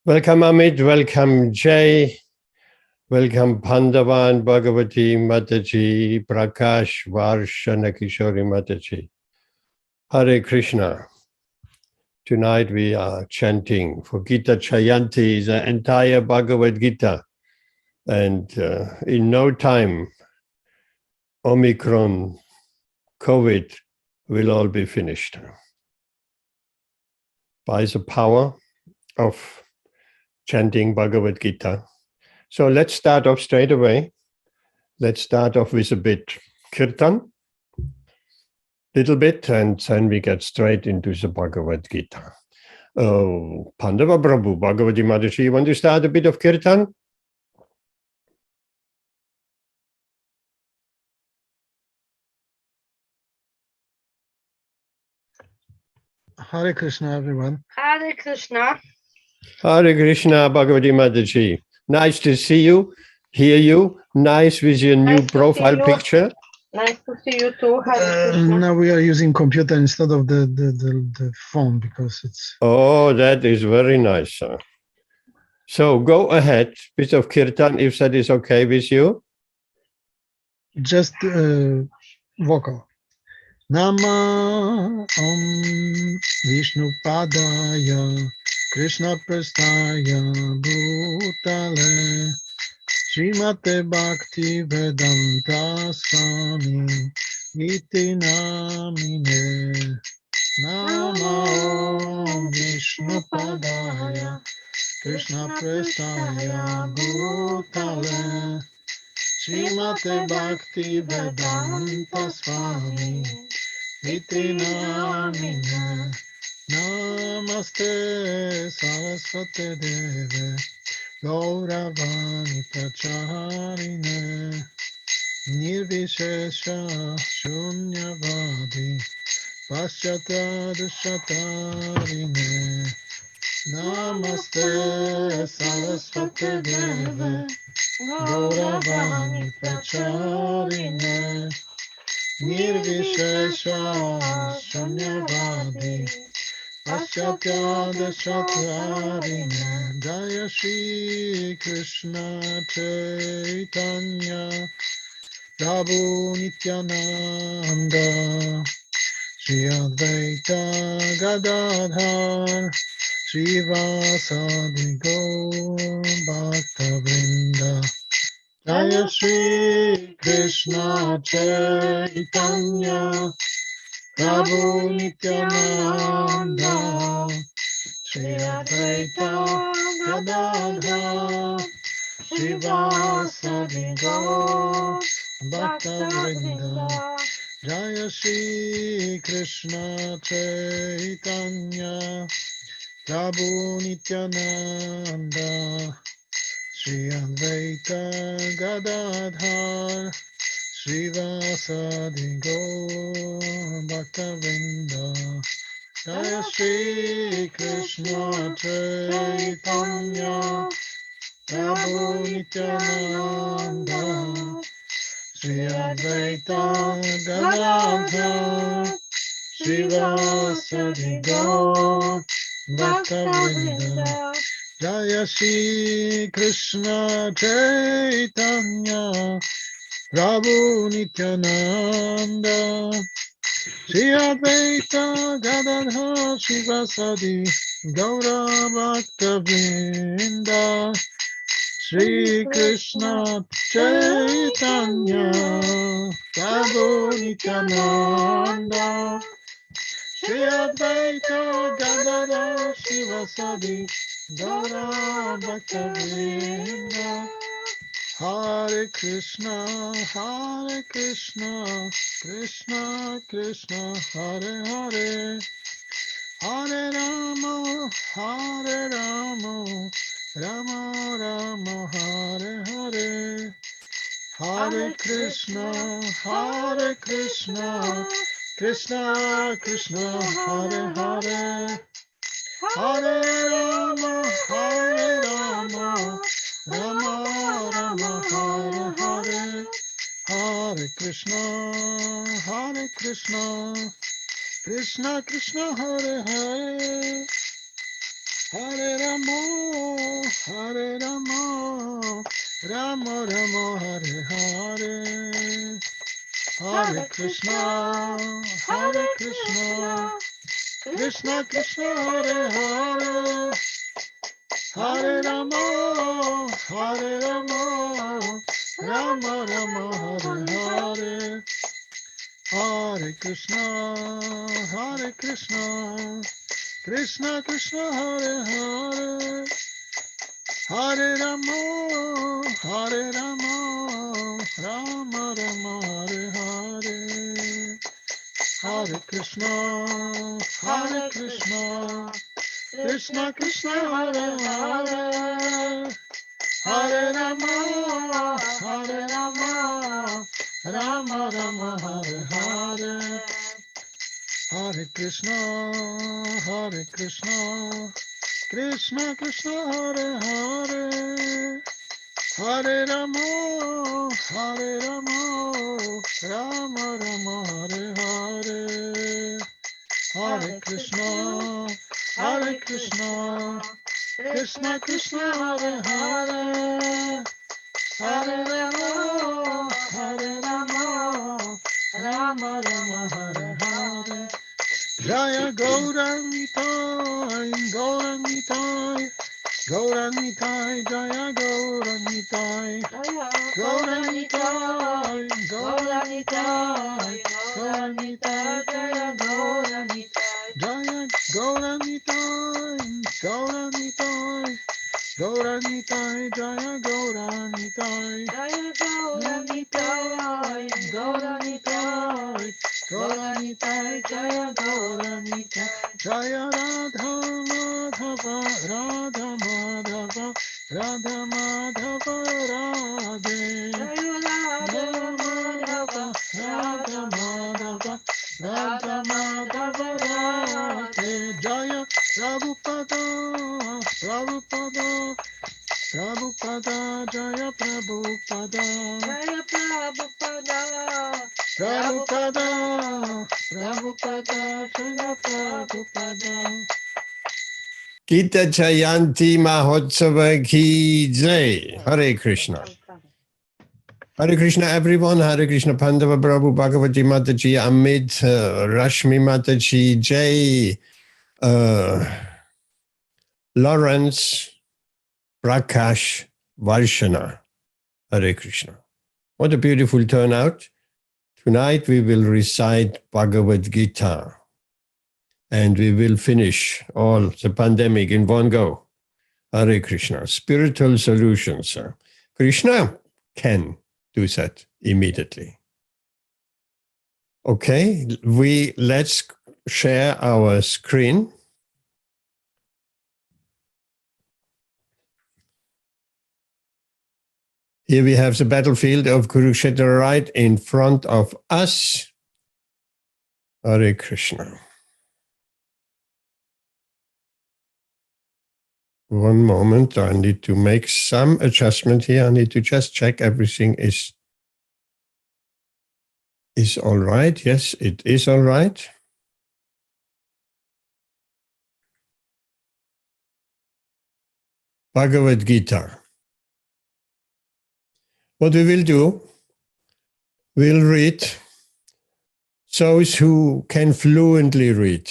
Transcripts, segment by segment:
Welcome Amit, welcome Jay, welcome Pandava and Bhagavati Mataji, Prakash, Varsha, Nakishori Mataji. Hare Krishna. Tonight we are chanting for Gita Jayanti, the entire Bhagavad-Gita. And in no time, Omicron, COVID will all be finished. By the power of chanting Bhagavad Gita. So let's start off straight away. Let's start off with a bit kirtan, little bit, and then we get straight into the Bhagavad Gita. Oh, Pandava Prabhu, Bhagavati Mataji, you want to start a bit of kirtan? Hare Krishna, everyone. Hare Krishna. Hare Krishna, Bhagavati Mataji. Nice to see you, hear you. Nice with your new Nice to profile see you. picture. Nice to see you too. Hare Krishna. Now we are using computer instead of the phone because it's... Oh, that is very nice. So go ahead, bit of kirtan, if that is okay with you. just vocal. Nama Om Vishnu Padaya Krishna Prastaya Bhutale Srimate Bhakti Vedanta Swami Iti Namine Nama Om Vishnu Padaya Krishna Prastaya Bhutale Srimate Bhakti Vedanta Swami Iti Namine Namaste Saraswate Deve Gauravani Pracharine Nirvishesha Shunyavadi Paschata Dushatarine Namaste Saraswate Deve Gauravani Pracharine Nirvishesha Shunyavadi Paschatya Dashatarine Jaya Shri Krishna Chaitanya Prabhu Nityananda Shri Advaita Gadadhar Srivasadi Gaur Bhakta Vrinda Jaya Shri Krishna Chaitanya Prabhu Nityananda Shri Advaita Gadadhar Srivasadi Gaur Bhakta Vrinda Jaya Shri Krishna Chaitanya Prabhu Nityananda Shri Advaita Gadadhar Srivasadi Gaur Bhakta Vrinda Jaya Shri Krishna Chaitanya Prabhu Nityananda Shri Advaita Gadadhar Srivasadi Gaur Bhakta Vrinda Jaya Shri Krishna Chaitanya Prabhu Nityananda Shri Advaita Gadadhar Srivasadi Gaura Bhakta Vrinda Shri Krishna Chaitanya Prabhu Nityananda Shri Advaita Gadadhar Srivasadi Gaura Bhakta Vrinda Hare Krishna, Krishna Krishna, Hare Hare, Hare Rama, Rama Rama, Hare Hare, Hare Krishna, Krishna Krishna, Hare Hare, Hare Rama, Rama Rama, Hare Hare, Hare Krishna, Krishna Krishna, Hare Hare, Hare Rama, Hare Rama, Rama Rama, Hare Hare. Hare Krishna, Hare Krishna, Krishna Krishna, Hare Hare. Hare Rama, Hare Rama, Rama Rama, Hare Hare. Hare Krishna, Hare Krishna, Krishna Krishna, Hare Hare. Hare Rama, Hare Rama, Rama Rama, Hare Hare. Hare Krishna, Hare Krishna, Krishna Krishna, Hare Hare. Hare Rama, Hare Rama, Rama Rama, Hare Hare. Hare Krishna, Hare Krishna, Krishna Krishna, Hare Hare. Hare Rama, Hare Rama, Rama Rama, Hare Hare. Hare Krishna, Hare Krishna, Krishna Krishna, Hare Hare. Hare Rama, Hare Rama, Rama Rama, Hare Hare. Jaya Gauranitai, Gauranitai, Gauranitai, Jaya Gauranitai, Gauranitai, Gauranitai, Gauranitai, Jaya Gauranitai, Jaya Gauranitai, Gauranitai, Gauranitai, Jaya Gauranitai, Jaya Gauranitai, Gauranitai, Gauranitai, Jaya Gauranitai, Jaya Radha Madhava, Radha Madhava, Radha Madhava, Radhe. Jaya Radha Madhava, Radha Madhava, Radha Madhava, Radhe. Jaya Prabhupada, Prabhupada, Prabhupada, Jaya Prabhupada, Jaya Prabhupada, Prabhupada, Prabhupada, Jaya Prabhupada. Gita Jayanti Mahotsava ki jai. Hare Krishna. Hare Krishna, everyone. Hare Krishna, Pandava Prabhu, Bhagavati Mataji, Amit, Rashmi Mataji, Jai, Lawrence, Prakash, Varshana. Hare Krishna. What a beautiful turnout. Tonight we will recite Bhagavad-Gita and we will finish all the pandemic in one go. Hare Krishna. Spiritual solutions. Krishna can do that immediately. Okay, let's share our screen. Here we have the battlefield of Kurukshetra right in front of us. Hare Krishna. One moment, I need to make some adjustment here. I need to just check everything is all right. Yes, it is all right. Bhagavad Gita. What we will do, we'll read those who can fluently read,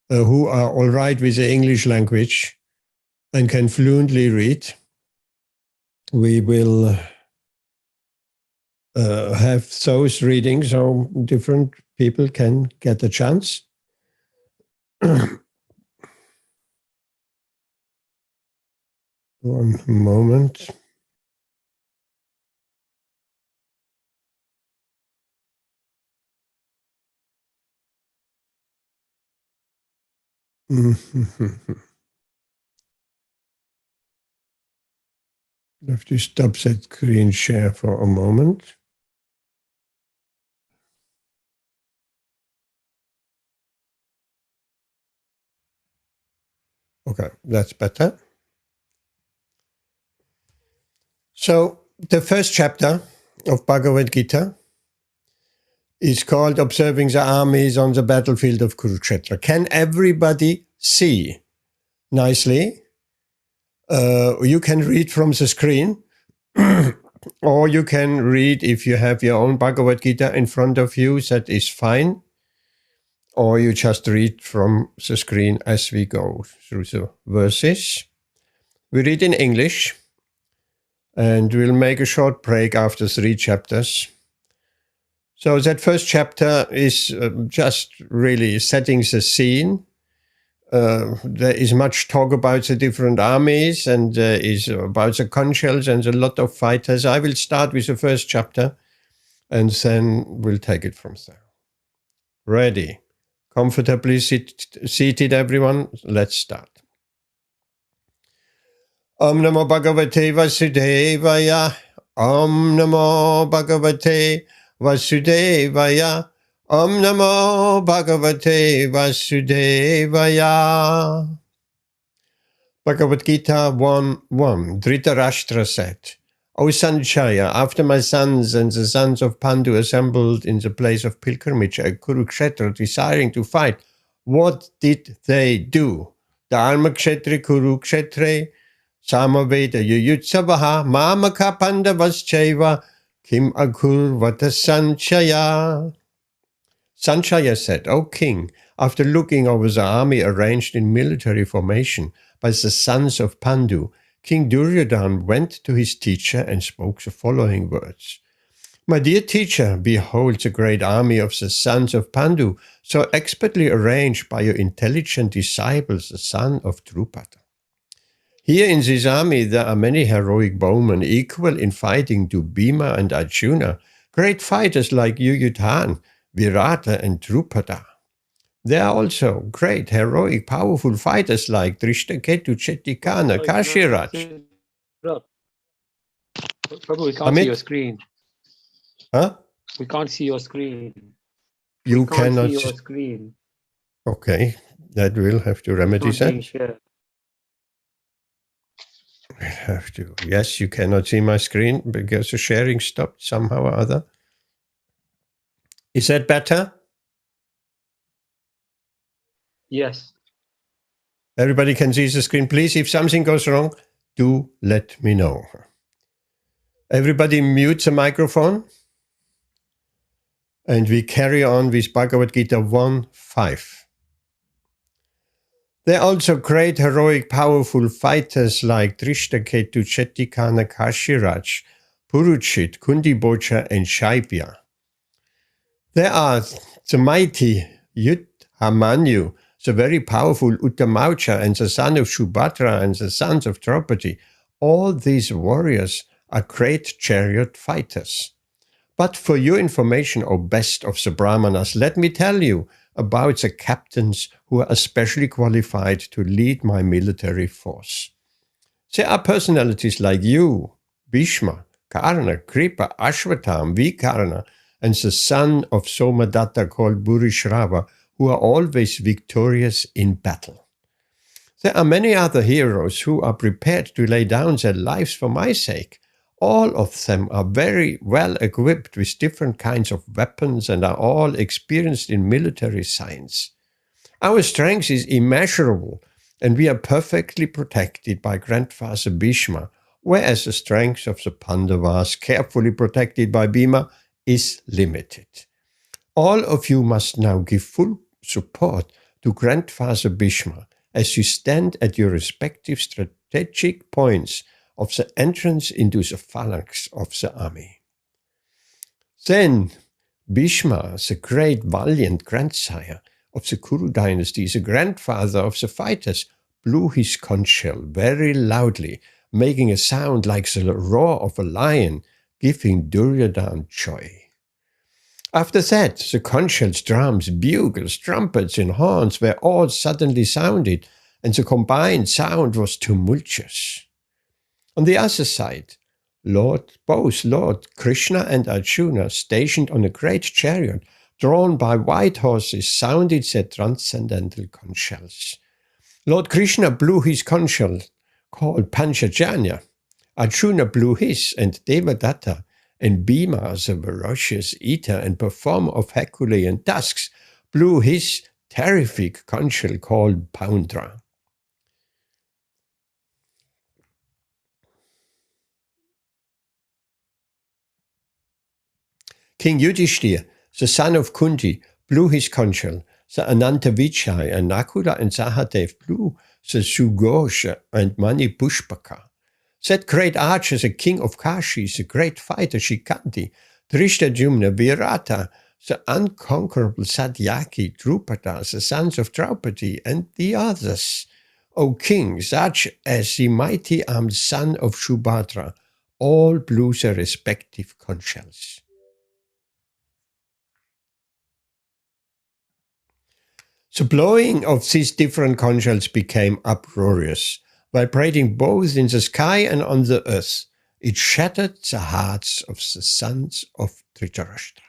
who are all right with the English language and can fluently read. We will have those readings so different people can get a chance. One moment. I have to stop that screen share for a moment. Okay, that's better. So the first chapter of Bhagavad Gita is called Observing the Armies on the Battlefield of Kurukshetra. Can everybody see nicely. You can read from the screen, or you can read if you have your own Bhagavad Gita in front of you, that is fine. Or you just read from the screen as we go through the verses. We read in English, and we'll make a short break after 3 chapters. So that first chapter is just really setting the scene. There is much talk about the different armies, and there is about the conchals and a lot of fighters. I will start with the first chapter, and then we'll take it from there. Ready? Comfortably seated, everyone? Let's start. Om Namo Bhagavate Vasudevaya. Om Namo Bhagavate Vasudevaya. Om Namo Bhagavate Vasudevaya. Bhagavad-Gita 1:1. Dhritarashtra said, O Sanjaya, after my sons and the sons of Pandu assembled in the place of pilgrimage at Kurukshetra, desiring to fight, what did they do? Dharma Kshetri Kurukshetre Samaveda Yuyutsavaha Mamaka Pandavascheva Kim Akurvata Sanchaya. Sanchaya said, O king, after looking over the army arranged in military formation by the sons of Pandu, King Duryodhana went to his teacher and spoke the following words. My dear teacher, behold the great army of the sons of Pandu, so expertly arranged by your intelligent disciples, the son of Drupada. Here in this army there are many heroic bowmen, equal in fighting to Bhima and Arjuna, great fighters like Yuyudhan, Virata and Drupada. There are also great, heroic, powerful fighters like Drishtaketu, Chetikana, Kashiraj. Prabhu, we can't see your screen. Huh? We can't see your screen. You we can't cannot see your screen. Okay, that will have to remedy that. We'll have to. Yes, you cannot see my screen because the sharing stopped somehow or other. Is that better? Yes. Everybody can see the screen. Please, if something goes wrong, do let me know. Everybody mute the microphone. And we carry on with Bhagavad Gita 1:5. There are also great, heroic, powerful fighters like Drishtaketu, Chetikana, Kashiraj, Puruchit, Kundibocha, and Shaibya. There are the mighty Yudhamanyu, the very powerful Uttamaucha, and the son of Shubhatra, and the sons of Draupadi. All these warriors are great chariot fighters. But for your information, O best of the Brahmanas, let me tell you about the captains who are especially qualified to lead my military force. There are personalities like you, Bhishma, Karna, Kripa, Ashwatham, Vikarna, and the son of Somadatta called Bhurishrava, who are always victorious in battle. There are many other heroes who are prepared to lay down their lives for my sake. All of them are very well equipped with different kinds of weapons and are all experienced in military science. Our strength is immeasurable, and we are perfectly protected by Grandfather Bhishma, whereas the strength of the Pandavas, carefully protected by Bhima, is limited. All of you must now give full support to Grandfather Bhishma as you stand at your respective strategic points of the entrance into the phalanx of the army. Then Bhishma, the great valiant grandsire of the Kuru dynasty, the grandfather of the fighters, blew his conch shell very loudly, making a sound like the roar of a lion, giving Duryodhana joy. After that, the conch shells, drums, bugles, trumpets, and horns were all suddenly sounded, and the combined sound was tumultuous. On the other side, both Lord Krishna and Arjuna, stationed on a great chariot, drawn by white horses, sounded their transcendental conch shells. Lord Krishna blew his conch shell, called Panchajanya. Arjuna blew his, and Devadatta and Bhima, the ferocious eater and performer of Herculean tasks, blew his terrific conch shell called Poundra. King Yudhishthira, the son of Kunti, blew his conch shell. The Ananta-Vichai and Nakula and Sahadev blew the Sughosha and Mani Pushpaka. That great archer, the king of Kashi, the great fighter Shikanti, Drishtadyumna, Virata, the unconquerable Satyaki, Drupada, the sons of Draupadi, and the others. O king, such as the mighty armed son of Shubhadra, all blew their respective conch shells. The blowing of these different conch shells became uproarious, vibrating both in the sky and on the earth. It shattered the hearts of the sons of Dhritarashtra.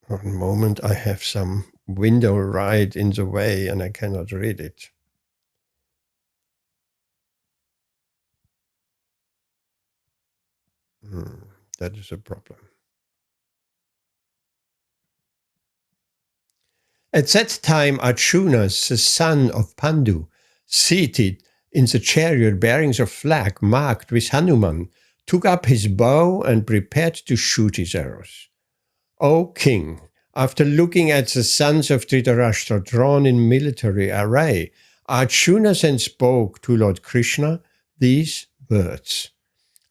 One moment, I have some window right in the way and I cannot read it. That is a problem. At that time, Arjuna, the son of Pandu, seated in the chariot bearing the flag marked with Hanuman, took up his bow and prepared to shoot his arrows. O king, after looking at the sons of Dhritarashtra drawn in military array, Arjuna then spoke to Lord Krishna these words.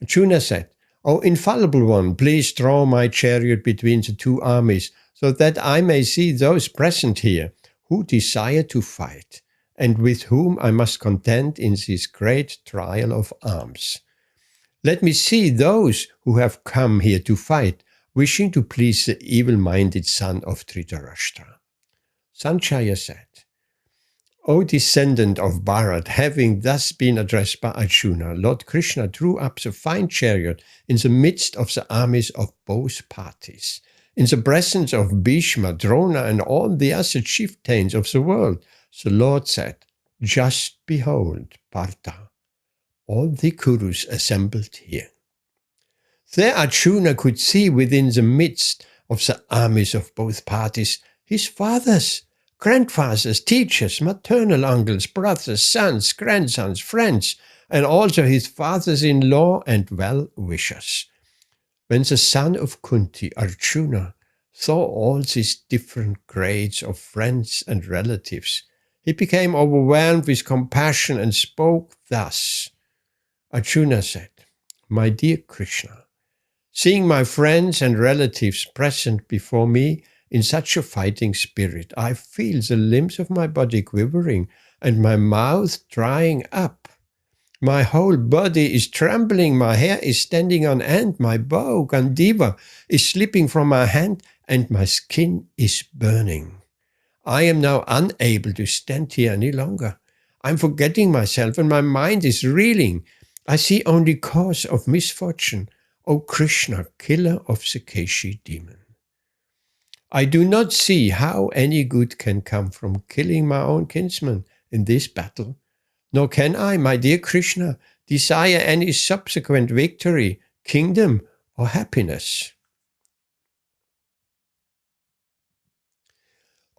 Arjuna said, O infallible one, please draw my chariot between the two armies, so that I may see those present here who desire to fight, and with whom I must contend in this great trial of arms. Let me see those who have come here to fight, wishing to please the evil-minded son of Dhritarashtra. Sanjaya said, O descendant of Bharat, having thus been addressed by Arjuna, Lord Krishna drew up the fine chariot in the midst of the armies of both parties. In the presence of Bhishma, Drona, and all the other chieftains of the world, the Lord said, Just behold, Partha, all the Kurus assembled here. There Arjuna could see within the midst of the armies of both parties his fathers, grandfathers, teachers, maternal uncles, brothers, sons, grandsons, friends, and also his fathers-in-law and well-wishers. When the son of Kunti, Arjuna, saw all these different grades of friends and relatives, he became overwhelmed with compassion and spoke thus. Arjuna said, My dear Krishna, seeing my friends and relatives present before me in such a fighting spirit, I feel the limbs of my body quivering and my mouth drying up. My whole body is trembling, my hair is standing on end, my bow, Gandiva, is slipping from my hand, and my skin is burning. I am now unable to stand here any longer. I'm forgetting myself and my mind is reeling. I see only cause of misfortune, O Krishna, killer of the Keshi demon. I do not see how any good can come from killing my own kinsman in this battle, nor can I, my dear Krishna, desire any subsequent victory, kingdom, or happiness.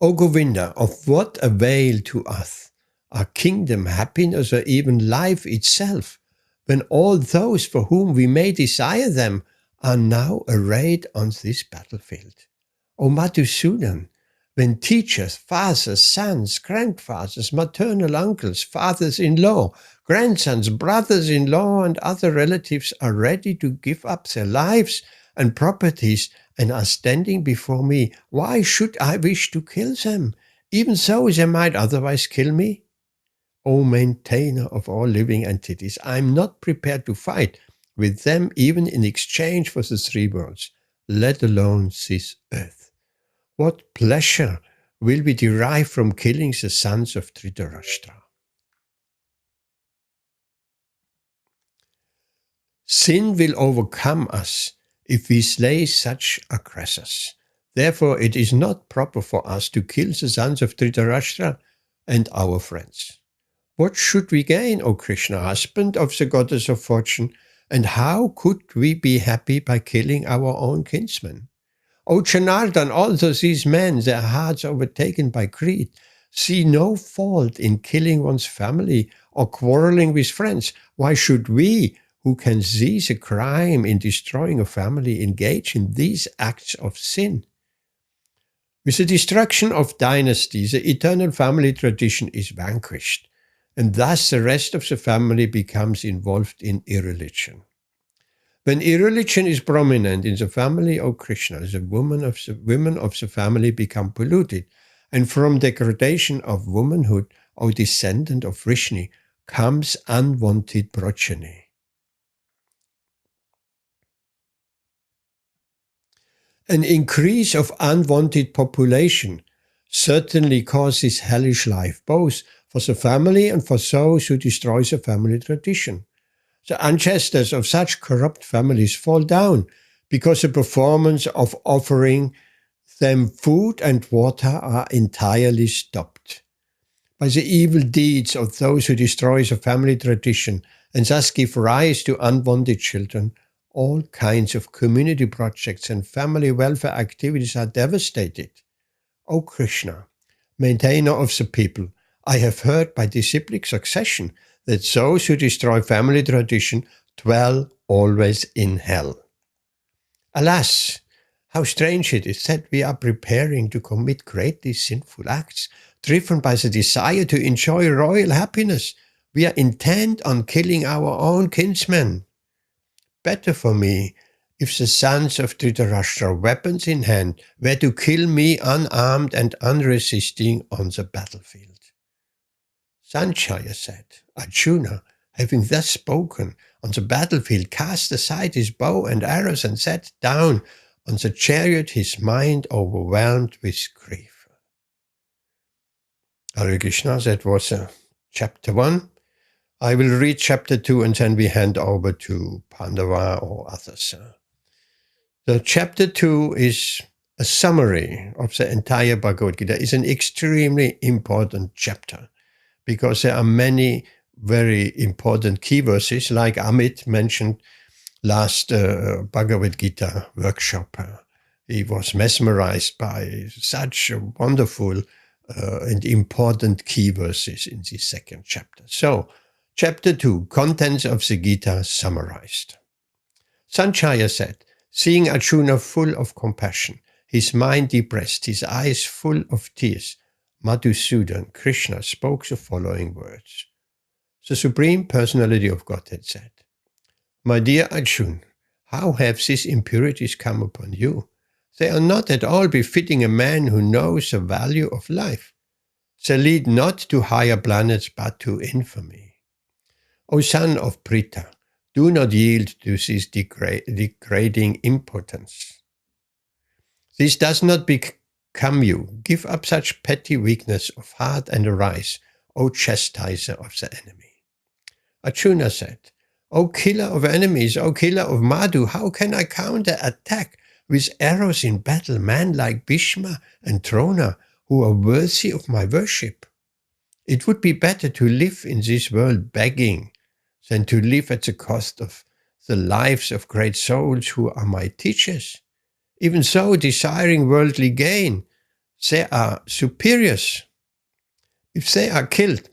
O Govinda, of what avail to us are kingdom, happiness, or even life itself, when all those for whom we may desire them are now arrayed on this battlefield? O Madhusudan, when teachers, fathers, sons, grandfathers, maternal uncles, fathers-in-law, grandsons, brothers-in-law, and other relatives are ready to give up their lives and properties and are standing before me, why should I wish to kill them, even so they might otherwise kill me? O maintainer of all living entities, I am not prepared to fight with them even in exchange for the three worlds, let alone this earth. What pleasure will we derive from killing the sons of Dhritarashtra? Sin will overcome us if we slay such aggressors. Therefore, it is not proper for us to kill the sons of Dhritarashtra and our friends. What should we gain, O Krishna, husband of the goddess of fortune, and how could we be happy by killing our own kinsmen? O Janardhan, also these men, their hearts overtaken by greed, see no fault in killing one's family or quarreling with friends. Why should we, who can seize a crime in destroying a family, engage in these acts of sin? With the destruction of dynasties, the eternal family tradition is vanquished, and thus the rest of the family becomes involved in irreligion. When irreligion is prominent in the family of Krishna, the women of the family become polluted, and from degradation of womanhood or descendant of Vrishni comes unwanted progeny. An increase of unwanted population certainly causes hellish life, both for the family and for those who destroy the family tradition. The ancestors of such corrupt families fall down because the performance of offering them food and water are entirely stopped. By the evil deeds of those who destroy the family tradition and thus give rise to unwanted children, all kinds of community projects and family welfare activities are devastated. O Krishna, maintainer of the people, I have heard by disciplic succession that those who destroy family tradition dwell always in hell. Alas, how strange it is that we are preparing to commit greatly sinful acts, driven by the desire to enjoy royal happiness. We are intent on killing our own kinsmen. Better for me if the sons of Dhritarashtra, weapons in hand, were to kill me unarmed and unresisting on the battlefield. Sanjaya said, Arjuna, having thus spoken, on the battlefield cast aside his bow and arrows and sat down on the chariot, his mind overwhelmed with grief. Hare Krishna, that was chapter 1. I will read chapter 2 and then we hand over to Pandava or others. The chapter 2 is a summary of the entire Bhagavad-Gita. It's an extremely important chapter because there are many very important key verses, like Amit mentioned last Bhagavad-Gita workshop. He was mesmerized by such wonderful and important key verses in this second chapter. So, Chapter 2, Contents of the Gita summarized. Sanjaya said, seeing Arjuna full of compassion, his mind depressed, his eyes full of tears, Madhusudan, Krishna, spoke the following words. The Supreme Personality of Godhead said, My dear Arjuna, how have these impurities come upon you? They are not at all befitting a man who knows the value of life. They lead not to higher planets but to infamy. O son of Pritha, do not yield to this degrading impotence. This does not become you. Give up such petty weakness of heart and arise, O chastiser of the enemy. Arjuna said, O killer of enemies, O killer of Madhu, how can I counter-attack with arrows in battle men like Bhishma and Drona who are worthy of my worship? It would be better to live in this world begging than to live at the cost of the lives of great souls who are my teachers. Even so, desiring worldly gain, they are superiors. If they are killed,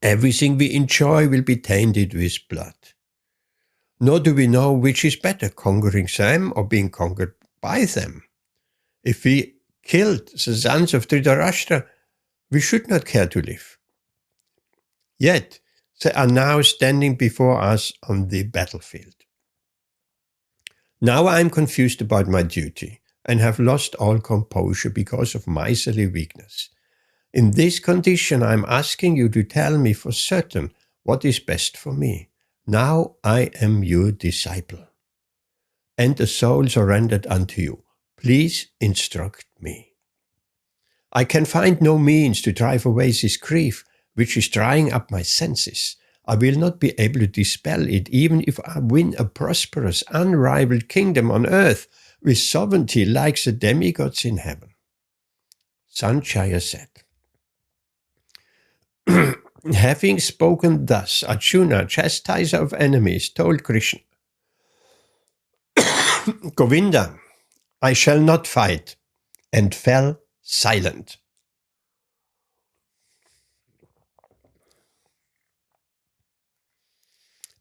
everything we enjoy will be tainted with blood. Nor do we know which is better, conquering them or being conquered by them. If we killed the sons of Dhritarashtra, we should not care to live. Yet, they are now standing before us on the battlefield. Now I am confused about my duty and have lost all composure because of miserly weakness. In this condition, I am asking you to tell me for certain what is best for me. Now I am your disciple, and a soul surrendered unto you. Please instruct me. I can find no means to drive away this grief, which is drying up my senses. I will not be able to dispel it, even if I win a prosperous, unrivaled kingdom on earth with sovereignty like the demigods in heaven. Sanjaya said, having spoken thus, Arjuna, chastiser of enemies, told Krishna, Govinda, I shall not fight, and fell silent.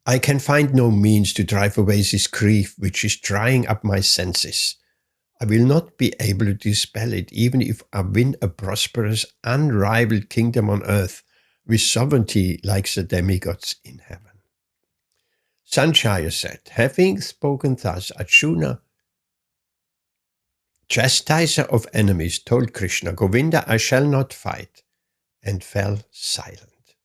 I can find no means to drive away this grief which is drying up my senses. I will not be able to dispel it, even if I win a prosperous, unrivaled kingdom on earth, with sovereignty like the demigods in heaven. Sanjaya said, having spoken thus, Arjuna, chastiser of enemies, told Krishna, Govinda, I shall not fight, and fell silent.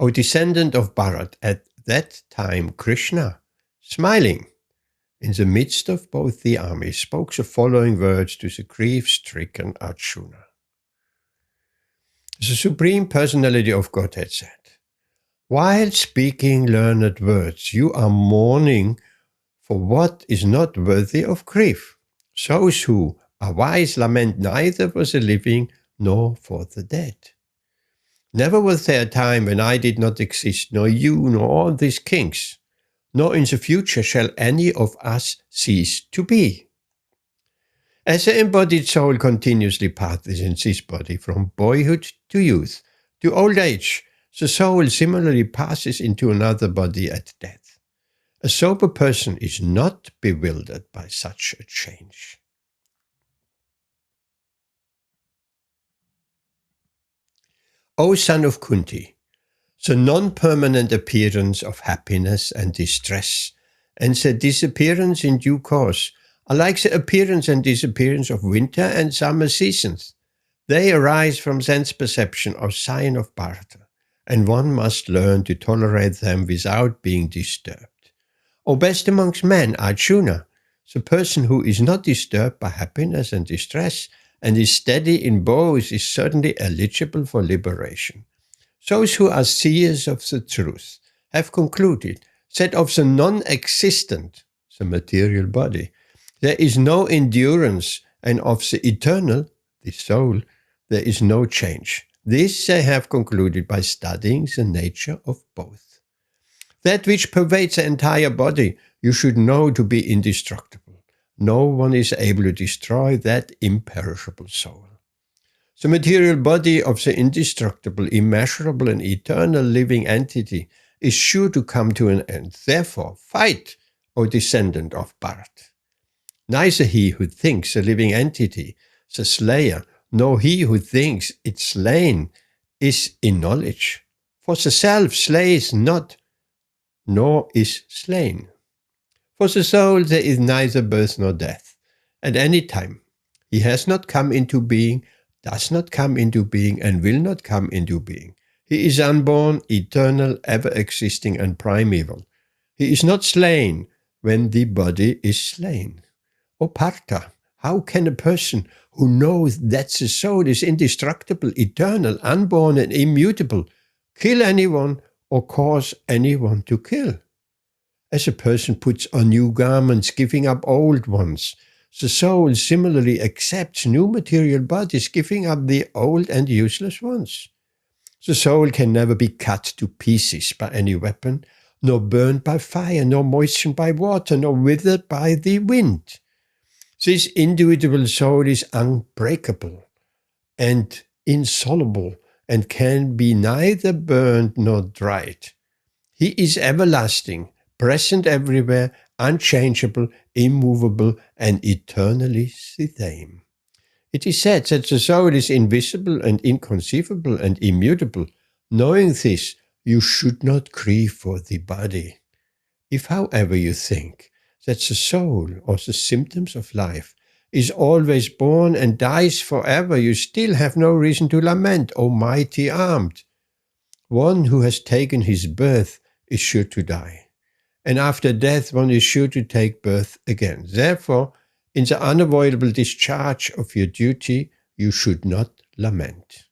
O descendant of Bharat, at that time Krishna, smiling in the midst of both the armies, spoke the following words to the grief-stricken Arjuna. The Supreme Personality of Godhead said, while speaking learned words, you are mourning for what is not worthy of grief. Those who are wise lament neither for the living nor for the dead. Never was there a time when I did not exist, nor you, nor all these kings, nor in the future shall any of us cease to be. As the embodied soul continuously passes in this body from boyhood to youth to old age, the soul similarly passes into another body at death. A sober person is not bewildered by such a change. O son of Kunti, the non-permanent appearance of happiness and distress and the disappearance in due course are like the appearance and disappearance of winter and summer seasons. They arise from sense perception or sign of Bharata, and one must learn to tolerate them without being disturbed. O best amongst men, Arjuna, the person who is not disturbed by happiness and distress and is steady in both is certainly eligible for liberation. Those who are seers of the truth have concluded that of the non-existent, the material body, there is no endurance, and of the eternal, the soul, there is no change. This they have concluded by studying the nature of both. That which pervades the entire body you should know to be indestructible. No one is able to destroy that imperishable soul. The material body of the indestructible, immeasurable, and eternal living entity is sure to come to an end. Therefore, fight, O descendant of Bharat. Neither he who thinks the living entity, the slayer, nor he who thinks it slain is in knowledge. For the self slays not, nor is slain. For the soul there is neither birth nor death. At any time, he has not come into being, does not come into being, and will not come into being. He is unborn, eternal, ever-existing, and primeval. He is not slain when the body is slain. O Partha, how can a person who knows that the soul is indestructible, eternal, unborn, and immutable kill anyone or cause anyone to kill? As a person puts on new garments, giving up old ones, the soul similarly accepts new material bodies, giving up the old and useless ones. The soul can never be cut to pieces by any weapon, nor burned by fire, nor moistened by water, nor withered by the wind. This individual soul is unbreakable and insoluble, and can be neither burned nor dried. He is everlasting, present everywhere, unchangeable, immovable, and eternally the same. It is said that the soul is invisible and inconceivable and immutable. Knowing this, you should not grieve for the body. If, however, you think that the soul, or the symptoms of life, is always born and dies forever, you still have no reason to lament, O mighty armed. One who has taken his birth is sure to die. And after death, one is sure to take birth again. Therefore, in the unavoidable discharge of your duty, you should not lament.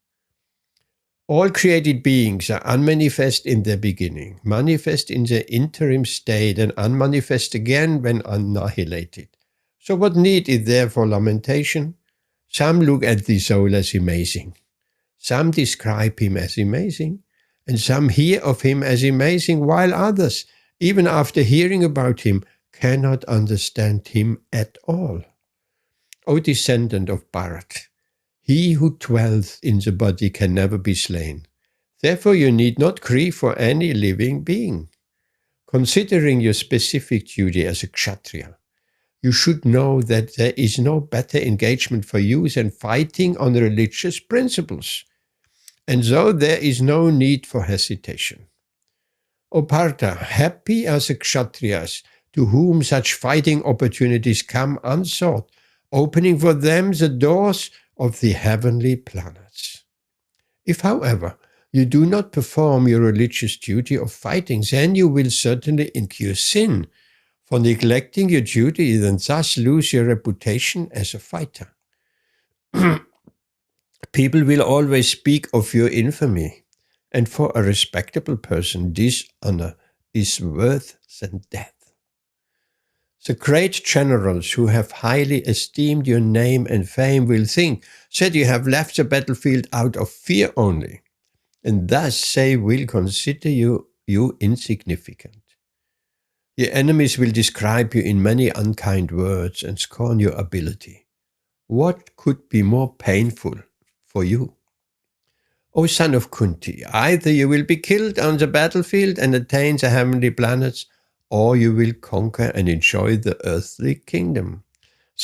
All created beings are unmanifest in their beginning, manifest in their interim state, and unmanifest again when annihilated. So what need is there for lamentation? Some look at the soul as amazing. Some describe him as amazing, and some hear of him as amazing, while others, even after hearing about him, cannot understand him at all. O descendant of Bharat, he who dwells in the body can never be slain. Therefore you need not grieve for any living being. Considering your specific duty as a Kshatriya, you should know that there is no better engagement for you than fighting on religious principles, and so there is no need for hesitation. O Partha, happy are the Kshatriyas to whom such fighting opportunities come unsought, opening for them the doors of the heavenly planets. If, however, you do not perform your religious duty of fighting, then you will certainly incur sin for neglecting your duty and thus lose your reputation as a fighter. People will always speak of your infamy, and for a respectable person, dishonor is worse than death. The great generals who have highly esteemed your name and fame will think that you have left the battlefield out of fear only, and thus they will consider you insignificant. Your enemies will describe you in many unkind words and scorn your ability. What could be more painful for you? O son of Kunti, either you will be killed on the battlefield and attain the heavenly planets, or you will conquer and enjoy the earthly kingdom.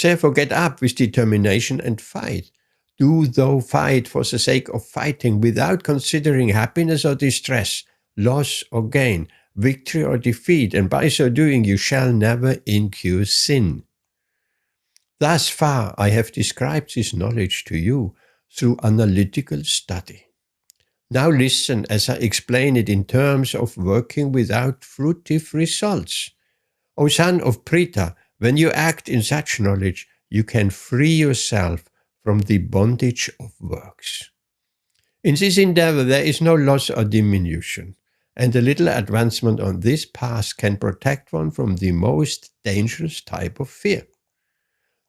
Therefore get up with determination and fight. Do thou fight for the sake of fighting without considering happiness or distress, loss or gain, victory or defeat, and by so doing you shall never incur sin. Thus far I have described this knowledge to you through analytical study. Now listen as I explain it in terms of working without fruitive results. O son of Pritha, when you act in such knowledge, you can free yourself from the bondage of works. In this endeavor there is no loss or diminution, and a little advancement on this path can protect one from the most dangerous type of fear.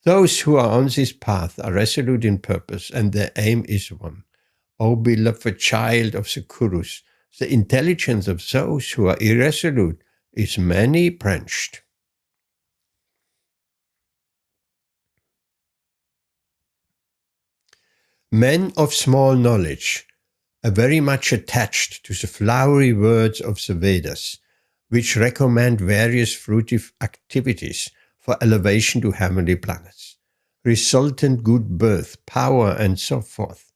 Those who are on this path are resolute in purpose, and their aim is one. O beloved child of the Kurus, the intelligence of those who are irresolute is many-branched. Men of small knowledge are very much attached to the flowery words of the Vedas, which recommend various fruitive activities for elevation to heavenly planets, resultant good birth, power, and so forth.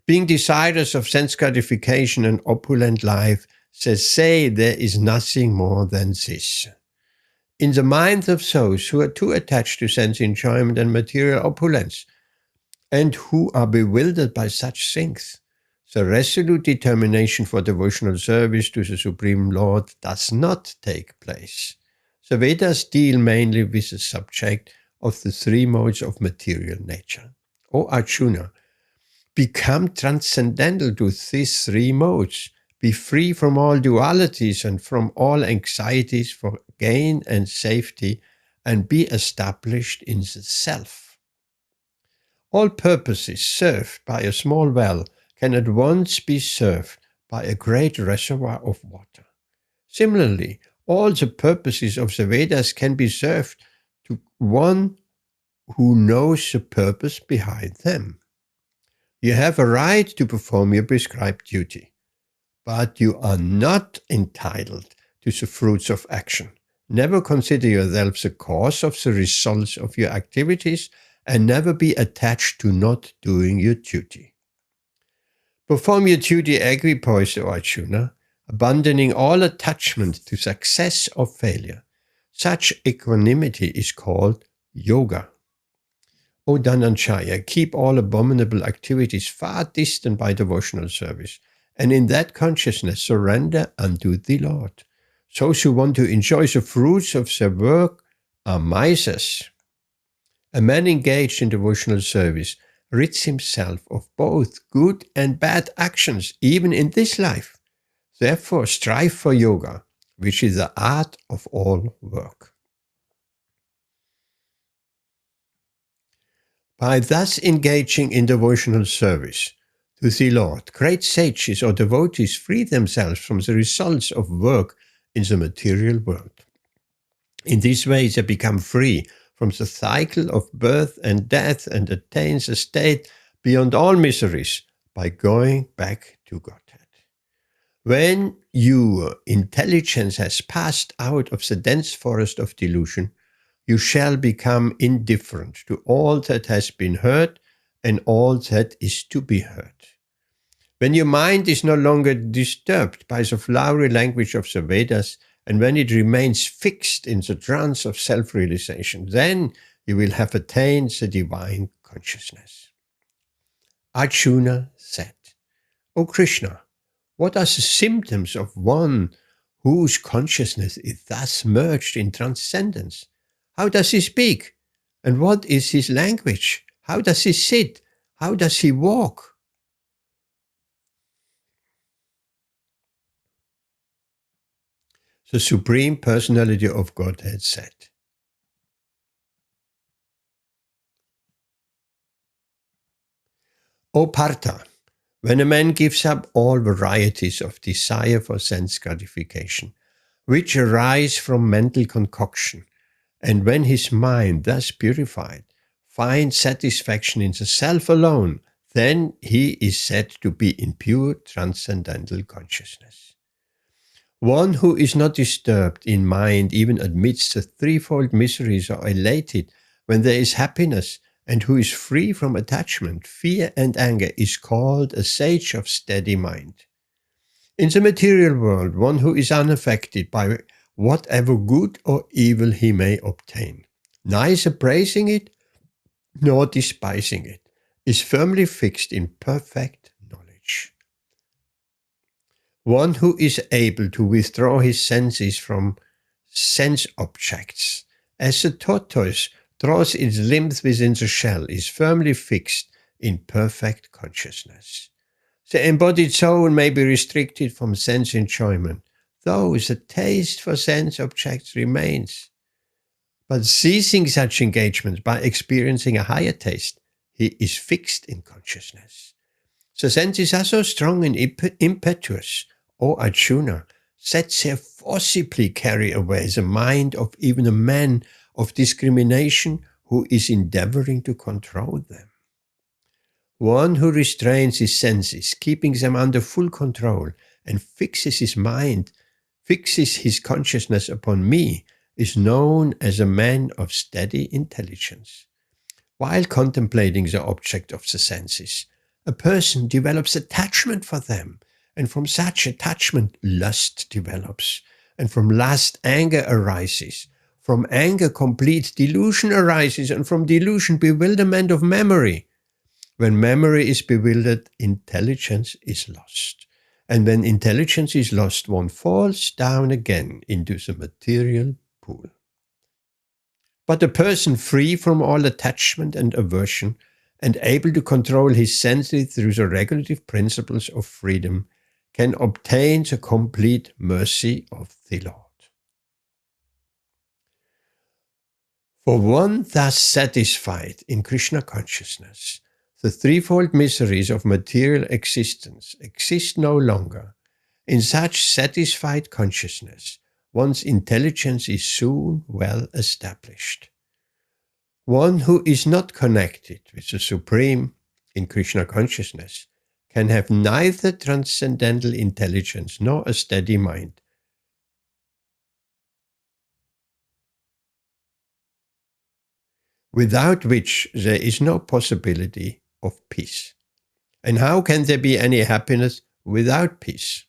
Being desirous of sense gratification and opulent life, they say there is nothing more than this. In the minds of those who are too attached to sense enjoyment and material opulence, and who are bewildered by such things, the resolute determination for devotional service to the Supreme Lord does not take place. The Vedas deal mainly with the subject of the three modes of material nature. O Arjuna, become transcendental to these three modes, be free from all dualities and from all anxieties for gain and safety, and be established in the self. All purposes served by a small well can at once be served by a great reservoir of water. Similarly, all the purposes of the Vedas can be served to one who knows the purpose behind them. You have a right to perform your prescribed duty, but you are not entitled to the fruits of action. Never consider yourself the cause of the results of your activities, and never be attached to not doing your duty. Perform your duty equipoise, O Arjuna, abandoning all attachment to success or failure. Such equanimity is called yoga. O Dhananjaya, keep all abominable activities far distant by devotional service, and in that consciousness surrender unto the Lord. Those who want to enjoy the fruits of their work are misers. A man engaged in devotional service rids himself of both good and bad actions, even in this life. Therefore, strive for yoga, which is the art of all work. By thus engaging in devotional service to the Lord, great sages or devotees free themselves from the results of work in the material world. In this way, they become free from the cycle of birth and death and attain a state beyond all miseries by going back to Godhead. When your intelligence has passed out of the dense forest of delusion, you shall become indifferent to all that has been heard and all that is to be heard. When your mind is no longer disturbed by the flowery language of the Vedas, and when it remains fixed in the trance of self-realization, then you will have attained the divine consciousness. Arjuna said, O Krishna, what are the symptoms of one whose consciousness is thus merged in transcendence? How does he speak? And what is his language? How does he sit? How does he walk? The Supreme Personality of Godhead said, O Partha, when a man gives up all varieties of desire for sense gratification, which arise from mental concoction, and when his mind, thus purified, finds satisfaction in the self alone, then he is said to be in pure transcendental consciousness. One who is not disturbed in mind even amidst the threefold miseries or elated when there is happiness, and who is free from attachment, fear, and anger is called a sage of steady mind. In the material world, one who is unaffected by whatever good or evil he may obtain, neither praising it nor despising it, is firmly fixed in perfect knowledge. One who is able to withdraw his senses from sense objects, as a tortoise draws its limbs within the shell, is firmly fixed in perfect consciousness. The embodied soul may be restricted from sense enjoyment, though the taste for sense objects remains. But ceasing such engagement by experiencing a higher taste, he is fixed in consciousness. The senses are so strong and impetuous, O Arjuna, that they forcibly carry away the mind of even a man of discrimination who is endeavoring to control them. One who restrains his senses, keeping them under full control, and fixes his mind, fixes his consciousness upon me, is known as a man of steady intelligence. While contemplating the object of the senses, a person develops attachment for them, and from such attachment lust develops, and from lust anger arises. From anger complete delusion arises, and from delusion bewilderment of memory. When memory is bewildered, intelligence is lost. And when intelligence is lost, one falls down again into the material pool. But a person free from all attachment and aversion, and able to control his senses through the regulative principles of freedom, can obtain the complete mercy of the Lord. For one thus satisfied in Krishna consciousness, the threefold miseries of material existence exist no longer. In such satisfied consciousness, one's intelligence is soon well established. One who is not connected with the Supreme in Krishna consciousness can have neither transcendental intelligence nor a steady mind. Without which there is no possibility of peace. And how can there be any happiness without peace?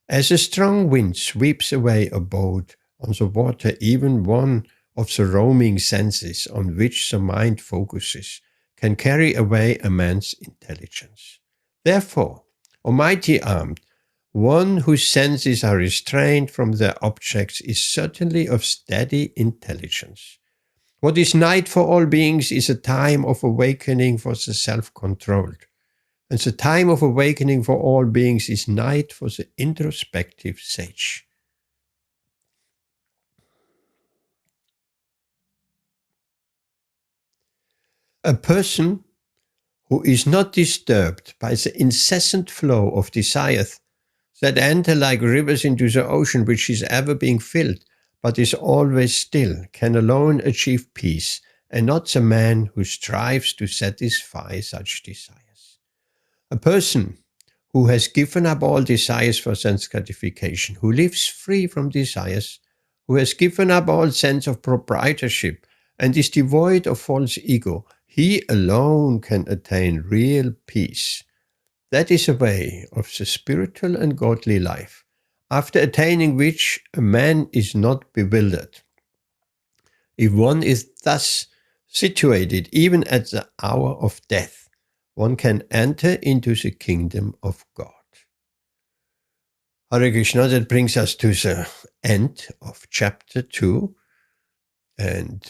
As a strong wind sweeps away a boat on the water, even one of the roaming senses on which the mind focuses can carry away a man's intelligence. Therefore, Almighty armed, one whose senses are restrained from their objects is certainly of steady intelligence. What is night for all beings is a time of awakening for the self-controlled. And the time of awakening for all beings is night for the introspective sage. A person who is not disturbed by the incessant flow of desires that enter like rivers into the ocean, which is ever being filled, but is always still, can alone achieve peace, and not the man who strives to satisfy such desires. A person who has given up all desires for sense gratification, who lives free from desires, who has given up all sense of proprietorship and is devoid of false ego, he alone can attain real peace. That is a way of the spiritual and godly life, after attaining which a man is not bewildered. If one is thus situated, even at the hour of death, one can enter into the kingdom of God. Hare Krishna, that brings us to the end of chapter 2, and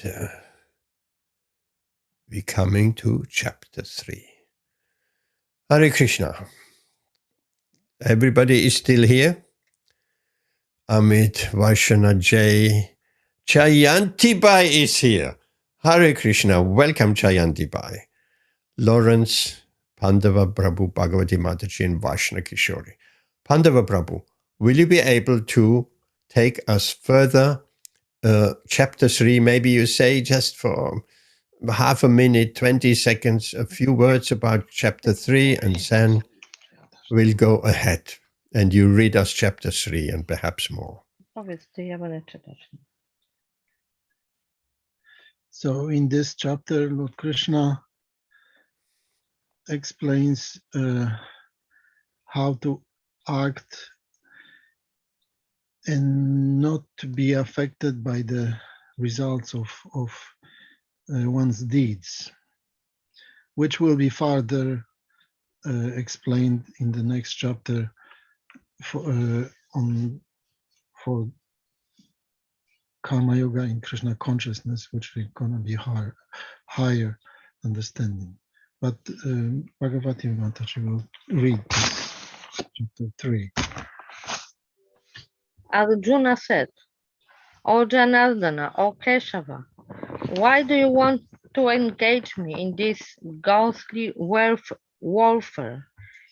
we're coming to chapter 3. Hare Krishna. Everybody is still here? Amit, Vaishana, Jay, Jayanti Bai is here. Hare Krishna. Welcome, Jayanti Bai. Lawrence, Pandava Prabhu, Bhagavati Mataji, and Vaishna Kishori. Pandava Prabhu, will you be able to take us further? Chapter 3, maybe you say just for half a minute, 20 seconds, a few words about chapter 3, and then we'll go ahead. And you read us chapter 3 and perhaps more. So in this chapter, Lord Krishna explains how to act and not to be affected by the results of one's deeds, which will be further explained in the next chapter for Karma Yoga in Krishna consciousness, which is going to be higher understanding. But Bhagavati Mataji will read this, chapter 3. Arjuna said, O Janardana, O Keshava, why do you want to engage me in this ghastly warfare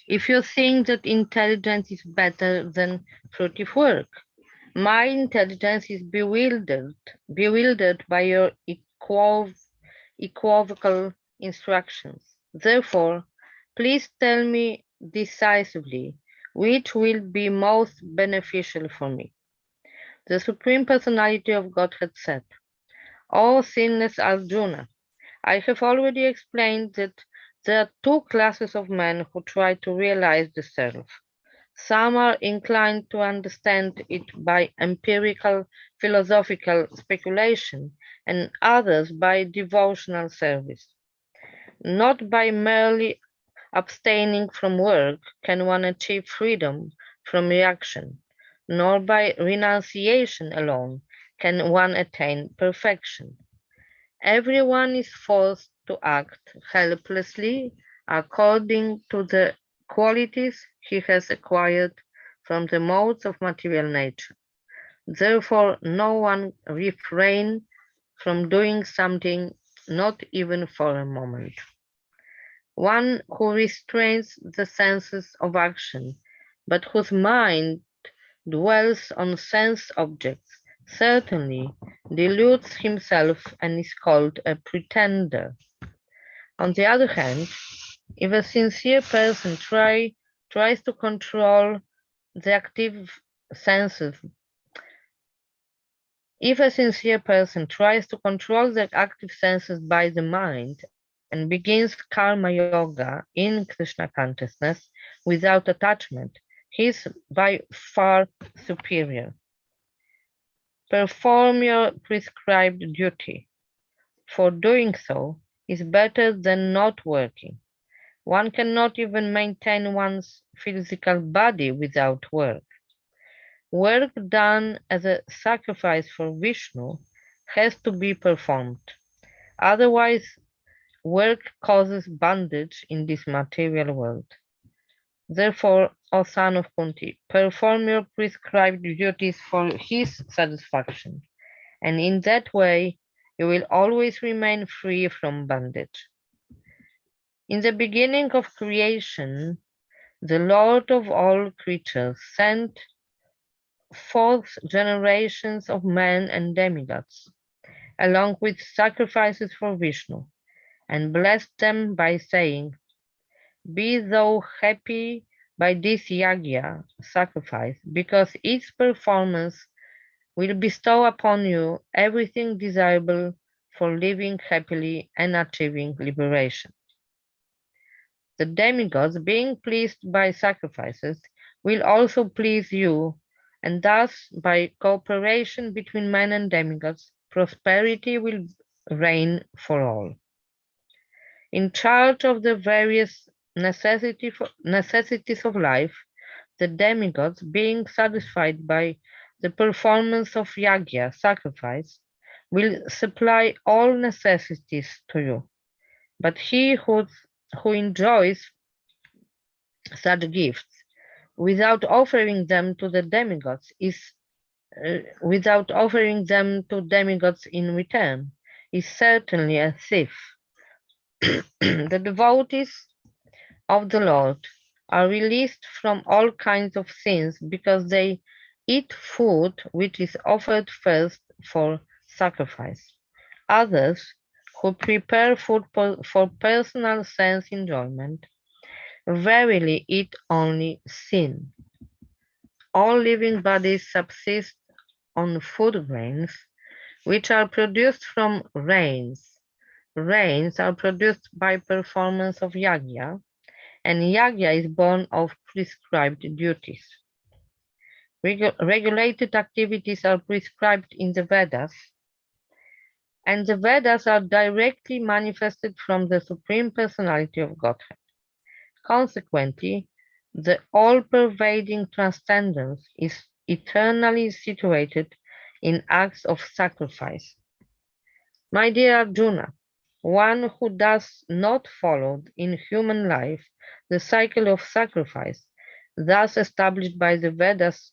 if you think that intelligence is better than fruitive work? My intelligence is bewildered by your equivocal instructions. Therefore, please tell me decisively which will be most beneficial for me. The Supreme Personality of Godhead said, O sinless Arjuna, I have already explained that there are two classes of men who try to realize the self. Some are inclined to understand it by empirical philosophical speculation, and others by devotional service. Not by merely abstaining from work can one achieve freedom from reaction, nor by renunciation alone can one attain perfection. Everyone is forced to act helplessly according to the qualities he has acquired from the modes of material nature. Therefore, no one refrains from doing something, not even for a moment. One who restrains the senses of action, but whose mind dwells on sense objects, certainly deludes himself and is called a pretender. On the other hand, if a sincere person tries to control the active senses, by the mind and begins karma yoga in Krishna consciousness without attachment, he is by far superior. Perform your prescribed duty, for doing so is better than not working. One cannot even maintain one's physical body without work. Work done as a sacrifice for Vishnu has to be performed. Otherwise, work causes bondage in this material world. Therefore, O son of Kunti, perform your prescribed duties for his satisfaction, and in that way you will always remain free from bondage. In the beginning of creation, the Lord of all creatures sent forth generations of men and demigods, along with sacrifices for Vishnu, and blessed them by saying, Be thou happy by this yajña, sacrifice, because its performance will bestow upon you everything desirable for living happily and achieving liberation. The demigods, being pleased by sacrifices, will also please you, and thus, by cooperation between men and demigods, prosperity will reign for all. In charge of the various necessities of life, the demigods, being satisfied by the performance of yajña, sacrifice, will supply all necessities to you. But he who enjoys such gifts without offering them to the demigods without offering them to demigods in return is certainly a thief. The devotees of the Lord are released from all kinds of sins because they eat food which is offered first for sacrifice. Others, who prepare food for personal sense enjoyment, verily eat only sin. All living bodies subsist on food grains, which are produced from rains. Rains are produced by performance of yajña, and yajña is born of prescribed duties. Regulated activities are prescribed in the Vedas, and the Vedas are directly manifested from the Supreme Personality of Godhead. Consequently, the all-pervading transcendence is eternally situated in acts of sacrifice. My dear Arjuna, one who does not follow in human life the cycle of sacrifice, thus established by the Vedas,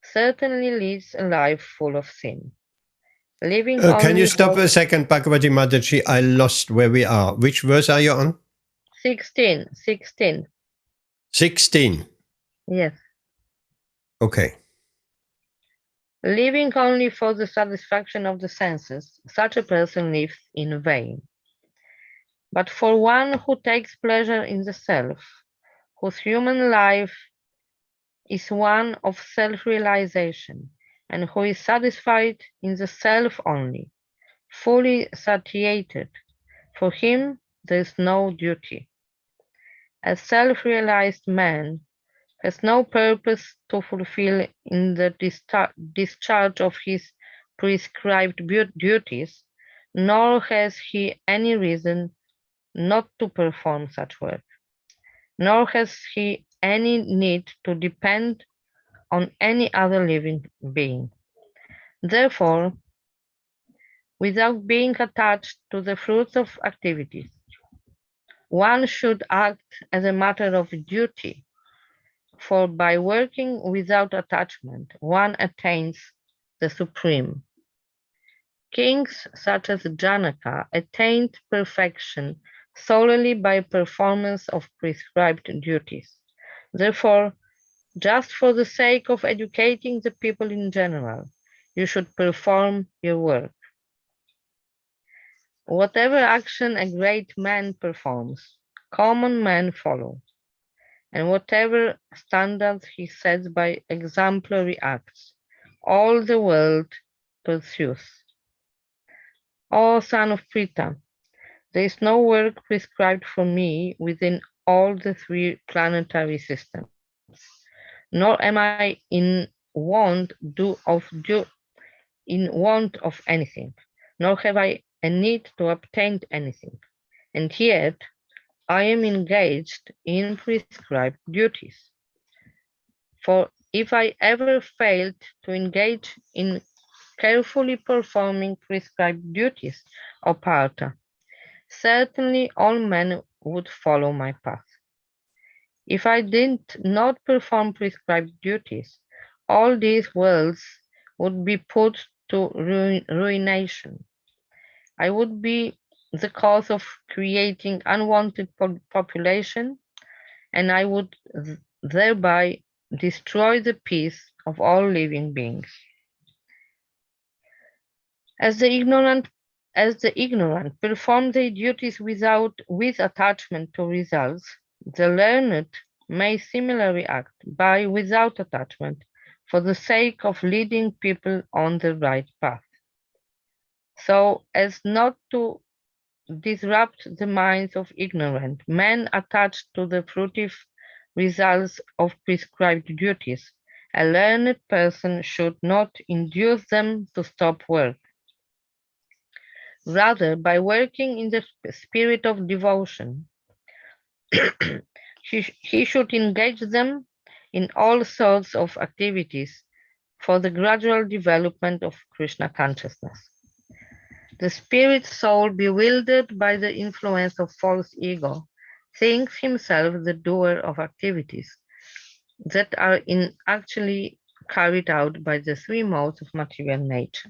certainly leads a life full of sin. Living Can you only stop for a second, Bhagavati Mataji? I lost where we are. Which verse are you on? 16. 16. Yes. Okay. Living only for the satisfaction of the senses, such a person lives in vain. But for one who takes pleasure in the self, whose human life is one of self-realization, and who is satisfied in the self only, fully satiated, for him there is no duty. A self-realized man has no purpose to fulfill in the discharge of his prescribed duties, nor has he any reason not to perform such work, nor has he any need to depend on any other living being. Therefore, without being attached to the fruits of activities, one should act as a matter of duty, for by working without attachment, one attains the Supreme. Kings such as Janaka attained perfection solely by performance of prescribed duties. Therefore, just for the sake of educating the people in general, you should perform your work. Whatever action a great man performs, common men follow, and whatever standards he sets by exemplary acts, all the world pursues. O son of Pritha, there is no work prescribed for me within all the three planetary systems, nor am I in want of anything, nor have I a need to obtain anything, and yet I am engaged in prescribed duties. For if I ever failed to engage in carefully performing prescribed duties, O Partha, certainly all men would follow my path. If I did not perform prescribed duties, all these worlds would be put to ruination. I would be the cause of creating unwanted population, and I would thereby destroy the peace of all living beings. As the ignorant perform their duties with attachment to results, the learned may similarly act by without attachment for the sake of leading people on the right path, so as not to disrupt the minds of ignorant men attached to the fruitive results of prescribed duties. A learned person should not induce them to stop work. Rather, by working in the spirit of devotion, he should engage them in all sorts of activities for the gradual development of Krishna consciousness. The spirit soul, bewildered by the influence of false ego, thinks himself the doer of activities that are actually carried out by the three modes of material nature.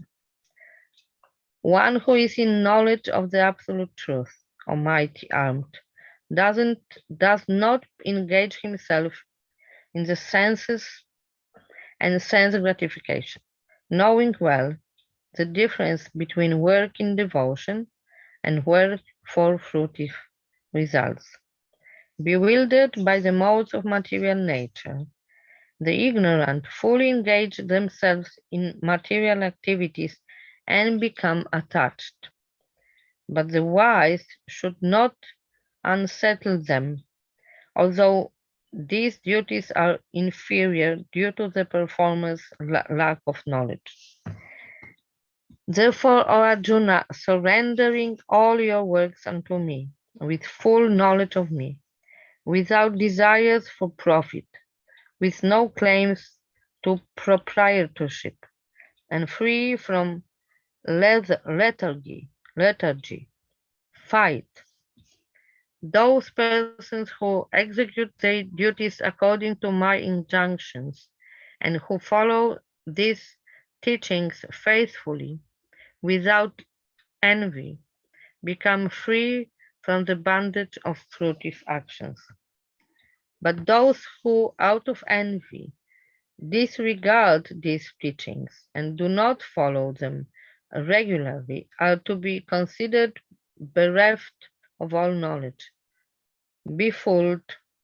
One who is in knowledge of the absolute truth, almighty armed, does not engage himself in the senses and sense gratification, knowing well the difference between work in devotion and work for fruitive results. Bewildered by the modes of material nature, the ignorant fully engage themselves in material activities and become attached. But the wise should not unsettle them, although these duties are inferior due to the performer's lack of knowledge. Therefore, O Arjuna, surrendering all your works unto me, with full knowledge of me, without desires for profit, with no claims to proprietorship, and free from lethargy, fight. Those persons who execute their duties according to my injunctions, and who follow these teachings faithfully, without envy, become free from the bondage of fruitive actions. But those who, out of envy, disregard these teachings and do not follow them regularly are to be considered bereft of all knowledge, befooled,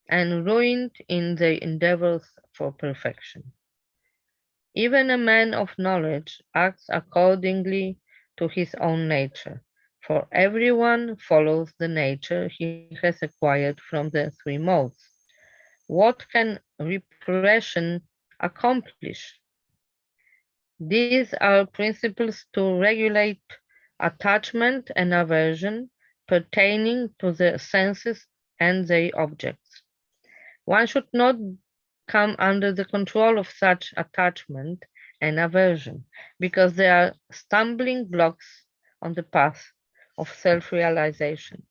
and ruined in their endeavors for perfection. Even a man of knowledge acts accordingly to his own nature, for everyone follows the nature he has acquired from the three modes. What can repression accomplish? These are principles to regulate attachment and aversion pertaining to the senses and their objects. One should not come under the control of such attachment and aversion, because they are stumbling blocks on the path of self-realization.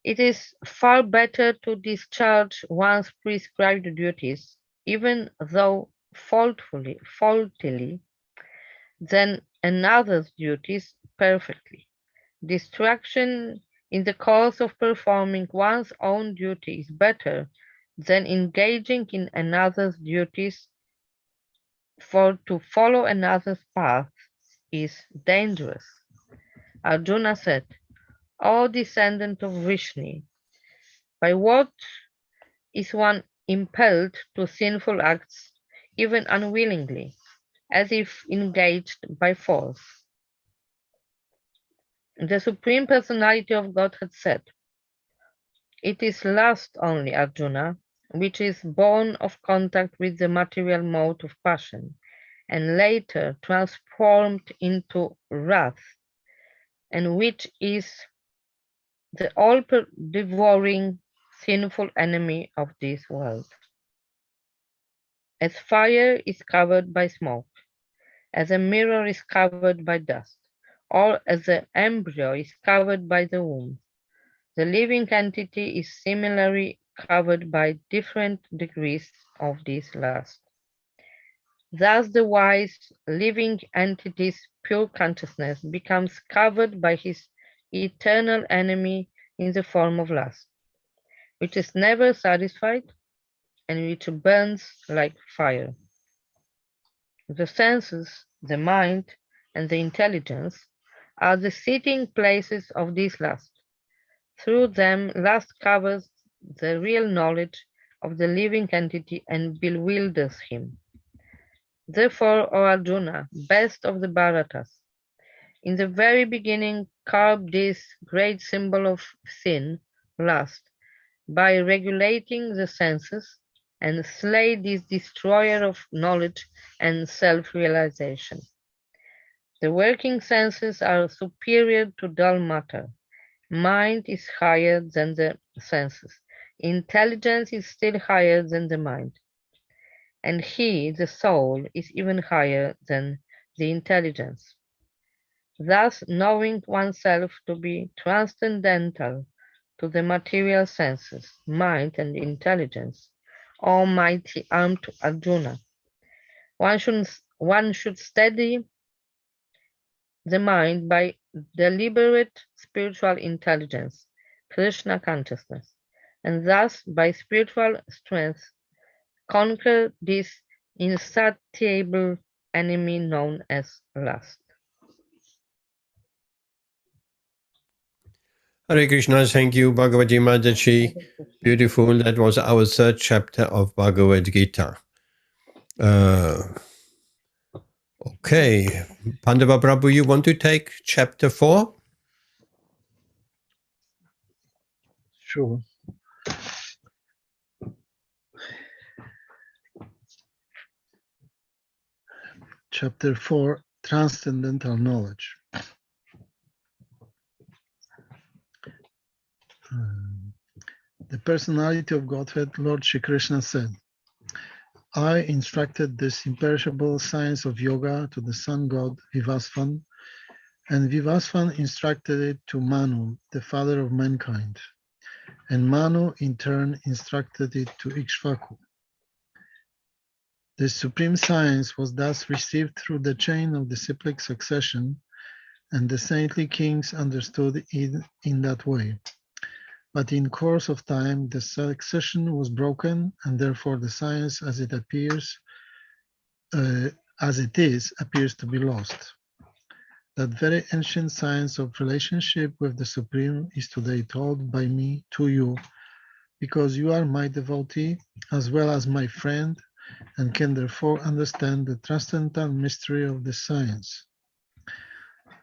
It is far better to discharge one's prescribed duties, even though faultily, than another's duties perfectly. Distraction in the course of performing one's own duty is better than engaging in another's duties, for to follow another's path is dangerous. Arjuna said, O descendant of Vishnu, by what is one impelled to sinful acts, even unwillingly, as if engaged by force? The Supreme Personality of Godhead said, it is lust only, Arjuna, which is born of contact with the material mode of passion, and later transformed into wrath, and which is the all-devouring sinful enemy of this world. As fire is covered by smoke, as a mirror is covered by dust, or as the embryo is covered by the womb, the living entity is similarly covered by different degrees of this lust. Thus the wise living entity's pure consciousness becomes covered by his eternal enemy in the form of lust, which is never satisfied and which burns like fire. The senses, the mind, and the intelligence are the sitting places of this lust. Through them, lust covers the real knowledge of the living entity and bewilders him. Therefore, O Arjuna, best of the Bharatas, in the very beginning curb this great symbol of sin, lust, by regulating the senses, and slay this destroyer of knowledge and self-realization. The working senses are superior to dull matter. Mind is higher than the senses. Intelligence is still higher than the mind. And he, the soul, is even higher than the intelligence. Thus, knowing oneself to be transcendental to the material senses, mind, and intelligence, almighty armed Arjuna, one should steady the mind by deliberate spiritual intelligence, Krishna consciousness, and thus by spiritual strength conquer this insatiable enemy known as lust. Hare Krishna, thank you, Bhagavati Mataji. Beautiful. That was our third chapter of Bhagavad-Gita. Okay. Pandava Prabhu, you want to take chapter 4? Sure. Chapter 4, Transcendental Knowledge. The personality of Godhead, Lord Shri Krishna said, I instructed this imperishable science of yoga to the sun god Vivasvan, and Vivasvan instructed it to Manu, the father of mankind, and Manu in turn instructed it to Ikshvaku. The supreme science was thus received through the chain of disciplic succession, and the saintly kings understood it in that way. But in course of time, the succession was broken, and therefore the science as it appears to be lost. That very ancient science of relationship with the Supreme is today told by me to you, because you are my devotee as well as my friend, and can therefore understand the transcendental mystery of this science.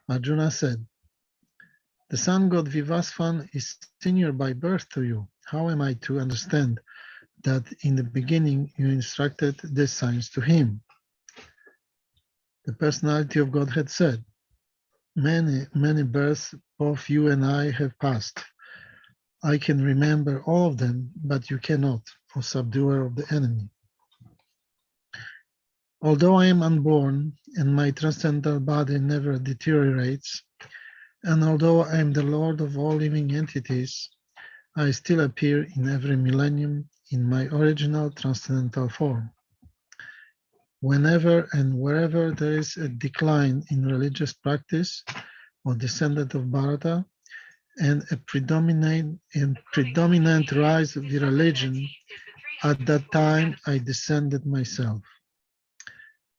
Arjuna said, the sun god Vivasvan is senior by birth to you. How am I to understand that in the beginning you instructed this science to him? The personality of Godhead said, many, many births both you and I have passed. I can remember all of them, but you cannot, O subduer of the enemy. Although I am unborn and my transcendental body never deteriorates, and although I am the Lord of all living entities, I still appear in every millennium in my original transcendental form. Whenever and wherever there is a decline in religious practice or descendant of Bharata, and a predominant rise of the religion, at that time I descended myself.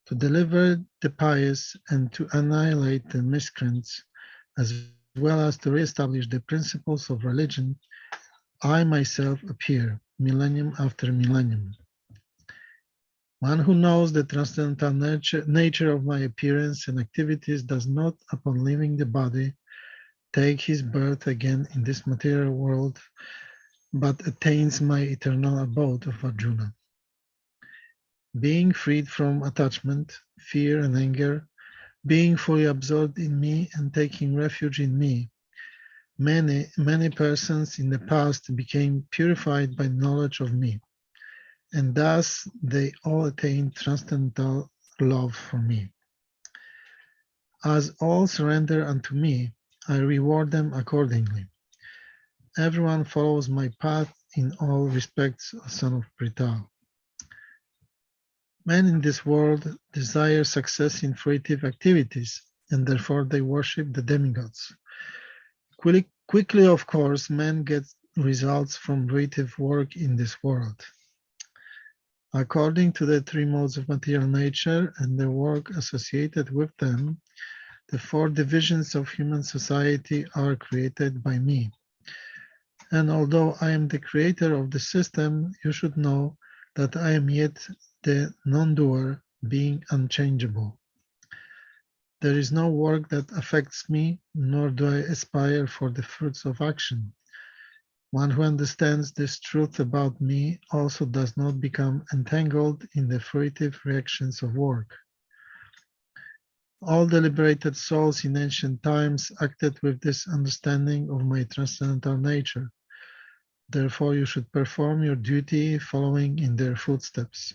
To deliver the pious and to annihilate the miscreants, as well as to reestablish the principles of religion, I myself appear, millennium after millennium. One who knows the transcendental nature of my appearance and activities does not, upon leaving the body, take his birth again in this material world, but attains my eternal abode of Arjuna. Being freed from attachment, fear, and anger, being fully absorbed in me and taking refuge in me, many, many persons in the past became purified by knowledge of me, and thus they all attained transcendental love for me. As all surrender unto me, I reward them accordingly. Everyone follows my path in all respects, son of Pritha. Men in this world desire success in fruitive activities, and therefore they worship the demigods. Quickly, of course, men get results from fruitive work in this world. According to the three modes of material nature and the work associated with them, the four divisions of human society are created by me. And although I am the creator of the system, you should know that I am yet the non-doer, being unchangeable. There is no work that affects me, nor do I aspire for the fruits of action. One who understands this truth about me also does not become entangled in the fruitive reactions of work. All the liberated souls in ancient times acted with this understanding of my transcendental nature. Therefore, you should perform your duty following in their footsteps.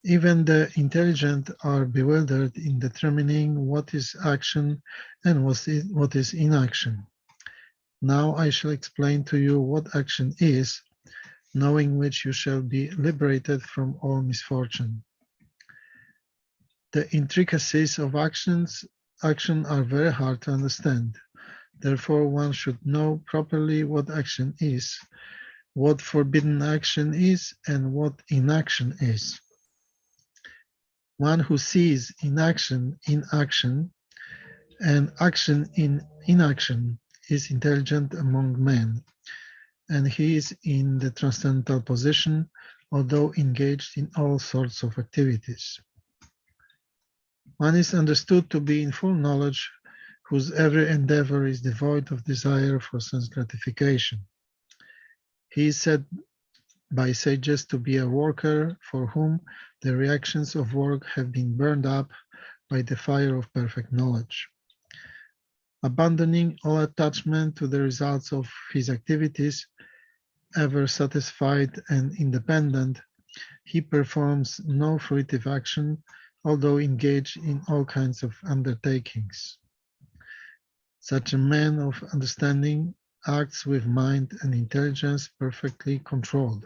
Even the intelligent are bewildered in determining what is action and what is inaction. Now I shall explain to you what action is, knowing which you shall be liberated from all misfortune. The intricacies of action are very hard to understand. Therefore, one should know properly what action is, what forbidden action is, and what inaction is. One who sees inaction in action and action in inaction is intelligent among men, and he is in the transcendental position, although engaged in all sorts of activities. One is understood to be in full knowledge, whose every endeavor is devoid of desire for sense gratification. He is said by sages to be a worker for whom the reactions of work have been burned up by the fire of perfect knowledge. Abandoning all attachment to the results of his activities, ever satisfied and independent, he performs no fruitive action, although engaged in all kinds of undertakings. Such a man of understanding acts with mind and intelligence perfectly controlled,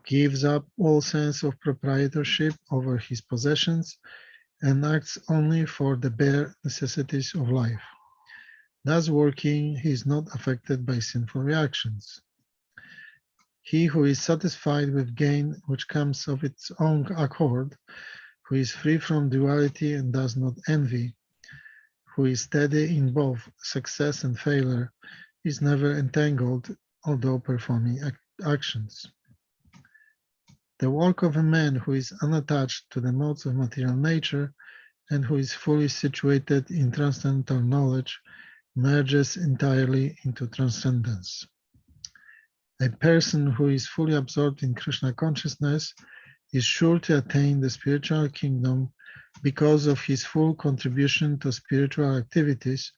gives up all sense of proprietorship over his possessions, and acts only for the bare necessities of life. Thus working, he is not affected by sinful reactions. He who is satisfied with gain which comes of its own accord, who is free from duality and does not envy, who is steady in both success and failure, is never entangled, although performing actions. The work of a man who is unattached to the modes of material nature and who is fully situated in transcendental knowledge merges entirely into transcendence. A person who is fully absorbed in Krishna consciousness is sure to attain the spiritual kingdom because of his full contribution to spiritual activities,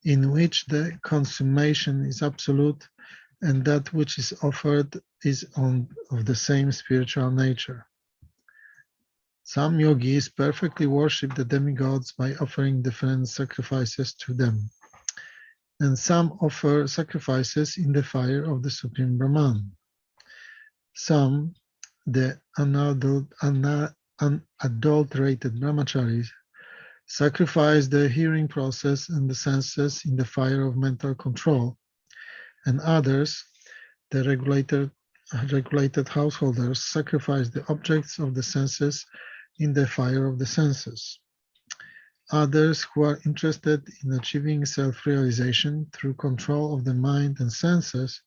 in which the consummation is absolute and that which is offered is of the same spiritual nature. Some yogis perfectly worship the demigods by offering different sacrifices to them, and some offer sacrifices in the fire of the Supreme Brahman. Some, the unadulterated brahmacharis, sacrifice the hearing process and the senses in the fire of mental control, and others, the regulated householders, sacrifice the objects of the senses in the fire of the senses. Others, who are interested in achieving self-realization through control of the mind and senses,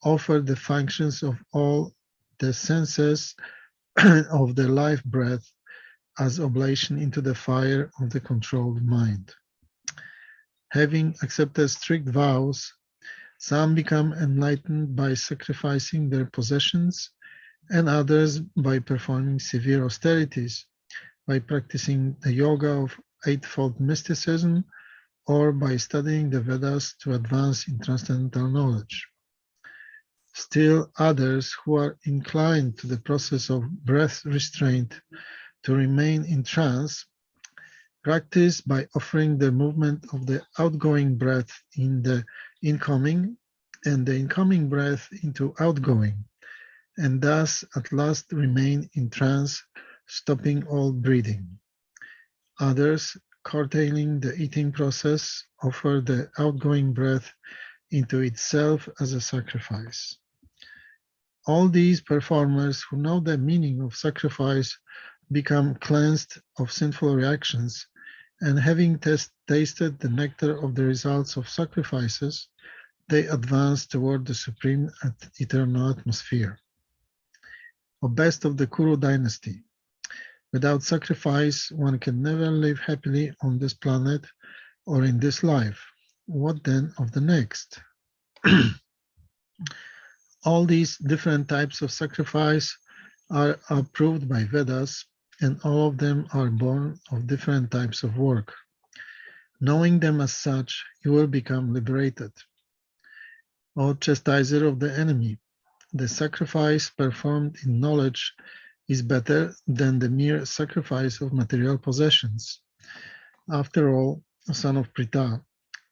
offer the functions of all the senses of the life breath as oblation into the fire of the controlled mind. Having accepted strict vows, some become enlightened by sacrificing their possessions, and others by performing severe austerities, by practicing the yoga of eightfold mysticism, or by studying the Vedas to advance in transcendental knowledge. Still others, who are inclined to the process of breath restraint to remain in trance, practice by offering the movement of the outgoing breath in the incoming and the incoming breath into outgoing, and thus at last remain in trance, stopping all breathing. Others, curtailing the eating process, offer the outgoing breath into itself as a sacrifice. All these performers who know the meaning of sacrifice become cleansed of sinful reactions, and having tasted the nectar of the results of sacrifices, they advance toward the supreme eternal atmosphere. O best of the Kuru dynasty, without sacrifice, one can never live happily on this planet or in this life. What then of the next? All these different types of sacrifice are approved by Vedas, and all of them are born of different types of work. Knowing them as such, you will become liberated. O chastiser of the enemy, the sacrifice performed in knowledge is better than the mere sacrifice of material possessions. After all, son of Pritha,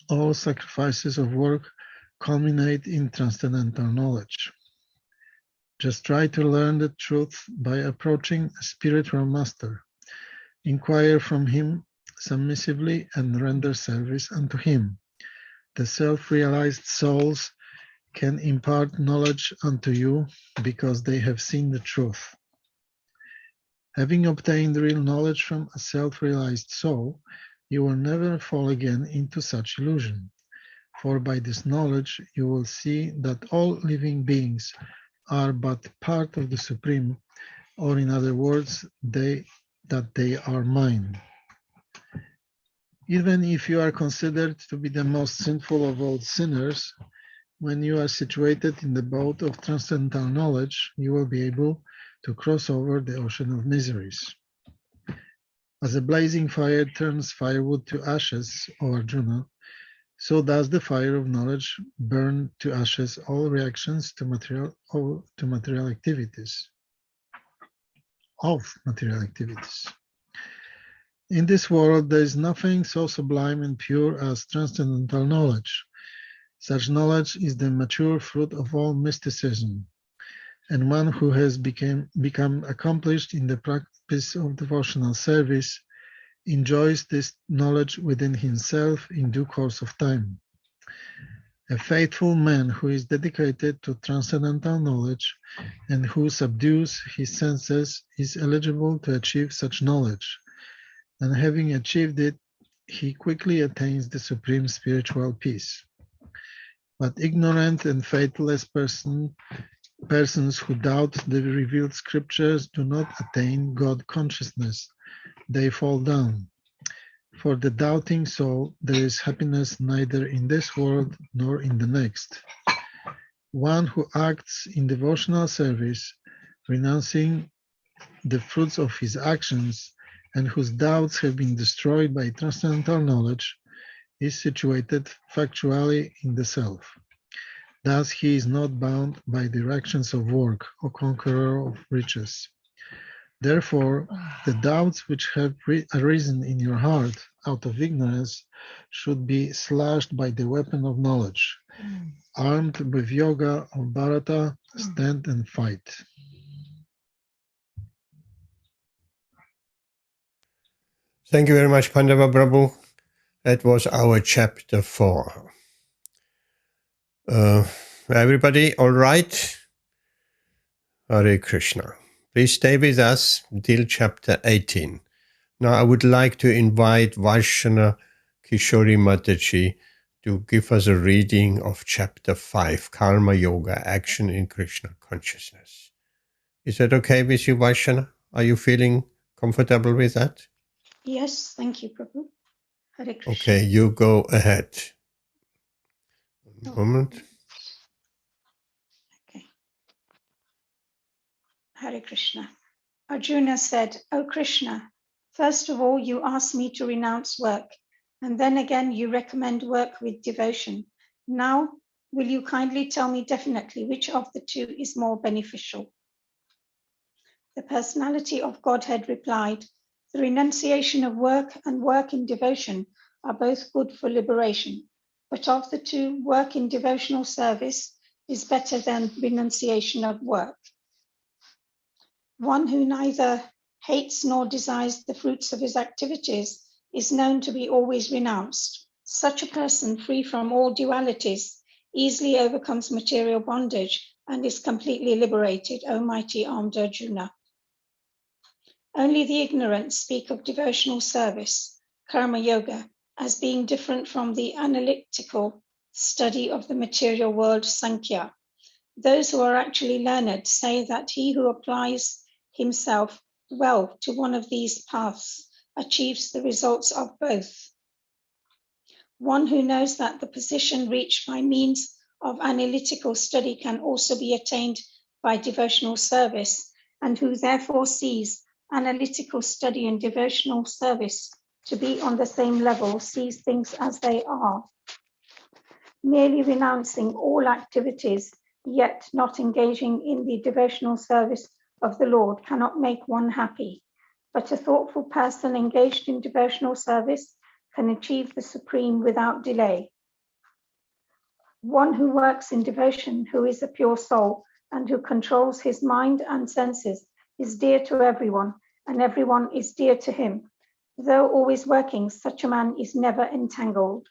all sacrifices of work culminate in transcendental knowledge. Just try to learn the truth by approaching a spiritual master. Inquire from him submissively and render service unto him. The self-realized souls can impart knowledge unto you because they have seen the truth. Having obtained real knowledge from a self-realized soul, you will never fall again into such illusion. For by this knowledge you will see that all living beings are but part of the Supreme, or in other words, that they are mine. Even if you are considered to be the most sinful of all sinners, when you are situated in the boat of transcendental knowledge, you will be able to cross over the ocean of miseries. As a blazing fire turns firewood to ashes, O Arjuna, so does the fire of knowledge burn to ashes all reactions to material activities. In this world, there is nothing so sublime and pure as transcendental knowledge. Such knowledge is the mature fruit of all mysticism, and one who has become accomplished in the practice of devotional service enjoys this knowledge within himself in due course of time. A faithful man who is dedicated to transcendental knowledge and who subdues his senses is eligible to achieve such knowledge, and having achieved it, he quickly attains the supreme spiritual peace. But ignorant and faithless persons who doubt the revealed scriptures do not attain God consciousness. They fall down. For the doubting soul, there is happiness neither in this world nor in the next. One who acts in devotional service, renouncing the fruits of his actions, and whose doubts have been destroyed by transcendental knowledge, is situated factually in the self. Thus he is not bound by the actions of work, or conqueror of riches. Therefore, the doubts which have arisen in your heart out of ignorance should be slashed by the weapon of knowledge. Armed with yoga of Bharata, stand and fight. Thank you very much, Pandava Prabhu. That was our chapter 4. Everybody all right? Hare Krishna. Please stay with us till chapter 18. Now I would like to invite Vaishana Kishori Mataji to give us a reading of chapter 5, Karma Yoga, Action in Krishna Consciousness. Is that okay with you, Vaishana? Are you feeling comfortable with that? Yes, thank you, Prabhu. Hare Krishna. Okay, you go ahead. One moment. Okay. Hare Krishna. Arjuna said, O Krishna, first of all, you asked me to renounce work, and then again you recommend work with devotion. Now, will you kindly tell me definitely which of the two is more beneficial? The personality of Godhead replied, the renunciation of work and work in devotion are both good for liberation, but of the two, work in devotional service is better than renunciation of work. One who neither hates nor desires the fruits of his activities is known to be always renounced. Such a person, free from all dualities, easily overcomes material bondage and is completely liberated, O mighty armed Arjuna. Only the ignorant speak of devotional service, karma yoga, as being different from the analytical study of the material world, Sankhya. Those who are actually learned say that he who applies himself well to one of these paths achieves the results of both. One who knows that the position reached by means of analytical study can also be attained by devotional service, and who therefore sees analytical study and devotional service to be on the same level, sees things as they are. Merely renouncing all activities, yet not engaging in the devotional service of the Lord cannot make one happy. But a thoughtful person engaged in devotional service can achieve the supreme without delay. One who works in devotion, who is a pure soul, and who controls his mind and senses, is dear to everyone, and everyone is dear to him. Though always working, such a man is never entangled.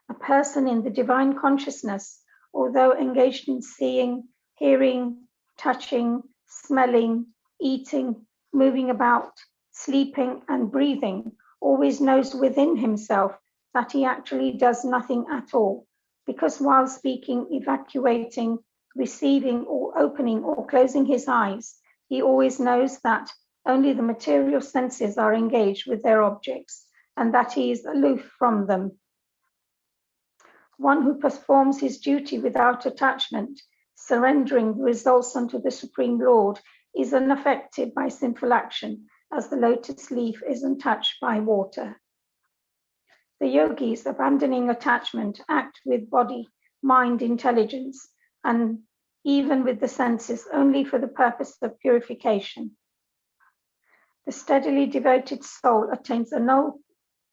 A person in the divine consciousness, although engaged in seeing, hearing, touching, smelling, eating, moving about, sleeping, and breathing, always knows within himself that he actually does nothing at all, because while speaking, evacuating, receiving, or opening or closing his eyes, he always knows that only the material senses are engaged with their objects, and that he is aloof from them. One who performs his duty without attachment, surrendering the results unto the Supreme Lord, is unaffected by sinful action, as the lotus leaf is untouched by water. The yogis, abandoning attachment, act with body, mind, intelligence, and even with the senses, only for the purpose of purification. The steadily devoted soul attains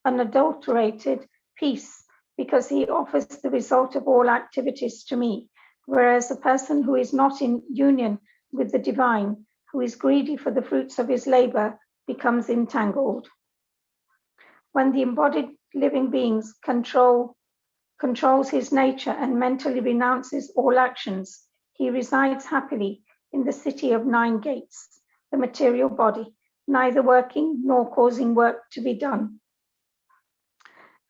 unadulterated peace, because he offers the result of all activities to me, whereas a person who is not in union with the divine, who is greedy for the fruits of his labor, becomes entangled. When the embodied living beings controls his nature and mentally renounces all actions, he resides happily in the city of 9 gates, the material body, neither working nor causing work to be done.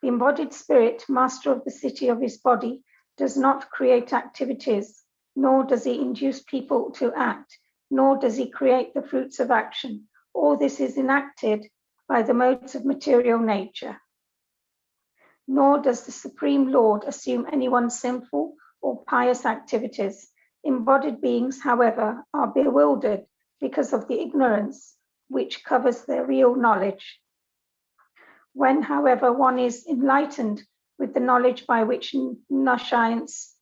The embodied spirit, master of the city of his body, does not create activities, nor does he induce people to act, nor does he create the fruits of action. All this is enacted by the modes of material nature. Nor does the Supreme Lord assume anyone's sinful or pious activities. Embodied beings, however, are bewildered because of the ignorance which covers their real knowledge. When, however, one is enlightened with the knowledge by which science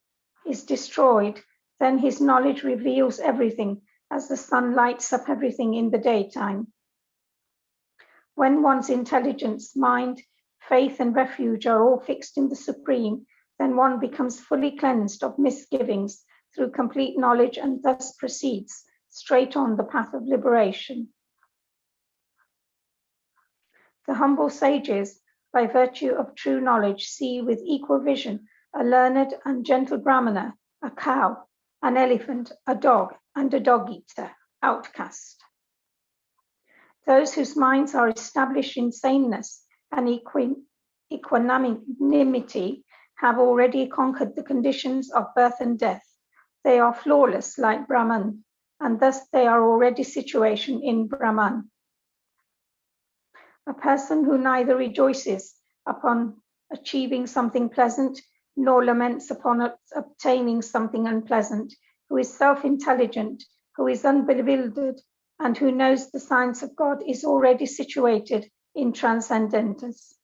is destroyed, then his knowledge reveals everything as the sun lights up everything in the daytime. When one's intelligence, mind, faith, and refuge are all fixed in the Supreme, then one becomes fully cleansed of misgivings through complete knowledge and thus proceeds straight on the path of liberation. The humble sages, by virtue of true knowledge, see with equal vision a learned and gentle Brahmana, a cow, an elephant, a dog, and a dog-eater, outcast. Those whose minds are established in sameness and equanimity have already conquered the conditions of birth and death. They are flawless like Brahman, and thus they are already situated in Brahman. A person who neither rejoices upon achieving something pleasant nor laments upon obtaining something unpleasant, who is self-intelligent, who is unbewildered, and who knows the science of God, is already situated in transcendence.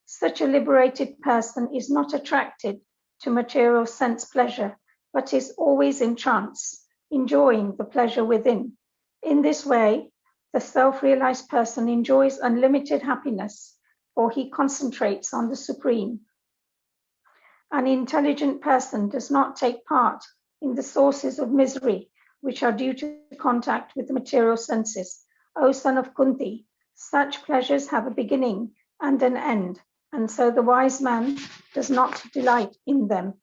Such a liberated person is not attracted to material sense pleasure, but is always in trance, enjoying the pleasure within. In this way, the self-realized person enjoys unlimited happiness, for he concentrates on the Supreme. An intelligent person does not take part in the sources of misery which are due to contact with the material senses. O son of Kunti, such pleasures have a beginning and an end, and so the wise man does not delight in them.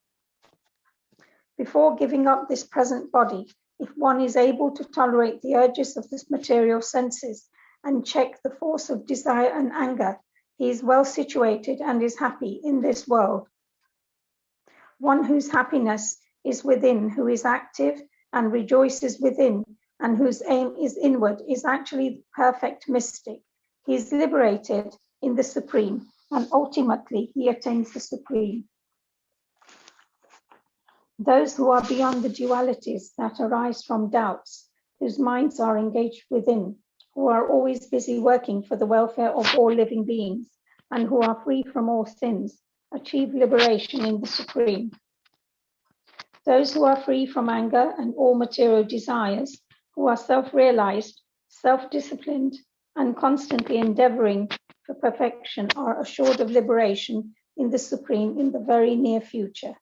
Before giving up this present body, if one is able to tolerate the urges of the material senses and check the force of desire and anger, He is well situated and is happy in this world. One whose happiness is within, who is active and rejoices within, and whose aim is inward, is actually the perfect mystic. He is liberated in the Supreme, and ultimately he attains the Supreme. Those who are beyond the dualities that arise from doubts, whose minds are engaged within, who are always busy working for the welfare of all living beings, and who are free from all sins, achieve liberation in the Supreme. Those who are free from anger and all material desires, who are self-realized, self-disciplined, and constantly endeavoring for perfection, are assured of liberation in the Supreme in the very near future.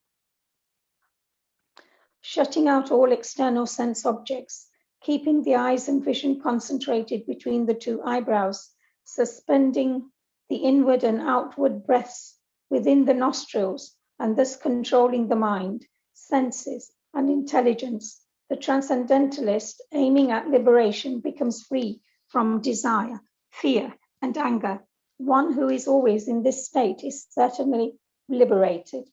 Shutting out all external sense objects, keeping the eyes and vision concentrated between the two eyebrows, suspending the inward and outward breaths within the nostrils, and thus controlling the mind, senses, and intelligence, the transcendentalist aiming at liberation becomes free from desire, fear, and anger. One who is always in this state is certainly liberated.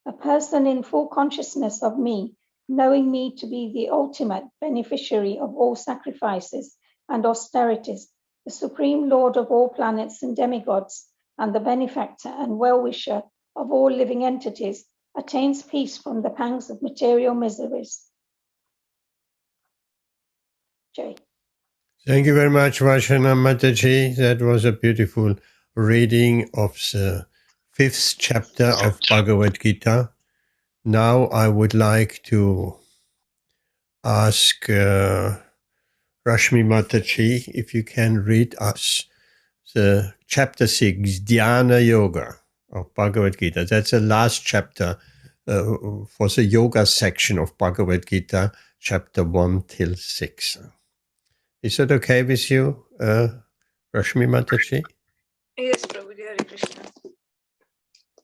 A person in full consciousness of me, knowing me to be the ultimate beneficiary of all sacrifices and austerities, the Supreme Lord of all planets and demigods, and the benefactor and well-wisher of all living entities, attains peace from the pangs of material miseries. Jay. Thank you very much, Vashana Mataji. That was a beautiful reading of the 5th chapter of Bhagavad-Gita. Now I would like to ask Rashmi Mataji if you can read us the chapter 6, Dhyana Yoga of Bhagavad-Gita. That's the last chapter for the yoga section of Bhagavad-Gita, chapter 1 till 6. Is that okay with you, Rashmi Mataji? Yes, Prabhuji, Hare Krishna.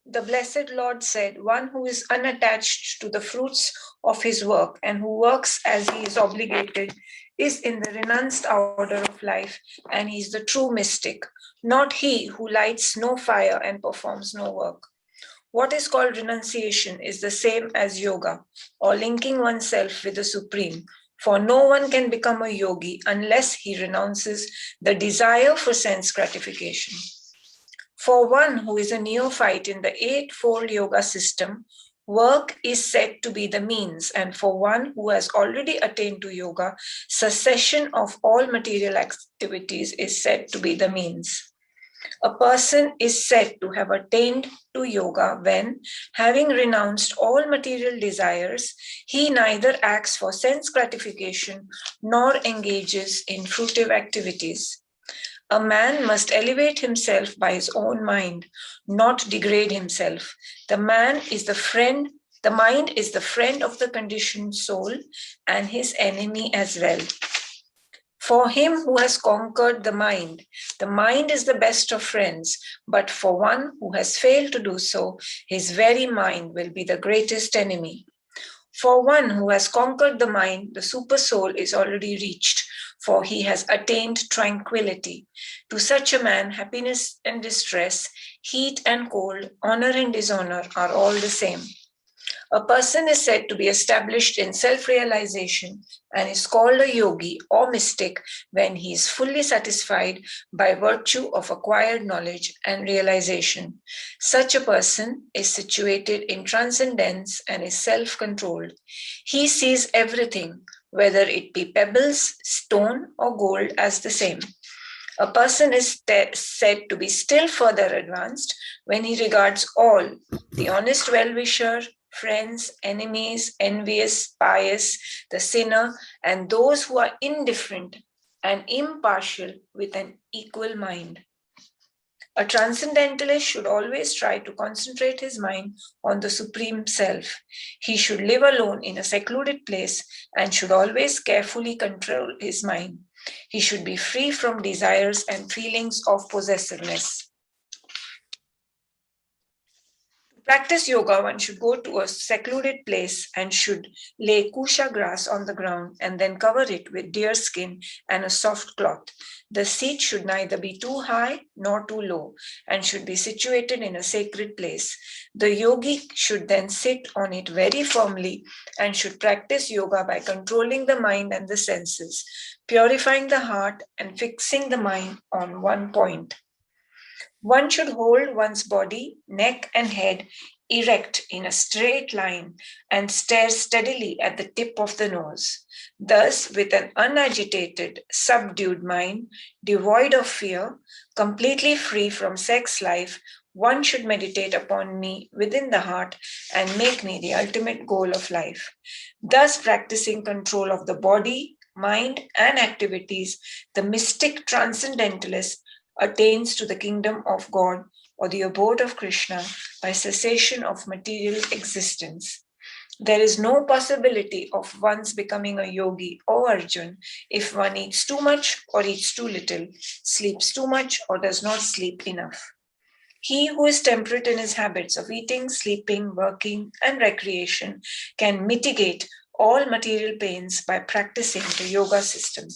The Blessed Lord said, one who is unattached to the fruits of his work and who works as he is obligated is in the renounced order of life, and he is the true mystic, not he who lights no fire and performs no work. What is called renunciation is the same as yoga, or linking oneself with the Supreme, for no one can become a yogi unless he renounces the desire for sense gratification. For one who is a neophyte in the Eightfold Yoga system, work is said to be the means, and for one who has already attained to yoga, cessation of all material activities is said to be the means. A person is said to have attained to yoga when, having renounced all material desires, he neither acts for sense gratification nor engages in fruitive activities. A man must elevate himself by his own mind, not degrade himself. The mind is the friend of the conditioned soul and his enemy as well. For him who has conquered the mind is the best of friends, but for one who has failed to do so, his very mind will be the greatest enemy. For one who has conquered the mind, the super soul is already reached, for he has attained tranquility. To such a man, happiness and distress, heat and cold, honor and dishonor are all the same. A person is said to be established in self-realization and is called a yogi or mystic when he is fully satisfied by virtue of acquired knowledge and realization. Such a person is situated in transcendence and is self-controlled. He sees everything, whether it be pebbles, stone, or gold, as the same. A person is said to be still further advanced when he regards all, the honest well-wisher, friends, enemies, envious, pious, the sinner, and those who are indifferent and impartial with an equal mind. A transcendentalist should always try to concentrate his mind on the Supreme Self. He should live alone in a secluded place and should always carefully control his mind. He should be free from desires and feelings of possessiveness. practice yoga, one should go to a secluded place and should lay kusha grass on the ground and then cover it with deer skin and a soft cloth. The seat should neither be too high nor too low and should be situated in a sacred place. The yogi should then sit on it very firmly and should practice yoga by controlling the mind and the senses, purifying the heart and fixing the mind on one point. One should hold one's body, neck, and head erect in a straight line and stare steadily at the tip of the nose. Thus, with an unagitated, subdued mind, devoid of fear, completely free from sex life, one should meditate upon me within the heart and make me the ultimate goal of life. Thus, practicing control of the body, mind, and activities, the mystic transcendentalist attains to the kingdom of God or the abode of Krishna by cessation of material existence. There is no possibility of one's becoming a yogi or Arjun if one eats too much or eats too little, sleeps too much or does not sleep enough. He who is temperate in his habits of eating, sleeping, working, and recreation can mitigate all material pains by practicing the yoga system.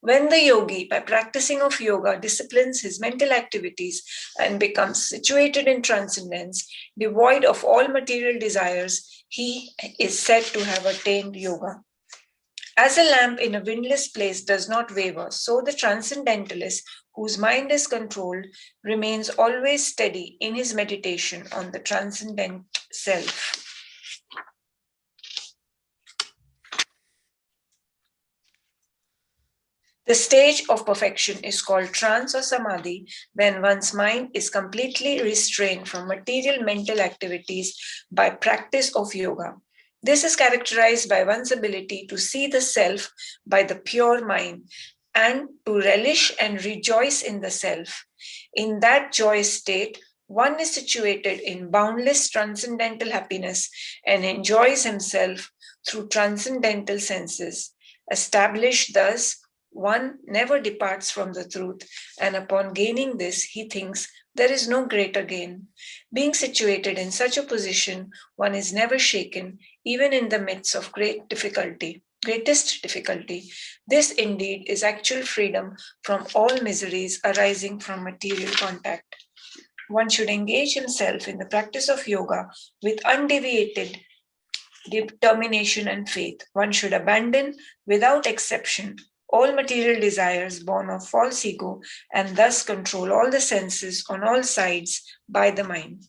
When the yogi, by practicing of yoga, disciplines his mental activities and becomes situated in transcendence, devoid of all material desires, he is said to have attained yoga. As a lamp in a windless place does not waver, so the transcendentalist, whose mind is controlled, remains always steady in his meditation on the transcendent self. The stage of perfection is called trance or samadhi when one's mind is completely restrained from material mental activities by practice of yoga. This is characterized by one's ability to see the self by the pure mind and to relish and rejoice in the self. In that joyous state, one is situated in boundless transcendental happiness and enjoys himself through transcendental senses. Established thus, one never departs from the truth, and upon gaining this, he thinks there is no greater gain. Being situated in such a position, one is never shaken, even in the midst of greatest difficulty. This indeed is actual freedom from all miseries arising from material contact. One should engage himself in the practice of yoga with undeviated determination and faith. One should abandon, without exception, all material desires born of false ego and thus control all the senses on all sides by the mind.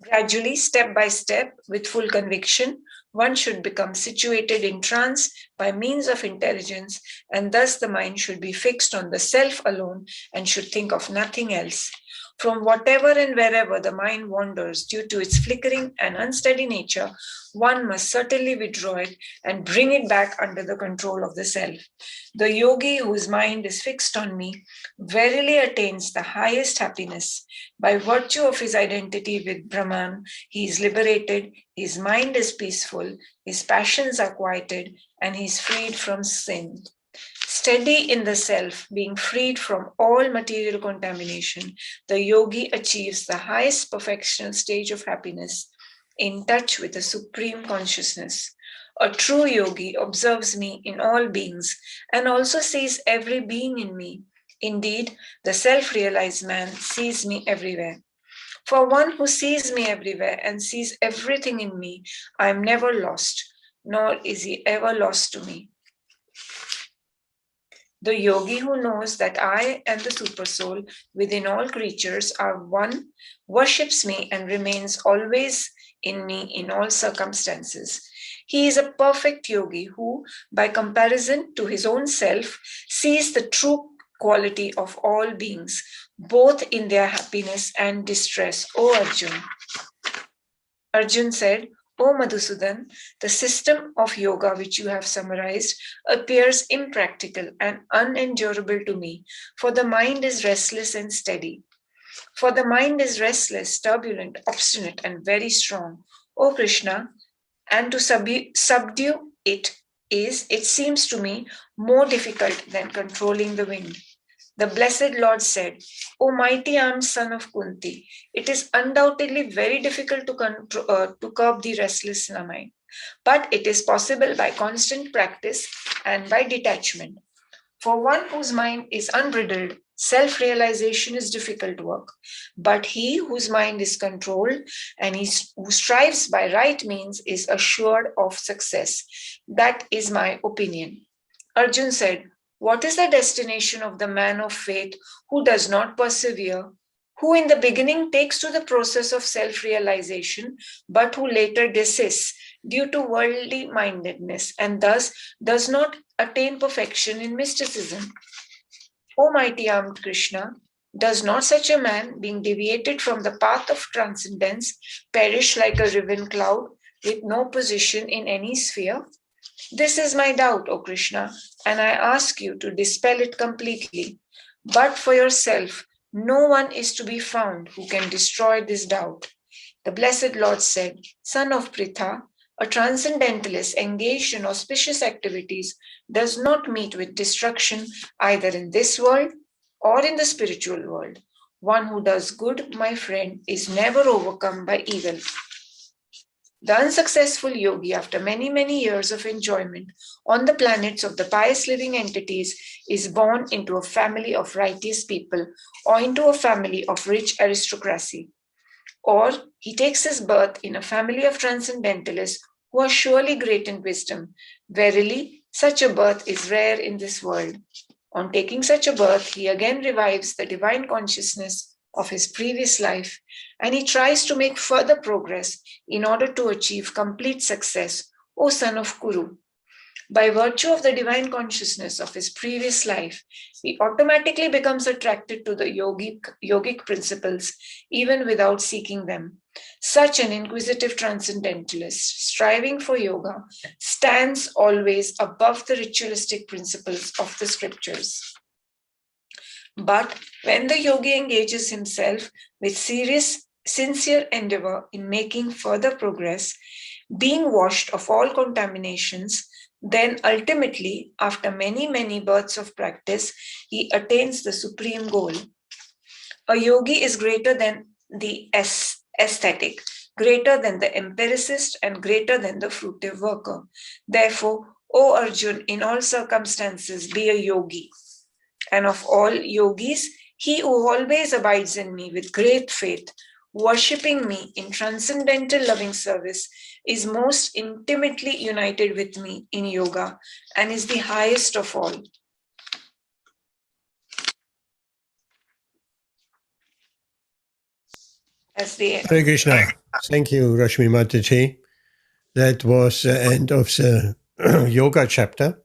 Gradually, step by step, with full conviction, one should become situated in trance by means of intelligence, and thus the mind should be fixed on the self alone and should think of nothing else. From whatever and wherever the mind wanders due to its flickering and unsteady nature, one must certainly withdraw it and bring it back under the control of the self. The yogi whose mind is fixed on me verily attains the highest happiness. By virtue of his identity with Brahman, he is liberated, his mind is peaceful, his passions are quieted, and he is freed from sin. Steady in the self, being freed from all material contamination, the yogi achieves the highest perfectional stage of happiness, in touch with the supreme consciousness. A true yogi observes me in all beings and also sees every being in me. Indeed, the self-realized man sees me everywhere. For one who sees me everywhere and sees everything in me, I am never lost, nor is he ever lost to me. The yogi who knows that I and the Supersoul within all creatures are one, worships me and remains always in me in all circumstances. He is a perfect yogi who, by comparison to his own self, sees the true quality of all beings, both in their happiness and distress. O Arjun. Arjun said, O Madhusudan, the system of yoga which you have summarized appears impractical and unendurable to me, for the mind is restless and steady. For the mind is restless, turbulent, obstinate, and very strong. O Krishna, and to subdue it is, it seems to me, more difficult than controlling the wind. The blessed Lord said, O mighty armed son of Kunti, it is undoubtedly very difficult to curb the restless mind, but it is possible by constant practice and by detachment. For one whose mind is unbridled, self-realization is difficult work. But he whose mind is controlled and who strives by right means is assured of success. That is my opinion. Arjun said, what is the destination of the man of faith who does not persevere, who in the beginning takes to the process of self-realization, but who later desists due to worldly mindedness and thus does not attain perfection in mysticism? O mighty armed Krishna, does not such a man, being deviated from the path of transcendence, perish like a riven cloud with no position in any sphere? This is my doubt, O Krishna, and I ask you to dispel it completely. But for yourself, no one is to be found who can destroy this doubt. The blessed Lord said, Son of Pritha, a transcendentalist engaged in auspicious activities does not meet with destruction either in this world or in the spiritual world. One who does good, my friend, is never overcome by evil. The unsuccessful yogi, after many, many years of enjoyment on the planets of the pious living entities, is born into a family of righteous people or into a family of rich aristocracy. Or he takes his birth in a family of transcendentalists who are surely great in wisdom. Verily, such a birth is rare in this world. On taking such a birth, he again revives the divine consciousness of his previous life, and he tries to make further progress in order to achieve complete success, O son of Kuru. By virtue of the divine consciousness of his previous life, he automatically becomes attracted to the yogic principles, even without seeking them. Such an inquisitive transcendentalist, striving for yoga, stands always above the ritualistic principles of the scriptures. But when the yogi engages himself with sincere endeavor in making further progress, being washed of all contaminations, then ultimately, after many, many births of practice, he attains the supreme goal. A yogi is greater than the aesthetic, greater than the empiricist, and greater than the fruitive worker. Therefore, O Arjun, in all circumstances, be a yogi. And of all yogis, he who always abides in me with great faith, worshipping me in transcendental loving service, is most intimately united with me in yoga and is the highest of all. Hare Krishna. Thank you, Rashmi Mataji. That was the end of the yoga chapter.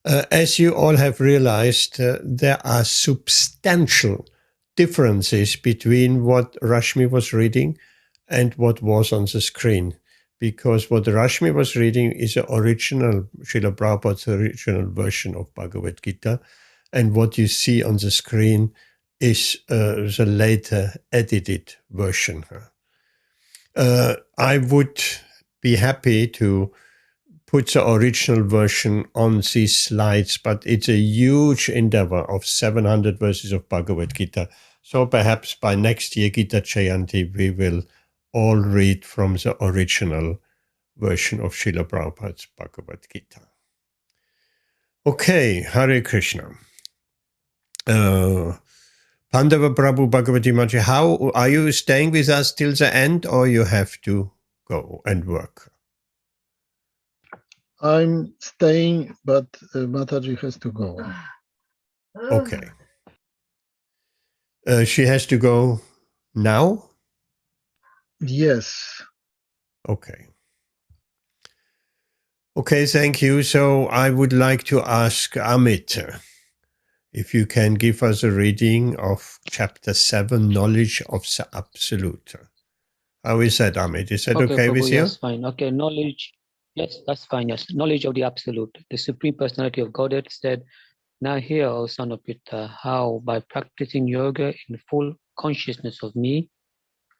As you all have realized, there are substantial differences between what Rashmi was reading and what was on the screen. Because what Rashmi was reading is the original, Srila Prabhupada's original version of Bhagavad Gita. And what you see on the screen is the later edited version. I would be happy to put the original version on these slides, but it's a huge endeavor of 700 verses of Bhagavad Gita. So perhaps by next year, Gita Jayanti, we will all read from the original version of Srila Prabhupada's Bhagavad Gita. Okay, Hare Krishna. Pandava Prabhu Bhagavati Mataji, how are you staying with us till the end, or you have to go and work? I'm staying, but Mataji has to go. Okay. She has to go now? Yes. Okay. Okay, thank you. So I would like to ask Amit if you can give us a reading of chapter 7, Knowledge of the Absolute. How is that, Amit? Is that okay Prabhu, with you? yes, fine. Okay, knowledge. Yes, that's fine. Yes, knowledge of the Absolute. The Supreme Personality of Godhead said, now hear, O son of Peter, how by practicing yoga in full consciousness of me,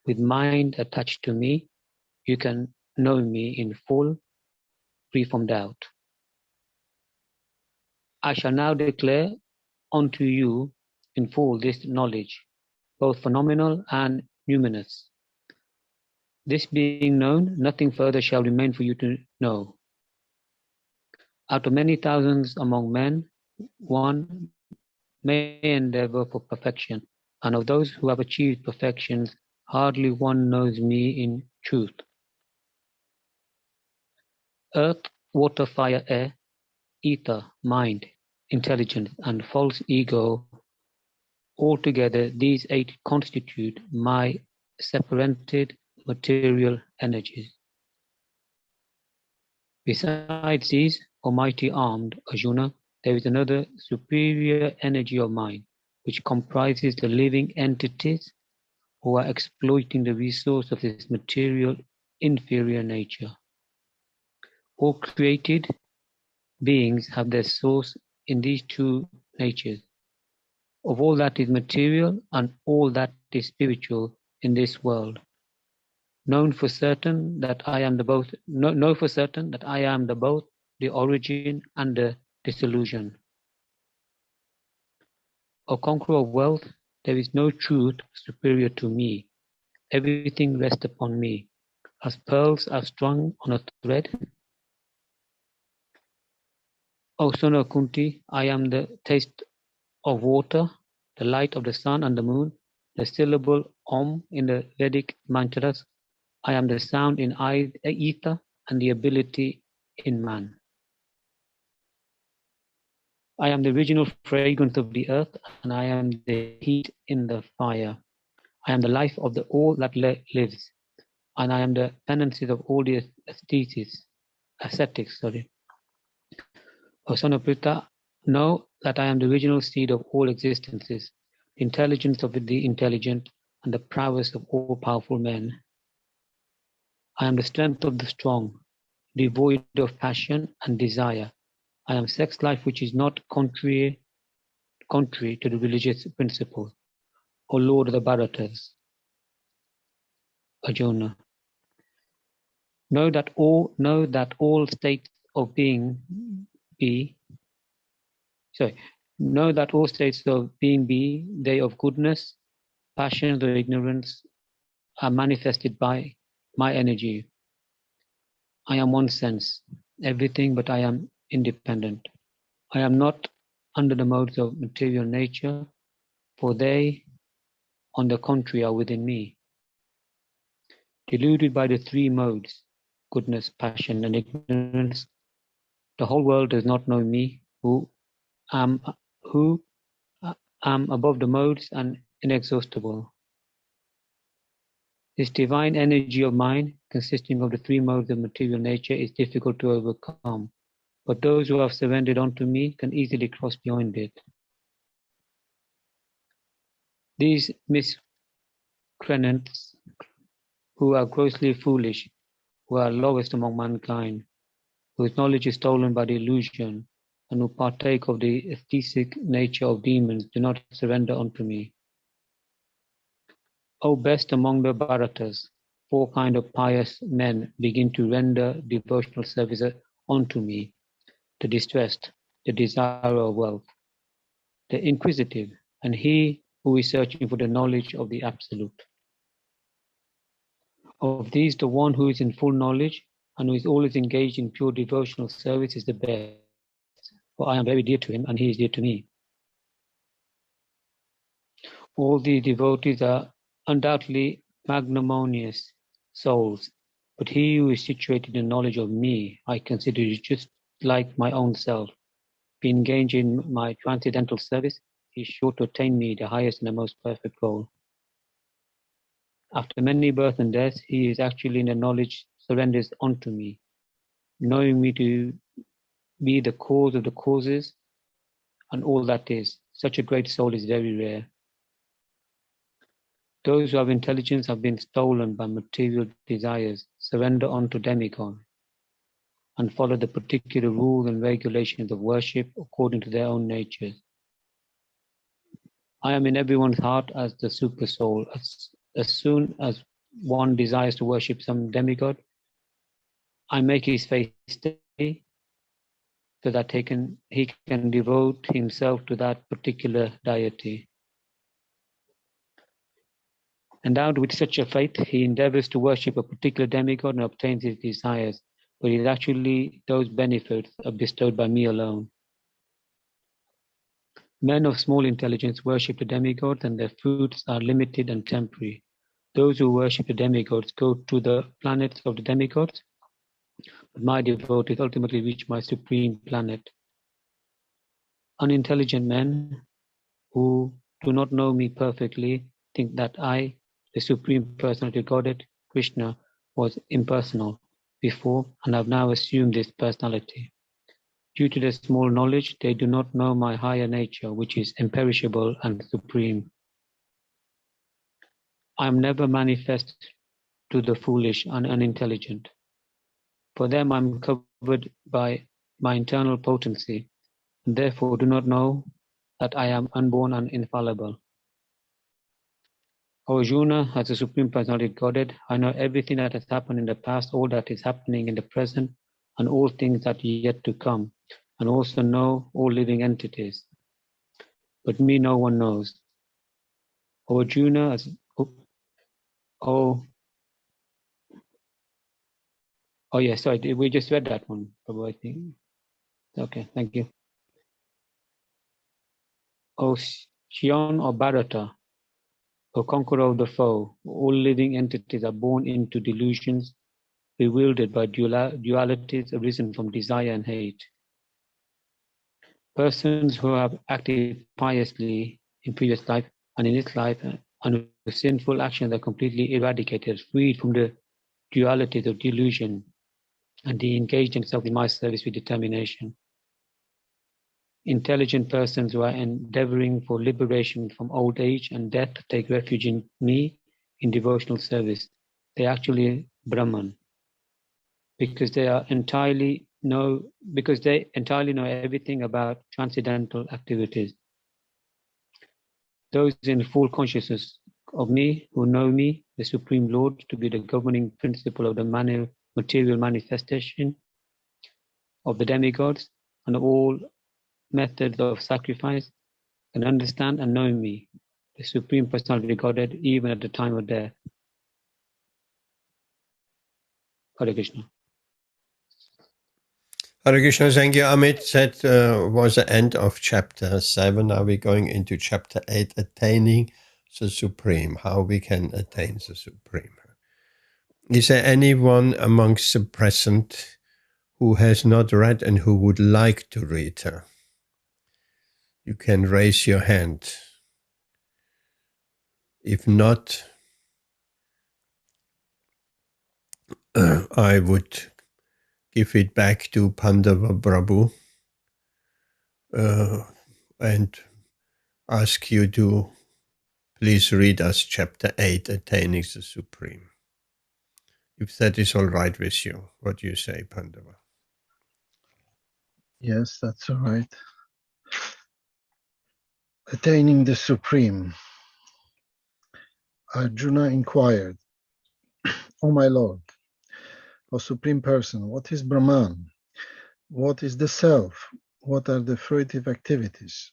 with mind attached to me, you can know me in full, free from doubt. I shall now declare unto you in full this knowledge, both phenomenal and numinous. This being known, nothing further shall remain for you to know. Out of many thousands among men, one may endeavor for perfection, and of those who have achieved perfections, hardly one knows me in truth. Earth, water, fire, air, ether, mind, intelligence, and false ego, altogether these 8 constitute my separated material energies. Besides these, almighty armed Arjuna, there is another superior energy of mine, which comprises the living entities who are exploiting the resource of this material inferior nature. All created beings have their source in these 2 natures, of all that is material and all that is spiritual in this world. Know for certain that I am the both the origin and the dissolution. O conqueror of wealth, there is no truth superior to me. Everything rests upon me, as pearls are strung on a thread. O son of Kunti, I am the taste of water, the light of the sun and the moon, the syllable Om in the Vedic mantras. I am the sound in ether and the ability in man. I am the original fragrance of the earth, and I am the heat in the fire. I am the life of all that lives, and I am the penances of all the ascetics. O son of Pritha, know that I am the original seed of all existences, the intelligence of the intelligent, and the prowess of all powerful men. I am the strength of the strong, devoid of passion and desire. I am sex life which is not contrary to the religious principle. O Lord of the Bharatas, Arjuna, know that all states of being be. Know that all states of being be, they of goodness, passion, or ignorance, are manifested by my energy. I am one sense, everything, but I am independent. I am not under the modes of material nature, for they, on the contrary, are within me. Deluded by the 3 modes, goodness, passion, and ignorance, the whole world does not know me, who am above the modes and inexhaustible. This divine energy of mine, consisting of the 3 modes of material nature, is difficult to overcome, but those who have surrendered unto me can easily cross beyond it. These miscreants, who are grossly foolish, who are lowest among mankind, whose knowledge is stolen by the illusion, and who partake of the aesthetic nature of demons, do not surrender unto me. O best among the Bharatas, 4 kinds of pious men begin to render devotional service unto me: the distressed, the desire of wealth, the inquisitive, and he who is searching for the knowledge of the Absolute. Of these, the one who is in full knowledge and who is always engaged in pure devotional service is the best, for I am very dear to him and he is dear to me. All the devotees are undoubtedly magnanimous souls, but he who is situated in knowledge of me, I consider just like my own self. Being engaged in my transcendental service, he is sure to attain me, the highest and the most perfect goal. After many births and deaths, he is actually in the knowledge surrenders unto me, knowing me to be the cause of the causes and all that is. Such a great soul is very rare. Those who have intelligence have been stolen by material desires, surrender unto demigod, and follow the particular rules and regulations of worship according to their own natures. I am in everyone's heart as the super soul. As soon as one desires to worship some demigod, I make his face stay so that he can devote himself to that particular deity. Endowed with such a faith, he endeavors to worship a particular demigod and obtains his desires, but it actually those benefits are bestowed by me alone. Men of small intelligence worship the demigods, and their fruits are limited and temporary. Those who worship the demigods go to the planets of the demigods, but my devotees ultimately reach my supreme planet. Unintelligent men who do not know me perfectly think that I, the Supreme Personality of Godhead, Krishna, was impersonal before and have now assumed this personality. Due to their small knowledge, they do not know my higher nature, which is imperishable and supreme. I am never manifest to the foolish and unintelligent. For them I am covered by my internal potency, and therefore do not know that I am unborn and infallible. O Arjuna, as the Supreme Personality of Godhead, I know everything that has happened in the past, all that is happening in the present, and all things that are yet to come, and also know all living entities. But me no one knows. O Arjuna, sorry, we just read that one, Prabhu, I think. Okay, thank you. O Shion or Bharata, O conqueror of the foe, all living entities are born into delusions, bewildered by dualities arisen from desire and hate. Persons who have acted piously in previous life and in this life and with sinful actions are completely eradicated, freed from the dualities of delusion, and they engage themselves in my service with determination. Intelligent persons who are endeavoring for liberation from old age and death take refuge in me in devotional service. They actually Brahman, because they entirely know everything about transcendental activities. Those in full consciousness of me, who know me, the Supreme Lord, to be the governing principle of the material manifestation of the demigods and all methods of sacrifice, can understand and know me, the Supreme Personality of Godhead, even at the time of death. Hare Krishna. Hare Krishna, thank you, Amit. That was the end of chapter 7. Now we're going into chapter 8, attaining the Supreme, how we can attain the Supreme. Is there anyone amongst the present who has not read and who would like to read? You can raise your hand. If not, I would give it back to Pandava Prabhu and ask you to please read us chapter 8, Attaining the Supreme. If that is all right with you, what do you say, Pandava? Yes, that's all right. Attaining the Supreme. Arjuna inquired, O my Lord, O Supreme Person, what is Brahman? What is the Self? What are the fruitive activities?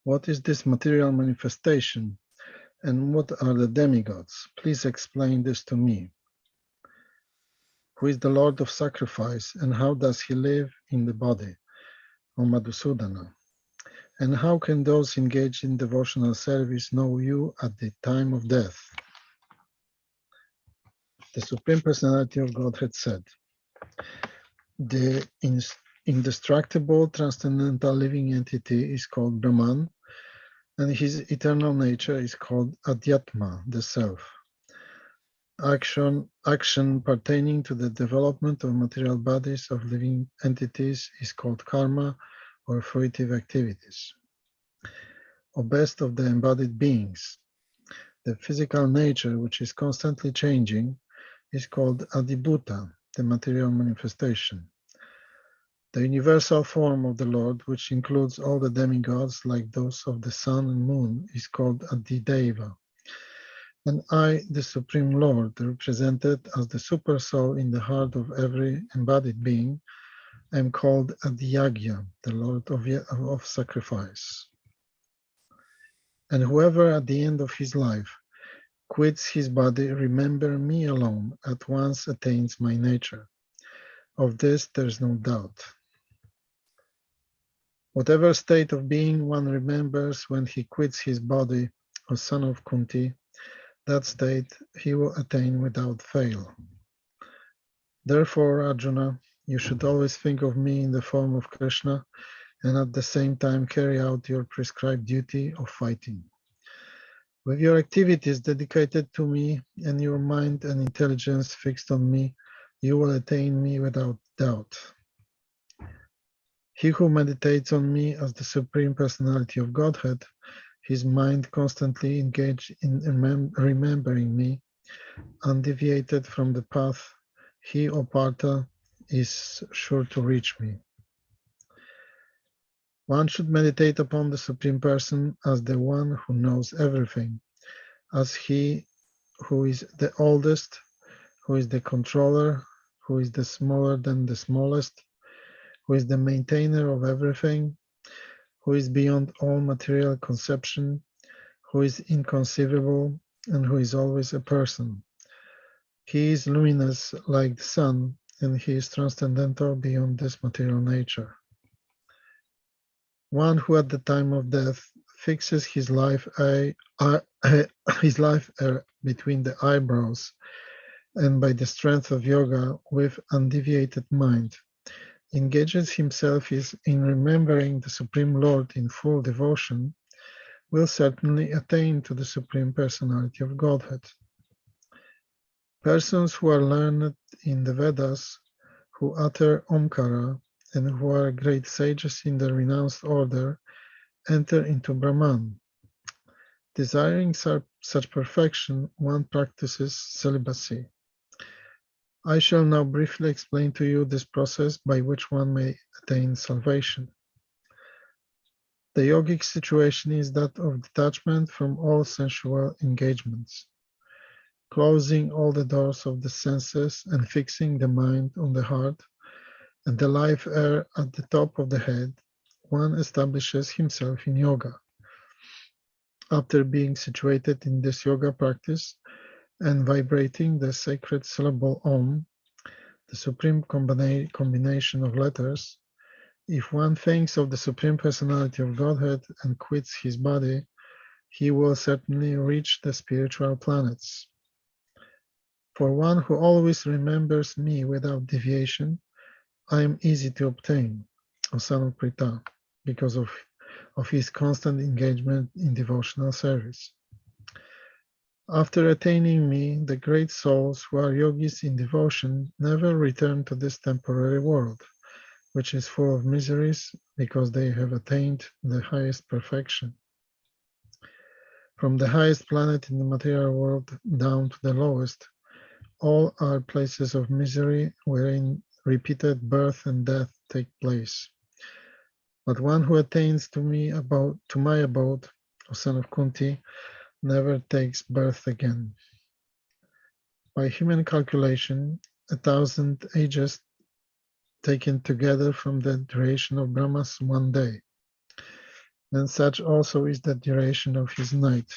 What is this material manifestation? And what are the demigods? Please explain this to me. Who is the Lord of sacrifice, and how does he live in the body, O Madhusudana? And how can those engaged in devotional service know you at the time of death? The Supreme Personality of Godhead said, the indestructible transcendental living entity is called Brahman, and his eternal nature is called Adhyatma, the Self. Action pertaining to the development of material bodies of living entities is called karma or fruitive activities. O best of the embodied beings, the physical nature, which is constantly changing, is called Adibhuta, the material manifestation. The universal form of the Lord, which includes all the demigods like those of the sun and moon, is called Adideva. And I, the Supreme Lord, represented as the super soul in the heart of every embodied being, am called Adiyagya, the Lord of sacrifice. And whoever at the end of his life quits his body, remember me alone, at once attains my nature. Of this there is no doubt. Whatever state of being one remembers when he quits his body, O son of Kunti, that state he will attain without fail. Therefore, Arjuna, you should always think of me in the form of Krishna and at the same time carry out your prescribed duty of fighting. With your activities dedicated to me and your mind and intelligence fixed on me, you will attain me without doubt. He who meditates on me as the Supreme Personality of Godhead, his mind constantly engaged in remembering me, undeviated from the path, he, O Partha, is sure to reach me. One should meditate upon the Supreme Person as the one who knows everything, as he who is the oldest, who is the controller, who is the smaller than the smallest, who is the maintainer of everything, who is beyond all material conception, who is inconceivable, and who is always a person. He is luminous like the sun, and he is transcendental beyond this material nature. One who at the time of death fixes his life between the eyebrows, and by the strength of yoga with undeviated mind, engages himself in remembering the Supreme Lord in full devotion, will certainly attain to the Supreme Personality of Godhead. Persons who are learned in the Vedas, who utter Omkara, and who are great sages in the renounced order, enter into Brahman. Desiring such perfection, one practices celibacy. I shall now briefly explain to you this process by which one may attain salvation. The yogic situation is that of detachment from all sensual engagements, closing all the doors of the senses and fixing the mind on the heart and the life air at the top of the head. One establishes himself in yoga. After being situated in this yoga practice and vibrating the sacred syllable Om, the supreme combination of letters, if one thinks of the Supreme Personality of Godhead and quits his body, he will certainly reach the spiritual planets. For one who always remembers me without deviation, I am easy to obtain, O son of Pritha, because of his constant engagement in devotional service. After attaining me, the great souls who are yogis in devotion never return to this temporary world, which is full of miseries because they have attained the highest perfection. From the highest planet in the material world down to the lowest, all are places of misery wherein repeated birth and death take place. But one who attains to my abode, O son of Kunti, never takes birth again. By human calculation, 1,000 ages taken together from the duration of Brahma's one day, and such also is the duration of his night.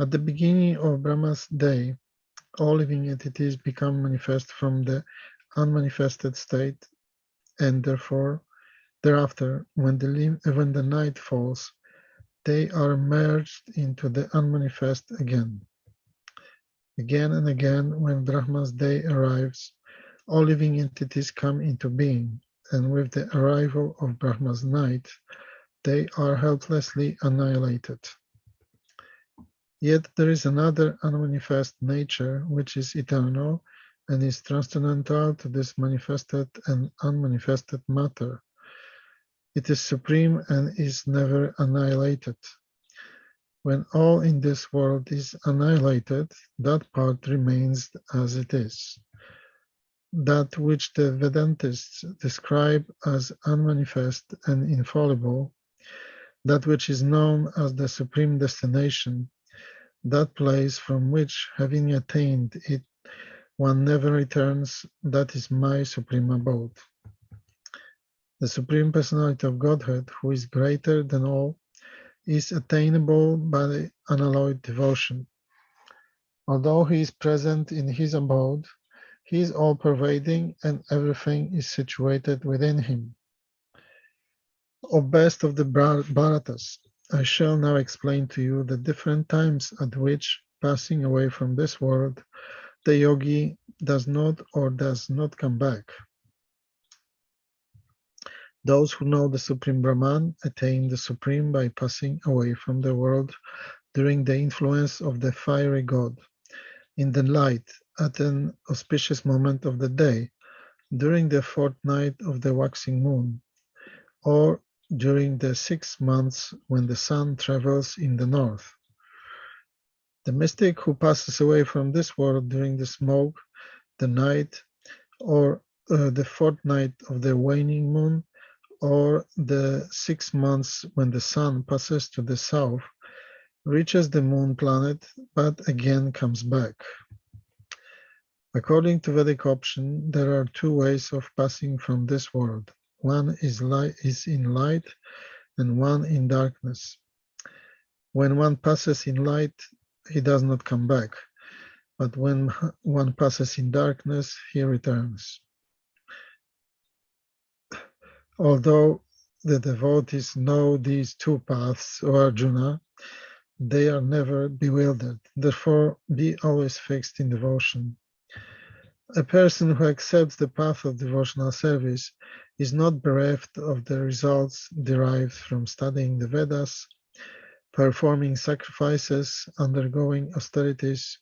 At the beginning of Brahma's day, all living entities become manifest from the unmanifested state, and thereafter, when the night falls, they are merged into the unmanifest again. Again and again, when Brahma's day arrives, all living entities come into being, and with the arrival of Brahma's night, they are helplessly annihilated. Yet there is another unmanifest nature which is eternal and is transcendental to this manifested and unmanifested matter. It is supreme and is never annihilated. When all in this world is annihilated, that part remains as it is. That which the Vedantists describe as unmanifest and infallible, that which is known as the supreme destination, that place from which, having attained it, one never returns, that is my supreme abode. The Supreme Personality of Godhead, who is greater than all, is attainable by unalloyed devotion. Although he is present in his abode, he is all-pervading and everything is situated within him. O best of the Bharatas, I shall now explain to you the different times at which, passing away from this world, the yogi does not come back. Those who know the Supreme Brahman attain the Supreme by passing away from the world during the influence of the fiery god, in the light, at an auspicious moment of the day, during the fortnight of the waxing moon, or during the 6 months when the sun travels in the north. The mystic who passes away from this world during the smoke, the night, or the fortnight of the waning moon, or the 6 months when the sun passes to the south, reaches the moon planet, but again comes back. According to Vedic option, there are 2 ways of passing from this world. One is in light and one in darkness. When one passes in light, he does not come back, but when one passes in darkness, he returns. Although the devotees know these 2 paths, O Arjuna, they are never bewildered. Therefore, be always fixed in devotion. A person who accepts the path of devotional service is not bereft of the results derived from studying the Vedas, performing sacrifices, undergoing austerities,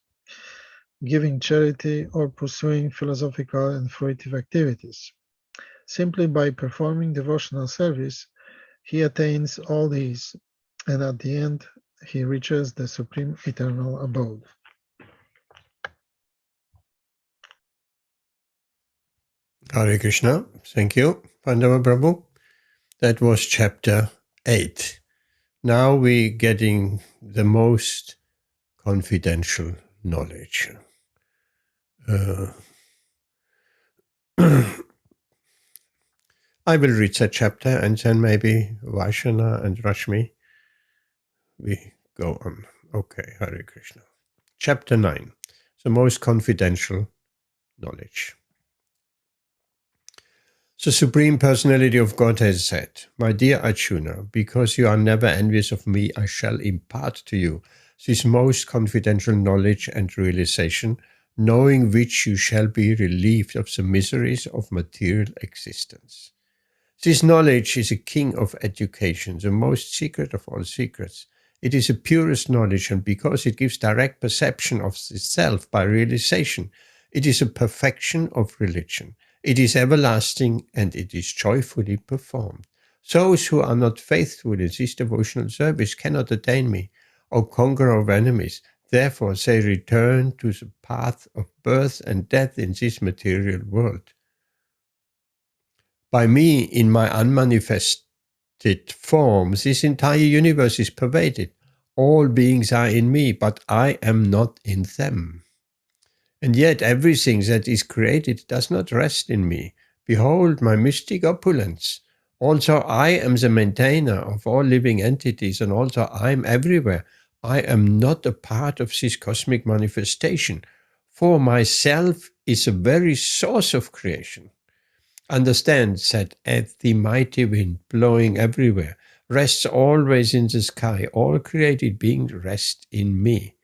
giving charity, or pursuing philosophical and fruitive activities. Simply by performing devotional service, he attains all these, and at the end, he reaches the supreme eternal abode. Hare Krishna. Thank you, Pandava Prabhu. That was chapter 8. Now we're getting the most confidential knowledge. I will read that chapter and then maybe Vaishana and Rashmi, we go on. Okay, Hare Krishna. Chapter 9, the most confidential knowledge. The Supreme Personality of Godhead said, "My dear Arjuna, because you are never envious of me, I shall impart to you this most confidential knowledge and realization, knowing which you shall be relieved of the miseries of material existence. This knowledge is a king of education, the most secret of all secrets. It is the purest knowledge, and because it gives direct perception of the self by realization, it is a perfection of religion. It is everlasting, and it is joyfully performed. Those who are not faithful in this devotional service cannot attain me, O conqueror of enemies. Therefore they return to the path of birth and death in this material world. By me, in my unmanifested form, this entire universe is pervaded. All beings are in me, but I am not in them. And yet everything that is created does not rest in me. Behold my mystic opulence. Also I am the maintainer of all living entities, and also I am everywhere. I am not a part of this cosmic manifestation, for myself is the very source of creation. Understand that as the mighty wind blowing everywhere rests always in the sky, all created beings rest in me.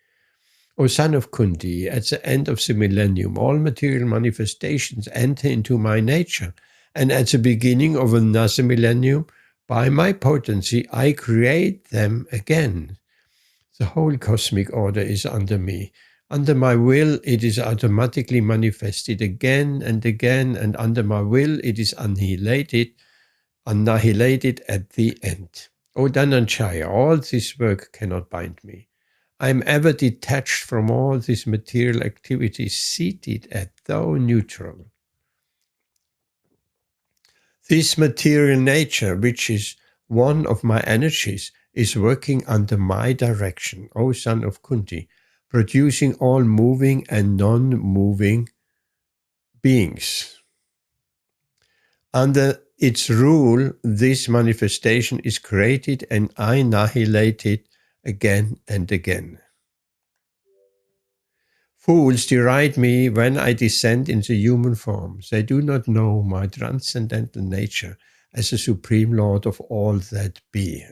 O son of Kunti, at the end of the millennium, all material manifestations enter into my nature, and at the beginning of another millennium, by my potency, I create them again. The whole cosmic order is under me. Under my will, it is automatically manifested again and again, and under my will, it is annihilated at the end. O Dhananjaya, all this work cannot bind me. I am ever detached from all this material activity, seated at though neutral. This material nature, which is one of my energies, is working under my direction, O son of Kunti, producing all moving and non-moving beings. Under its rule, this manifestation is created and annihilated again and again. Fools deride me when I descend into human form. They do not know my transcendental nature as the Supreme Lord of all that be.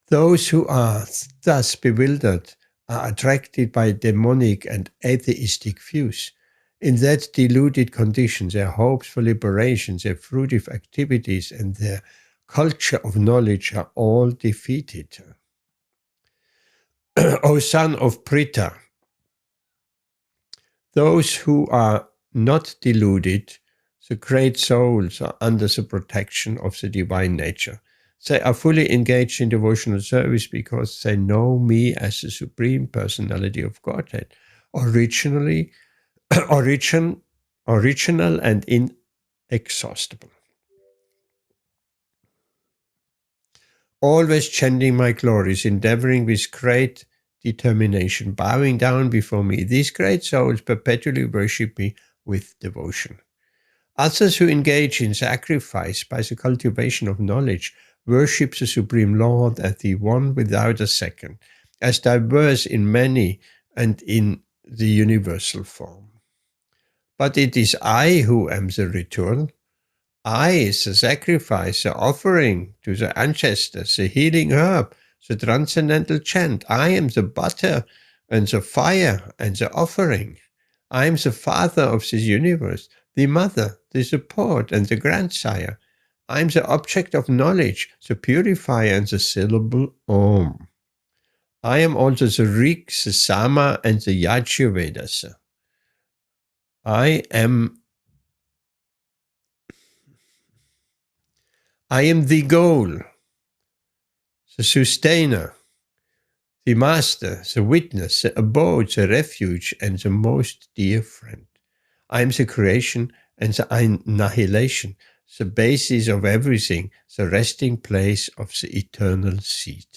Those who are thus bewildered are attracted by demonic and atheistic views. In that deluded condition, their hopes for liberation, their fruitive activities, and their culture of knowledge are all defeated. O son of Pritha, those who are not deluded, the great souls, are under the protection of the divine nature. They are fully engaged in devotional service because they know me as the Supreme Personality of Godhead, original and inexhaustible. Always chanting my glories, endeavoring with great determination, bowing down before me, these great souls perpetually worship me with devotion. Others who engage in sacrifice by the cultivation of knowledge worship the Supreme Lord as the one without a second, as diverse in many and in the universal form. But it is I who am the return. I is the sacrifice, the offering to the ancestors, the healing herb, the transcendental chant. I am the butter and the fire and the offering. I am the father of this universe, the mother, the support, and the grandsire. I am the object of knowledge, the purifier, and the syllable Om. I am also the Rig, the Sama, and the Yajña Vedas. I am the goal, the sustainer, the master, the witness, the abode, the refuge, and the most dear friend. I am the creation and the annihilation, the basis of everything, the resting place of the eternal seed.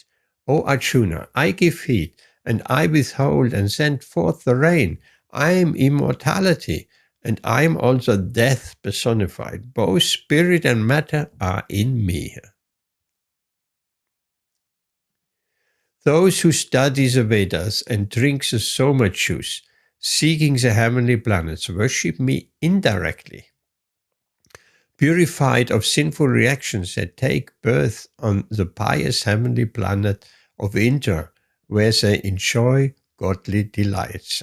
O Arjuna, I give heat, and I withhold and send forth the rain. I am immortality, and I am also death personified. Both spirit and matter are in me. Those who study the Vedas and drink the Soma juice, seeking the heavenly planets, worship me indirectly. Purified of sinful reactions that take birth on the pious heavenly planet of Indra, where they enjoy godly delights.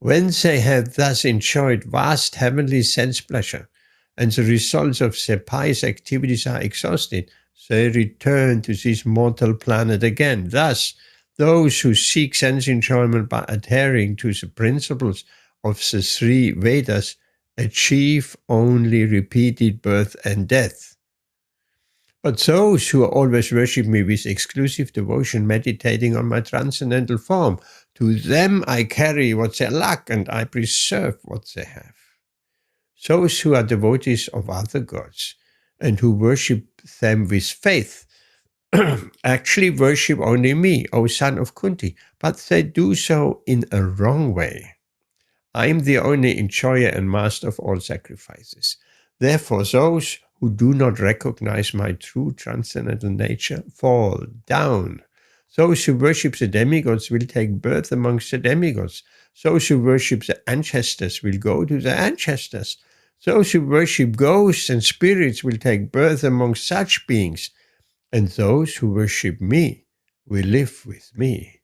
When they have thus enjoyed vast heavenly sense pleasure, and the results of their pious activities are exhausted, they return to this mortal planet again. Thus, those who seek sense enjoyment by adhering to the principles of the three Vedas achieve only repeated birth and death. But those who always worship me with exclusive devotion, meditating on my transcendental form, to them I carry what they lack and I preserve what they have. Those who are devotees of other gods and who worship them with faith actually worship only me, O son of Kunti, but they do so in a wrong way. I am the only enjoyer and master of all sacrifices. Therefore, those who do not recognize my true transcendental nature fall down. Those who worship the demigods will take birth amongst the demigods. Those who worship the ancestors will go to the ancestors. Those who worship ghosts and spirits will take birth amongst such beings. And those who worship me will live with me.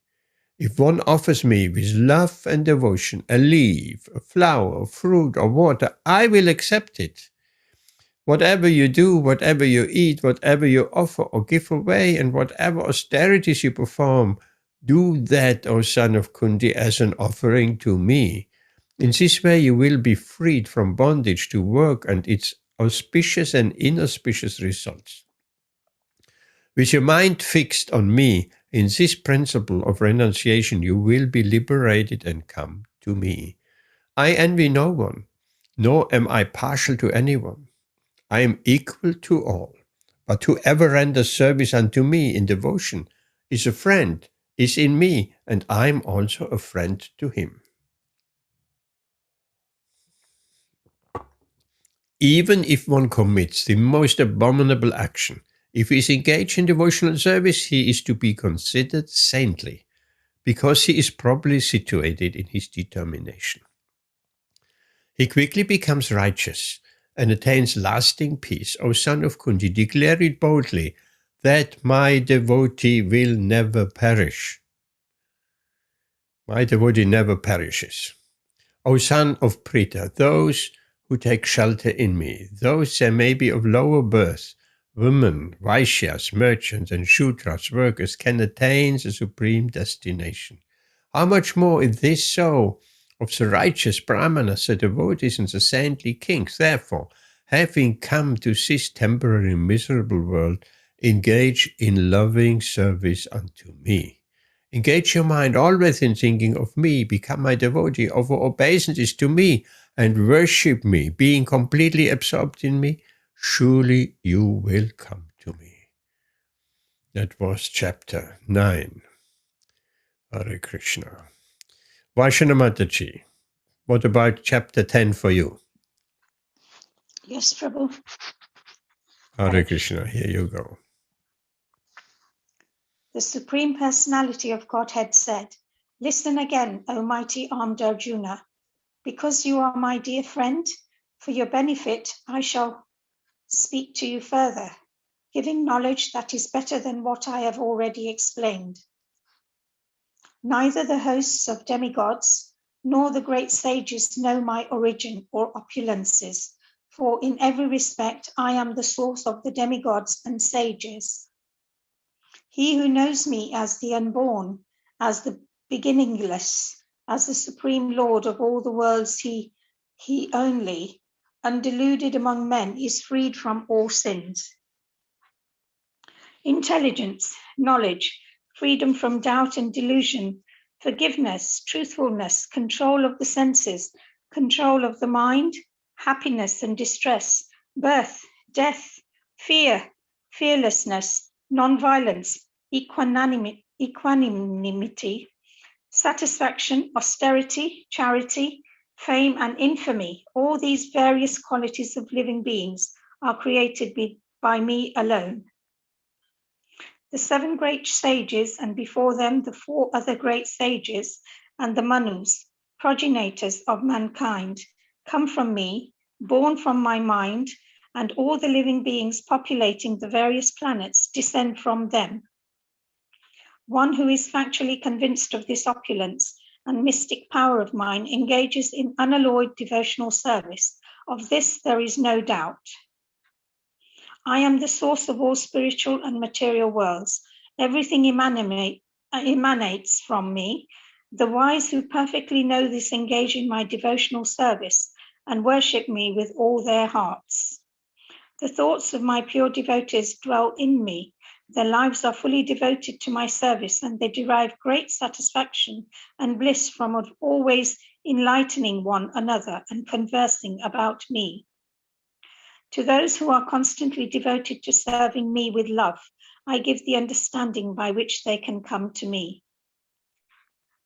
If one offers me with love and devotion a leaf, a flower, a fruit, or water, I will accept it. Whatever you do, whatever you eat, whatever you offer or give away, and whatever austerities you perform, do that, O son of Kunti, as an offering to me. In this way you will be freed from bondage to work and its auspicious and inauspicious results. With your mind fixed on me, in this principle of renunciation, you will be liberated and come to me. I envy no one, nor am I partial to anyone. I am equal to all, but whoever renders service unto me in devotion is a friend, is in me, and I am also a friend to him. Even if one commits the most abominable action, if he is engaged in devotional service, he is to be considered saintly, because he is properly situated in his determination. He quickly becomes righteous and attains lasting peace. O son of Kunti, declare it boldly, that my devotee will never perish. My devotee never perishes. O son of Pritha, those who take shelter in me, those there may be of lower birth, women, Vaishyas, merchants, and Shudras, workers, can attain the supreme destination. How much more is this so of the righteous Brahmanas, the devotees, and the saintly kings? Therefore, having come to this temporary miserable world, engage in loving service unto me. Engage your mind always in thinking of me, become my devotee, offer obeisances to me, and worship me, being completely absorbed in me. Surely you will come to me. That was chapter 9. Hare Krishna. Vaishana Mataji, what about chapter 10 for you? Yes, Prabhu. Hare Krishna, here you go. The Supreme Personality of Godhead said, "Listen again, O mighty armed Arjuna. Because you are my dear friend, for your benefit I shall speak to you further, giving knowledge that is better than what I have already explained. Neither the hosts of demigods nor the great sages know my origin or opulences, for in every respect I am the source of the demigods and sages. He who knows me as the unborn, as the beginningless, as the supreme Lord of all the worlds, he only, undeluded among men, is freed from all sins. Intelligence, knowledge, freedom from doubt and delusion, forgiveness, truthfulness, control of the senses, control of the mind, happiness and distress, birth, death, fear, fearlessness, non-violence, equanimity, satisfaction, austerity, charity, fame and infamy, all these various qualities of living beings are created by me alone. The 7 great sages, and before them the 4 other great sages, and the Manus, progenitors of mankind, come from me, born from my mind, and all the living beings populating the various planets descend from them. One who is factually convinced of this opulence and mystic power of mine engages in unalloyed devotional service. Of this there is no doubt. I am the source of all spiritual and material worlds. Everything emanates from me. The wise who perfectly know this engage in my devotional service and worship me with all their hearts. The thoughts of my pure devotees dwell in me. Their lives are fully devoted to my service, and they derive great satisfaction and bliss from always enlightening one another and conversing about me. To those who are constantly devoted to serving me with love, I give the understanding by which they can come to me.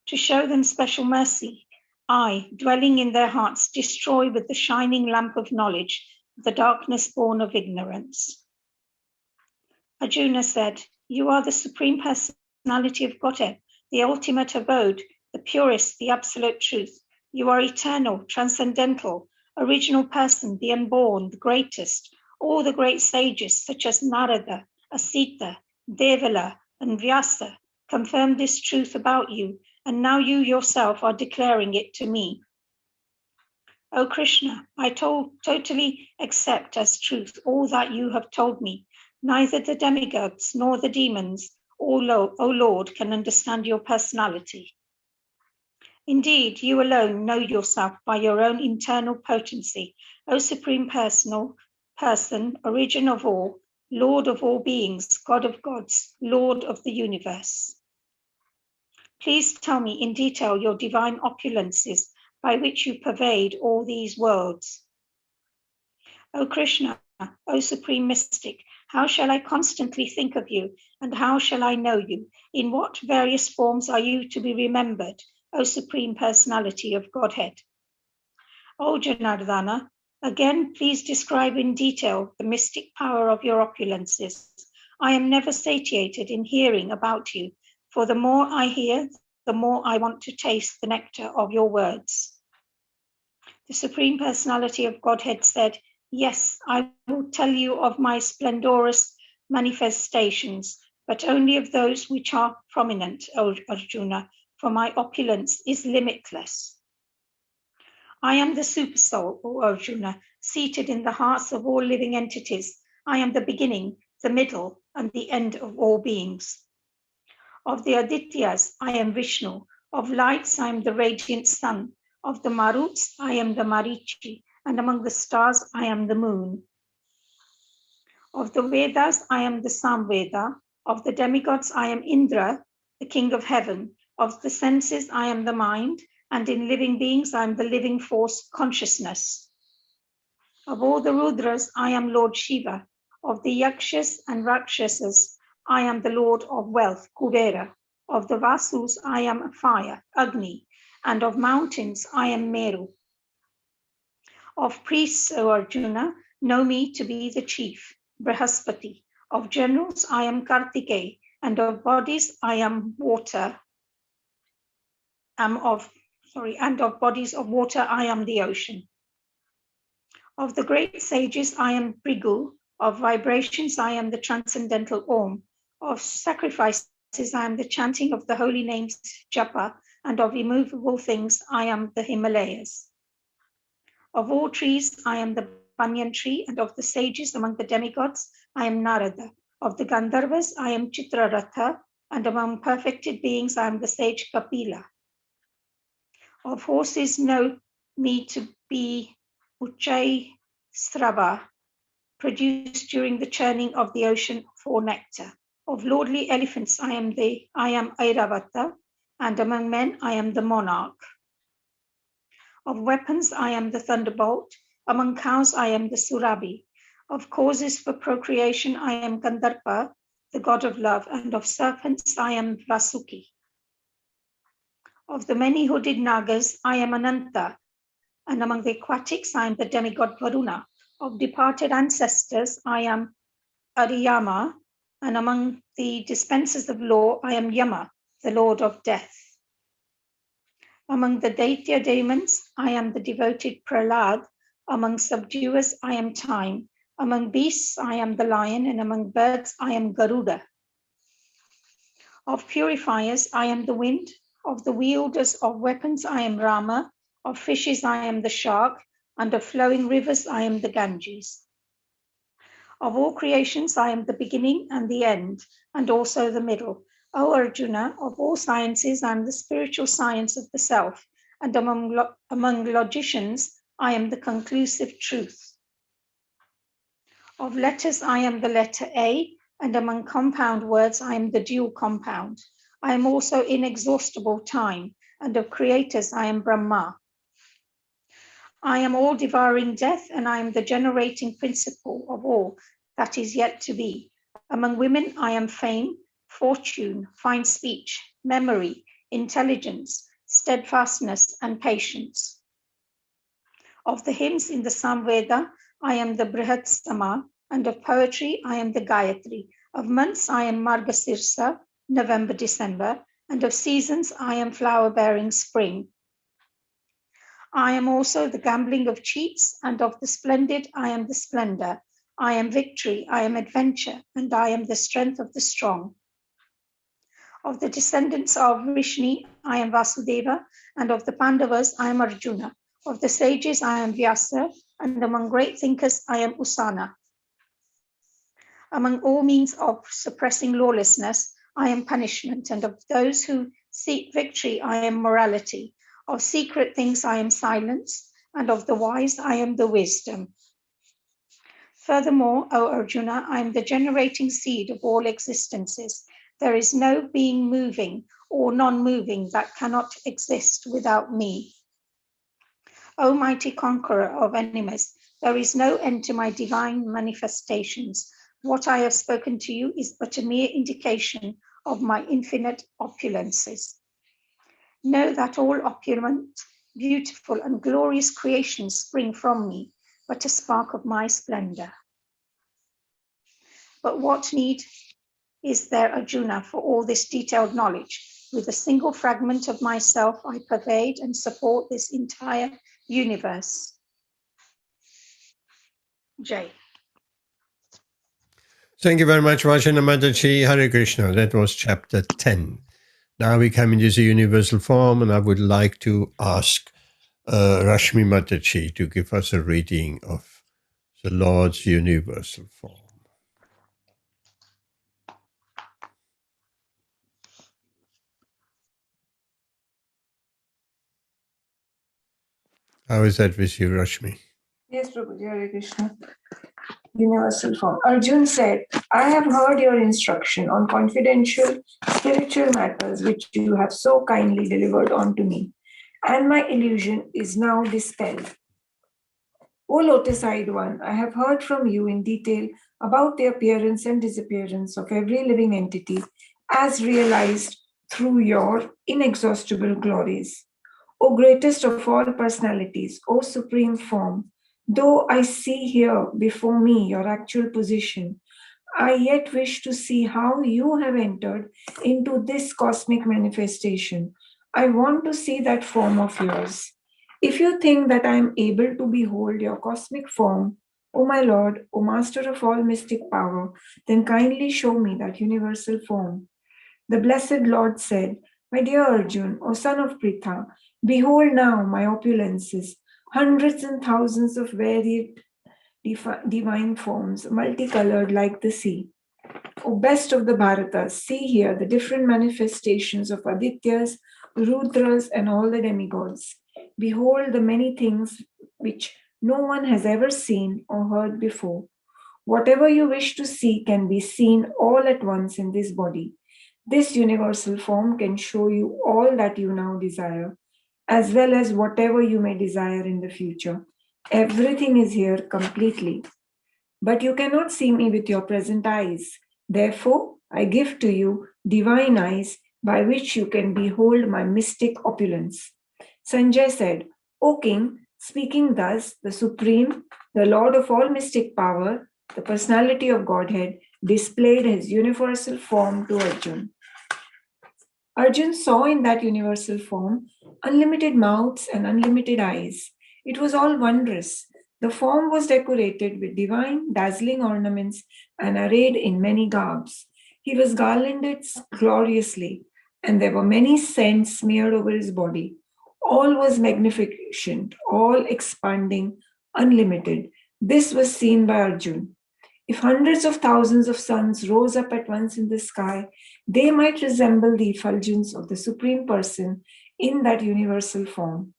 To show them special mercy, I, dwelling in their hearts, destroy with the shining lamp of knowledge the darkness born of ignorance. Arjuna said, "You are the Supreme Personality of Godhead, the ultimate abode, the purest, the absolute truth. You are eternal, transcendental, original person, the unborn, the greatest. All the great sages, such as Narada, Asita, Devala, and Vyasa, confirmed this truth about you, and now you yourself are declaring it to me. O Krishna, I totally accept as truth all that you have told me. Neither the demigods nor the demons, O Lord, can understand your personality. Indeed, you alone know yourself by your own internal potency, O Supreme Person, origin of all, Lord of all beings, God of gods, Lord of the universe. Please tell me in detail your divine opulences by which you pervade all these worlds. O Krishna, O Supreme Mystic, how shall I constantly think of you, and how shall I know you? In what various forms are you to be remembered, O Supreme Personality of Godhead? O Janardana, Again, please describe in detail the mystic power of your opulences. I am never satiated in hearing about you, for the more I hear, the more I want to taste the nectar of your words. The Supreme Personality of Godhead said, yes, I will tell you of my splendorous manifestations, but only of those which are prominent, O Arjuna, for my opulence is limitless. I am the Supersoul, O Arjuna, seated in the hearts of all living entities. I am the beginning, the middle, and the end of all beings. Of the Adityas, I am Vishnu. Of lights, I am the radiant sun. Of the Maruts, I am the Marichi. And among the stars, I am the moon. Of the Vedas, I am the Samveda. Of the demigods, I am Indra, the king of heaven. Of the senses, I am the mind. And in living beings, I am the living force, consciousness. Of all the Rudras, I am Lord Shiva. Of the Yakshas and Rakshasas, I am the Lord of wealth, Kuvera. Of the Vasus, I am fire, Agni. And of mountains, I am Meru. Of priests, O Arjuna, know me to be the chief, Brihaspati. Of generals, I am Kartikeya. And of bodies, I am water. And of bodies of water, I am the ocean. Of the great sages, I am Brigu. Of vibrations, I am the transcendental Om. Of sacrifices, I am the chanting of the holy names, Japa. And of immovable things, I am the Himalayas. Of all trees, I am the banyan tree. And of the sages among the demigods, I am Narada. Of the Gandharvas, I am Chitraratha. And among perfected beings, I am the sage Kapila. Of horses, know me to be Uchai Srava, produced during the churning of the ocean for nectar. Of lordly elephants, I am Airavata, and among men, I am the monarch. Of weapons, I am the thunderbolt. Among cows, I am the Surabhi. Of causes for procreation, I am Gandharpa, the god of love, and of serpents, I am Vasuki. Of the many-hooded Nagas, I am Ananta, and among the aquatics, I am the demigod Varuna. Of departed ancestors, I am Ariyama, and among the dispensers of law, I am Yama, the lord of death. Among the Daitya demons, I am the devoted Prahlad. Among subduers, I am Time. Among beasts, I am the lion, and among birds, I am Garuda. Of purifiers, I am the wind. Of the wielders of weapons, I am Rama. Of fishes, I am the shark. And of flowing rivers, I am the Ganges. Of all creations, I am the beginning and the end, and also the middle. O Arjuna, of all sciences, I am the spiritual science of the self. And among logicians, I am the conclusive truth. Of letters, I am the letter A. And among compound words, I am the dual compound. I am also inexhaustible time, and of creators, I am Brahma. I am all devouring death, and I am the generating principle of all that is yet to be. Among women, I am fame, fortune, fine speech, memory, intelligence, steadfastness, and patience. Of the hymns in the Samveda, I am the Brihatsama, and of poetry, I am the Gayatri. Of months, I am Margasirsa, November, December, and of seasons, I am flower-bearing spring. I am also the gambling of cheats, and of the splendid, I am the splendor. I am victory, I am adventure, and I am the strength of the strong. Of the descendants of Vrishni, I am Vasudeva, and of the Pandavas, I am Arjuna. Of the sages, I am Vyasa, and among great thinkers, I am Usana. Among all means of suppressing lawlessness, I am punishment, and of those who seek victory, I am morality. Of secret things, I am silence, and of the wise, I am the wisdom. Furthermore, O Arjuna, I am the generating seed of all existences. There is no being moving or non-moving that cannot exist without me. O mighty conqueror of enemies, there is no end to my divine manifestations. What I have spoken to you is but a mere indication of my infinite opulences. Know that all opulent, beautiful, and glorious creations spring from me. but a spark of my splendor. But what need is there, Arjuna, for all this detailed knowledge? With a single fragment of myself, I pervade and support this entire universe. Jai. Thank you very much, Vajana Mataji. Hare Krishna. That was chapter 10. Now we come into the universal form, and I would like to ask Rashmi Mataji to give us a reading of the Lord's universal form. How is that with you, Rashmi? Yes, Prabhuji, Hare Krishna. Universal form. Arjun said, I have heard your instruction on confidential spiritual matters which you have so kindly delivered unto me, and my illusion is now dispelled. O lotus-eyed one, I have heard from you in detail about the appearance and disappearance of every living entity as realized through your inexhaustible glories. O greatest of all personalities, O supreme form, though I see here before me your actual position, I yet wish to see how you have entered into this cosmic manifestation. I want to see that form of yours. If you think that I am able to behold your cosmic form, O my Lord, O Master of all mystic power, then kindly show me that universal form. The blessed Lord said, My dear Arjun, O son of Pritha, behold now my opulences, hundreds and thousands of varied divine forms, multicolored like the sea. O best of the Bharatas, see here the different manifestations of Adityas, Rudras, and all the demigods. Behold the many things which no one has ever seen or heard before. Whatever you wish to see can be seen all at once in this body. This universal form can show you all that you now desire, as well as whatever you may desire in the future. Everything is here completely. But you cannot see me with your present eyes. Therefore, I give to you divine eyes by which you can behold my mystic opulence. Sanjay said, O king, speaking thus, the Supreme, the Lord of all mystic power, the personality of Godhead, displayed his universal form to Arjun. Arjun saw in that universal form unlimited mouths and unlimited eyes. It was all wondrous. The form was decorated with divine, dazzling ornaments and arrayed in many garbs. He was garlanded gloriously, and there were many scents smeared over his body. All was magnificent, all expanding, unlimited. This was seen by Arjun. If hundreds of thousands of suns rose up at once in the sky, they might resemble the effulgence of the Supreme Person in that universal form.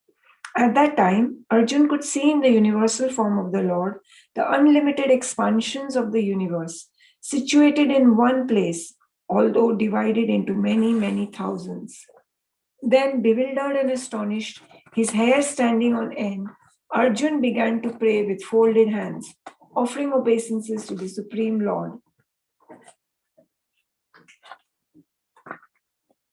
At that time, Arjun could see in the universal form of the Lord the unlimited expansions of the universe, situated in one place, although divided into many, many thousands. Then, bewildered and astonished, his hair standing on end, Arjun began to pray with folded hands, offering obeisances to the Supreme Lord.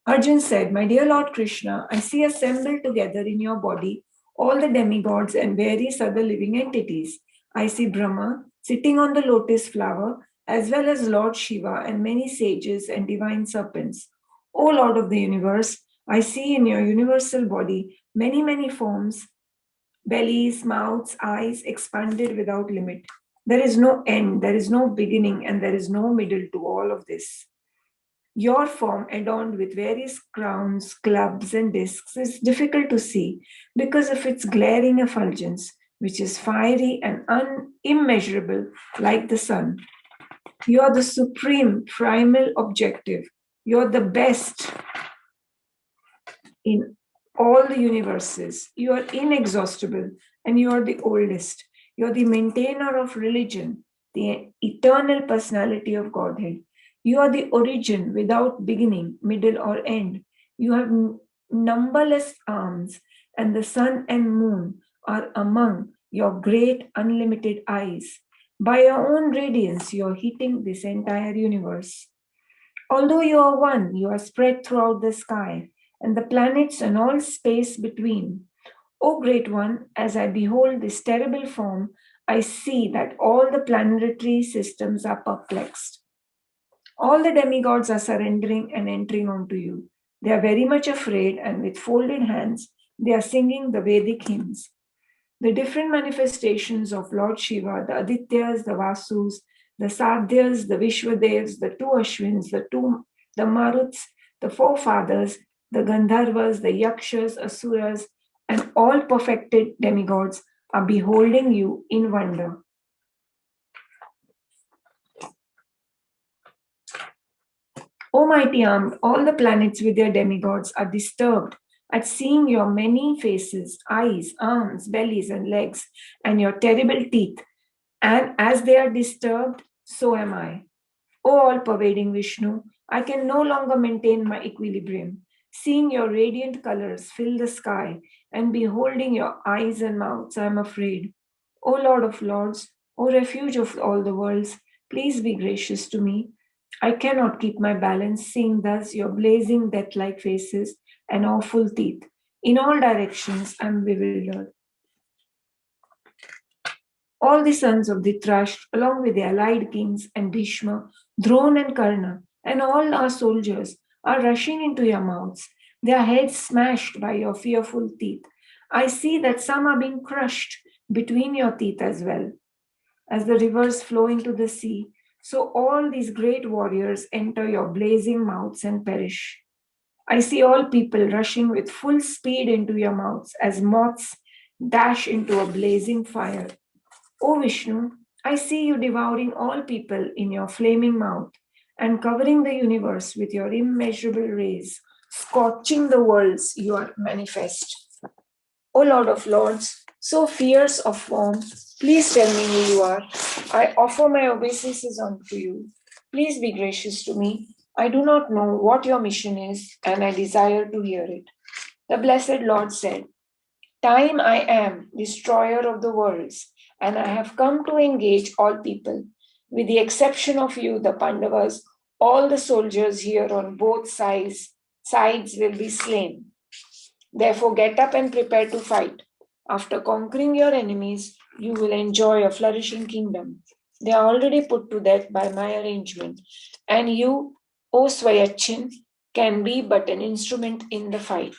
Arjun said, My dear Lord Krishna, I see assembled together in your body all the demigods and various other living entities. I see Brahma sitting on the lotus flower, as well as Lord Shiva and many sages and divine serpents. O Lord of the universe, I see in your universal body many, many forms, bellies, mouths, eyes expanded without limit. There is no end, there is no beginning, and there is no middle to all of this. Your form, adorned with various crowns, clubs, and discs, is difficult to see because of its glaring effulgence, which is fiery and immeasurable like the sun. You are the supreme, primal objective. You are the best in all the universes. You are inexhaustible, and you are the oldest. You are the maintainer of religion, the eternal personality of Godhead. You are the origin without beginning, middle, or end. You have numberless arms, and the sun and moon are among your great unlimited eyes. By your own radiance, you are heating this entire universe. Although you are one, you are spread throughout the sky, and the planets and all space between. O Great One, as I behold this terrible form, I see that all the planetary systems are perplexed. All the demigods are surrendering and entering onto you. They are very much afraid, and with folded hands, they are singing the Vedic hymns. The different manifestations of Lord Shiva, the Adityas, the Vasus, the Sadhyas, the Vishwadevs, the 2 Ashwins, the Maruts, the forefathers, the Gandharvas, the Yakshas, Asuras, and all perfected demigods are beholding you in wonder. O mighty armed, all the planets with their demigods are disturbed at seeing your many faces, eyes, arms, bellies, and legs, and your terrible teeth. And as they are disturbed, so am I. O all-pervading Vishnu, I can no longer maintain my equilibrium. Seeing your radiant colors fill the sky and beholding your eyes and mouths, I am afraid. O Lord of Lords, O refuge of all the worlds, please be gracious to me. I cannot keep my balance, seeing thus your blazing death-like faces and awful teeth. In all directions, I am bewildered. All the sons of Dhritarashtra, along with the allied kings and Bhishma, Drona and Karna, and all our soldiers are rushing into your mouths, their heads smashed by your fearful teeth. I see that some are being crushed between your teeth as well. As the rivers flow into the sea, so all these great warriors enter your blazing mouths and perish. I see all people rushing with full speed into your mouths as moths dash into a blazing fire. O Vishnu, I see you devouring all people in your flaming mouth and covering the universe with your immeasurable rays, scorching the worlds you are manifest. O Lord of Lords, so fierce of form, please tell me who you are. I offer my obeisances unto you. Please be gracious to me. I do not know what your mission is, and I desire to hear it. The blessed Lord said, Time I am, destroyer of the worlds, and I have come to engage all people. With the exception of you, the Pandavas, all the soldiers here on both sides will be slain. Therefore, get up and prepare to fight. After conquering your enemies, you will enjoy a flourishing kingdom. They are already put to death by my arrangement, and you, O Swayachin, can be but an instrument in the fight.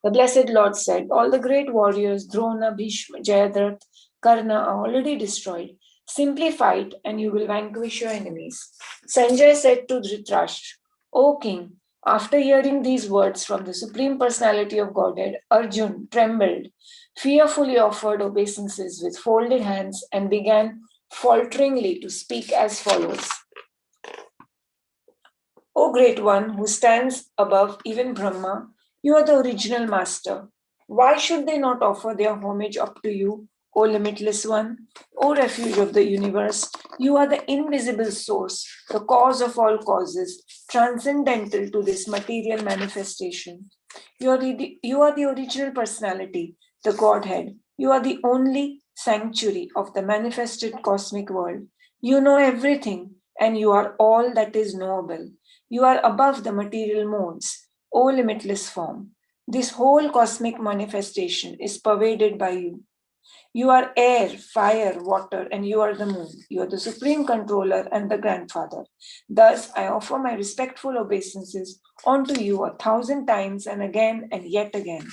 The blessed Lord said, all the great warriors, Drona, Bhishma, Jayadratha, Karna are already destroyed. Simply fight and you will vanquish your enemies. Sanjay said to Dhritarashtra, O king, after hearing these words from the Supreme Personality of Godhead, Arjun trembled, fearfully offered obeisances with folded hands and began falteringly to speak as follows. O great one who stands above even Brahma, you are the original master. Why should they not offer their homage up to you, O limitless one? O refuge of the universe, you are the invisible source, the cause of all causes, transcendental to this material manifestation. You are the original personality, the Godhead. You are the only sanctuary of the manifested cosmic world. You know everything, and you are all that is knowable. You are above the material modes, O limitless form. This whole cosmic manifestation is pervaded by you. You are air, fire, water, and you are the moon. You are the supreme controller and the grandfather. Thus, I offer my respectful obeisances unto you 1,000 times and again and yet again.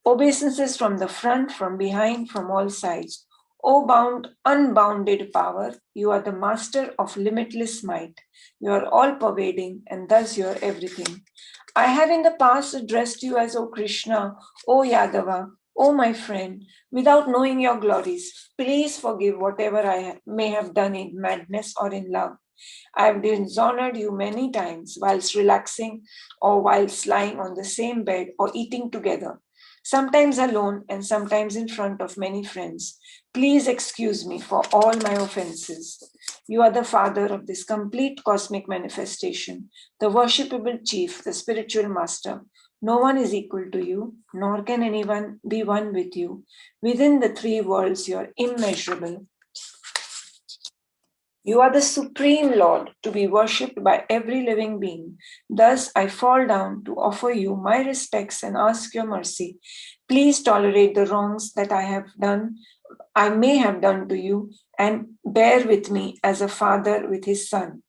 Obeisances from the front, from behind, from all sides. O unbounded power, you are the master of limitless might. You are all-pervading, and thus you are everything. I have in the past addressed you as O Krishna, O Yadava, O my friend, without knowing your glories. Please forgive whatever I may have done in madness or in love. I have dishonored you many times whilst relaxing or whilst lying on the same bed or eating together, sometimes alone and sometimes in front of many friends. Please excuse me for all my offenses. You are the father of this complete cosmic manifestation, the worshipable chief, the spiritual master. No one is equal to you, nor can anyone be one with you. Within the three worlds, you are immeasurable. You are the Supreme Lord to be worshipped by every living being. Thus, I fall down to offer you my respects and ask your mercy. Please tolerate the wrongs that I may have done to you, and bear with me as a father with his son,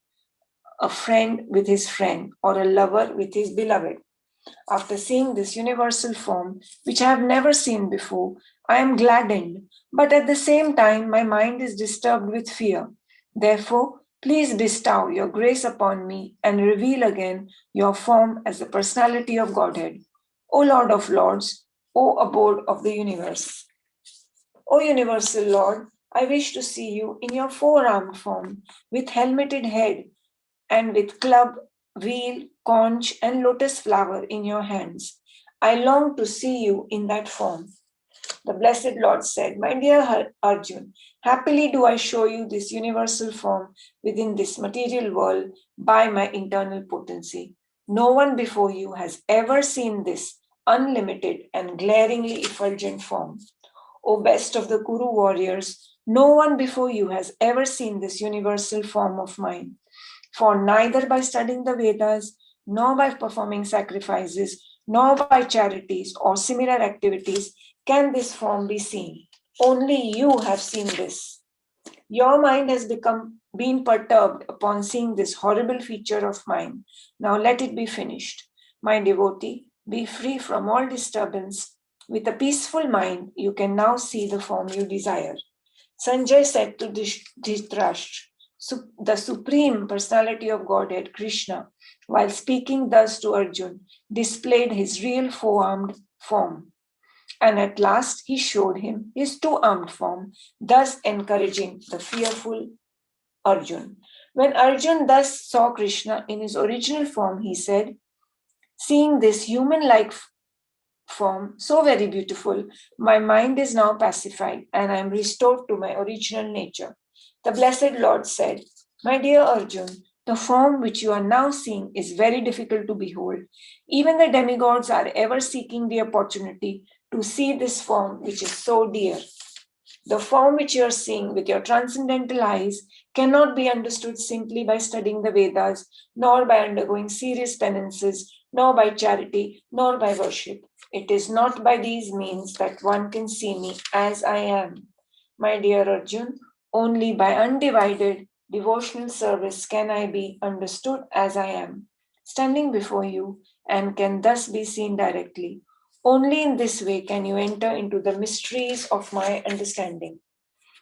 a friend with his friend, or a lover with his beloved. After seeing this universal form, which I have never seen before, I am gladdened, but at the same time, my mind is disturbed with fear. Therefore, please bestow your grace upon me and reveal again your form as the personality of Godhead. O Lord of Lords, O abode of the universe. O universal Lord, I wish to see you in your four-armed form, with helmeted head and with club, wheel, conch, and lotus flower in your hands. I long to see you in that form. The blessed Lord said, My dear Arjun, happily do I show you this universal form within this material world by my internal potency. No one before you has ever seen this unlimited and glaringly effulgent form. O best of the Kuru warriors, no one before you has ever seen this universal form of mine. For neither by studying the Vedas, nor by performing sacrifices, nor by charities or similar activities can this form be seen. Only you have seen this. Your mind has been perturbed upon seeing this horrible feature of mine. Now let it be finished. My devotee, be free from all disturbance. With a peaceful mind, you can now see the form you desire. Sanjay said to Dhritarashtra, the Supreme Personality of Godhead, Krishna, while speaking thus to Arjun, displayed his real four-armed form. And at last he showed him his two-armed form, thus encouraging the fearful Arjun. When Arjun thus saw Krishna in his original form, he said, seeing this human-like form, so very beautiful, my mind is now pacified and I am restored to my original nature. The blessed Lord said, My dear Arjun, the form which you are now seeing is very difficult to behold. Even the demigods are ever seeking the opportunity to see this form which is so dear. The form which you are seeing with your transcendental eyes cannot be understood simply by studying the Vedas, nor by undergoing serious penances, nor by charity, nor by worship. It is not by these means that one can see me as I am. My dear Arjun, only by undivided devotional service can I be understood as I am, standing before you, and can thus be seen directly. Only in this way can you enter into the mysteries of my understanding.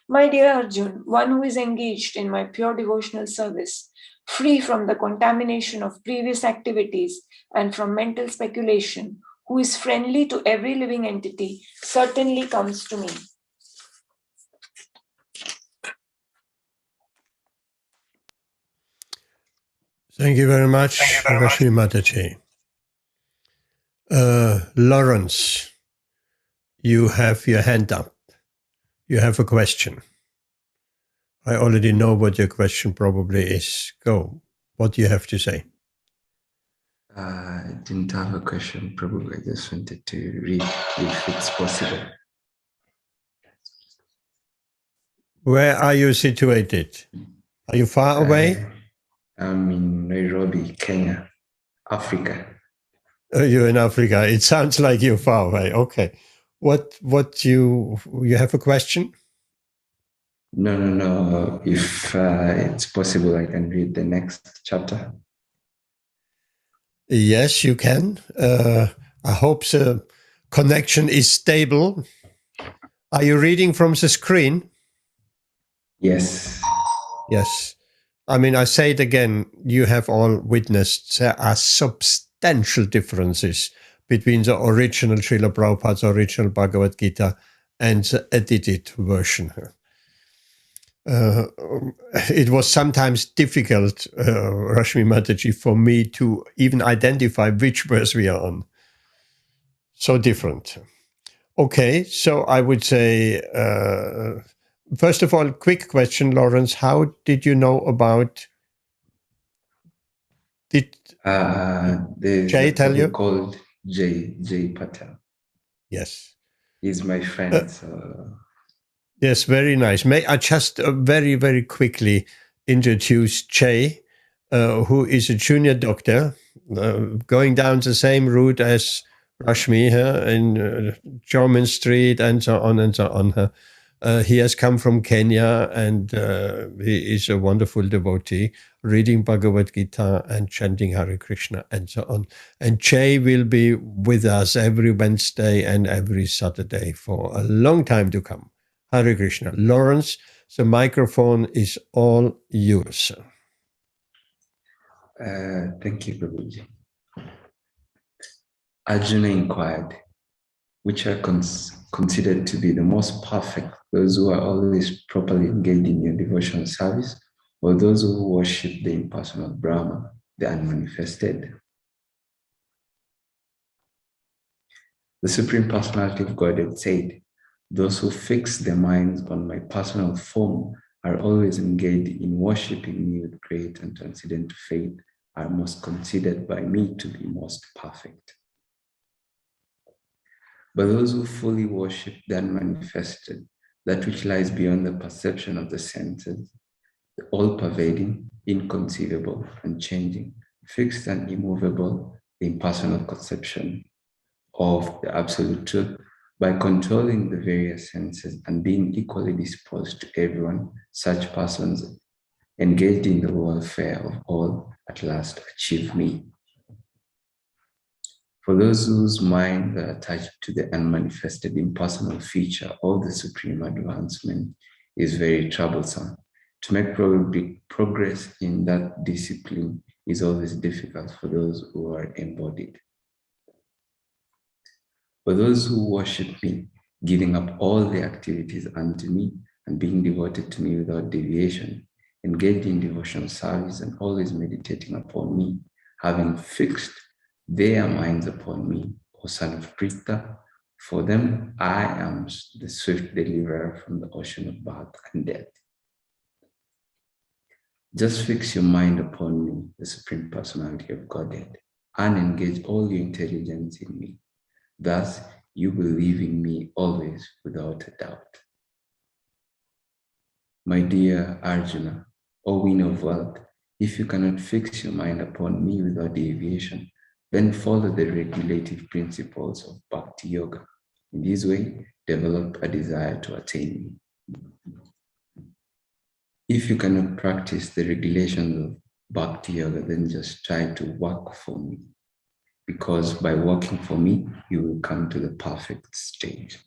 My dear Arjun, one who is engaged in my pure devotional service, free from the contamination of previous activities and from mental speculation, who is friendly to every living entity, certainly comes to me. Thank you very much, Rashmi Mataji. Lawrence, you have your hand up. You have a question. I already know what your question probably is. Go. What do you have to say? I didn't have a question. Probably I just wanted to read if it's possible. Where are you situated? Are you far away? I'm in Nairobi, Kenya, Africa. You're in Africa. It sounds like you're far away. Okay. What you have a question? No. If it's possible, I can read the next chapter. Yes, you can. I hope the connection is stable. Are you reading from the screen? Yes. Yes. I mean, I say it again, you have all witnessed there are substantial differences between the original Srila Prabhupada's original Bhagavad-Gita and the edited version. It was sometimes difficult, Rashmi Mataji, for me to even identify which verse we are on. So different. Okay, so I would say, first of all, quick question, Lawrence. How did you know about? Did Jay tell you? Called Jay Patel. Yes. He's my friend. So. Yes, very nice. May I just very, very quickly introduce Jay, who is a junior doctor, going down the same route as Rashmi here in German Street and so on and so on. He has come from Kenya, and he is a wonderful devotee, reading Bhagavad-Gita and chanting Hare Krishna and so on. And Jay will be with us every Wednesday and every Saturday for a long time to come. Hare Krishna. Lawrence, the microphone is all yours. Thank you, Prabhuji. Arjuna inquired, which are considered to be the most perfect, those who are always properly engaged in your devotional service, or those who worship the impersonal Brahman, the unmanifested? The Supreme Personality of Godhead said, those who fix their minds on my personal form are always engaged in worshipping me with great and transcendental faith, are most considered by me to be most perfect. But those who fully worship the unmanifested, that which lies beyond the perception of the senses, the all-pervading, inconceivable, unchanging, fixed and immovable, the impersonal conception of the absolute truth, by controlling the various senses and being equally disposed to everyone, such persons engaged in the welfare of all at last achieve me. For those whose minds are attached to the unmanifested impersonal feature of the supreme advancement is very troublesome. To make progress in that discipline is always difficult for those who are embodied. For those who worship me, giving up all the activities unto me and being devoted to me without deviation, engaged in devotional service and always meditating upon me, having fixed their minds upon me, O son of Pritha, for them I am the swift deliverer from the ocean of birth and death. Just fix your mind upon me, the Supreme Personality of Godhead, and engage all your intelligence in me. Thus, you will live in me always without a doubt. My dear Arjuna, O winner of wealth, if you cannot fix your mind upon me without deviation, then follow the regulative principles of Bhakti Yoga. In this way, develop a desire to attain me. If you cannot practice the regulations of Bhakti Yoga, then just try to work for me. Because by working for me, you will come to the perfect stage.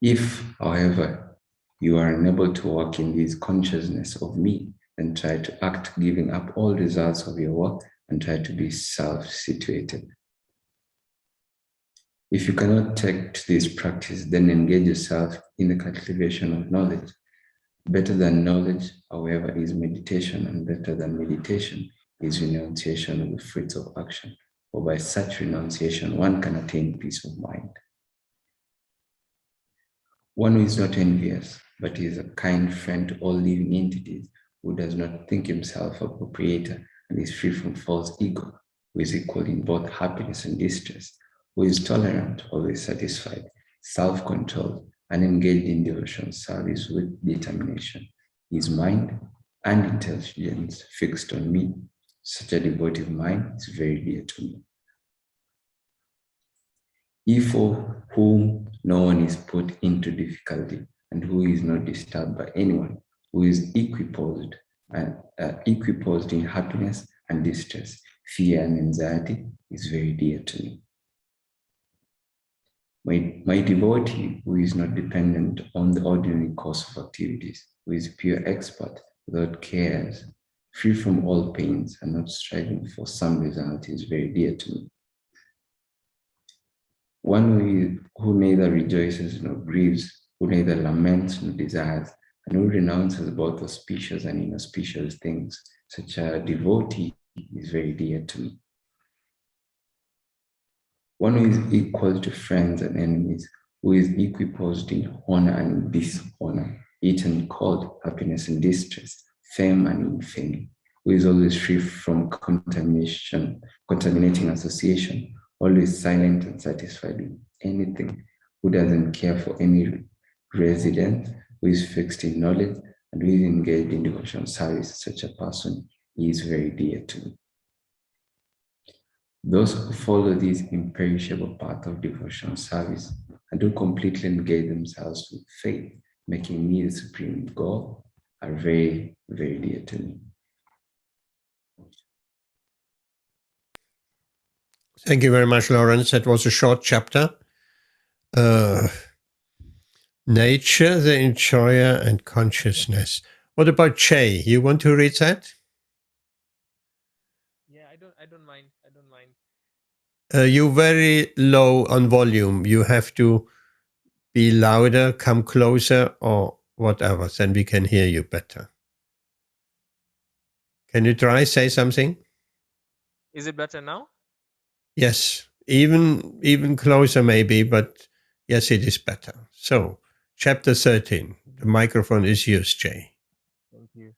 If, however, you are unable to work in this consciousness of me, then try to act giving up all results of your work and try to be self-situated. If you cannot take to this practice, then engage yourself in the cultivation of knowledge. Better than knowledge, however, is meditation, and better than meditation is renunciation of the fruits of action. For by such renunciation, one can attain peace of mind. One who is not envious, but is a kind friend to all living entities, who does not think himself a proprietor and is free from false ego, who is equal in both happiness and distress, who is tolerant, always satisfied, self-controlled, and engaged in devotional service with determination, his mind and intelligence fixed on me. Such a devotive mind is very dear to me. He for whom no one is put into difficulty and who is not disturbed by anyone, who is equiposed in happiness and distress, fear and anxiety, is very dear to me. My devotee, who is not dependent on the ordinary course of activities, who is pure expert, without cares, free from all pains, and not striving for some result, is very dear to me. One who neither rejoices nor grieves, who neither laments nor desires, and who renounces both auspicious and inauspicious things, such a devotee is very dear to me. One who is equal to friends and enemies, who is equiposed in honor and dishonor, heat and cold, happiness and distress, fame and infamy, who is always free from contaminating association, always silent and satisfied with anything, who doesn't care for any residence, who is fixed in knowledge and who is engaged in devotional service, such a person is very dear to me. Those who follow this imperishable path of devotional service and who completely engage themselves with faith, making me the supreme goal, are very, very dear to me. Thank you very much, Lawrence. That was a short chapter. Nature, the enjoyer, and consciousness. What about Che? You want to read that? Yeah, I don't mind. I don't mind. You're very low on volume. You have to be louder, come closer, or whatever. Then we can hear you better. Can you try say something? Is it better now? Yes, even closer maybe, but yes, it is better. So, chapter 13. The microphone is yours, Jay. Thank you.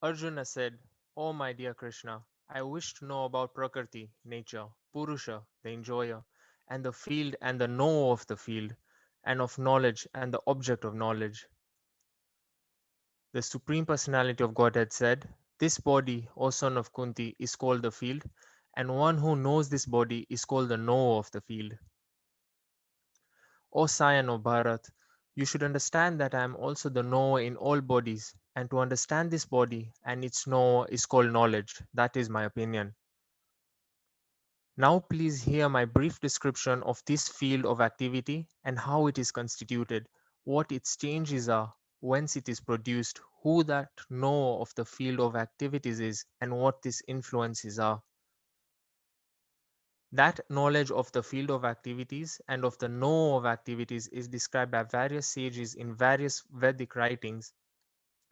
Arjuna said, "Oh my dear Krishna, I wish to know about Prakriti, nature, Purusha, the enjoyer, and the field and the knower of the field, and of knowledge and the object of knowledge." The Supreme Personality of Godhead said, "This body, O son of Kunti, is called the field, and one who knows this body is called the knower of the field." O scion of Bharat, you should understand that I am also the knower in all bodies, and to understand this body and its knower is called knowledge. That is my opinion. Now please hear my brief description of this field of activity and how it is constituted, what its changes are, whence it is produced, who that knower of the field of activities is, and what these influences are. That knowledge of the field of activities and of the knower of activities is described by various sages in various Vedic writings.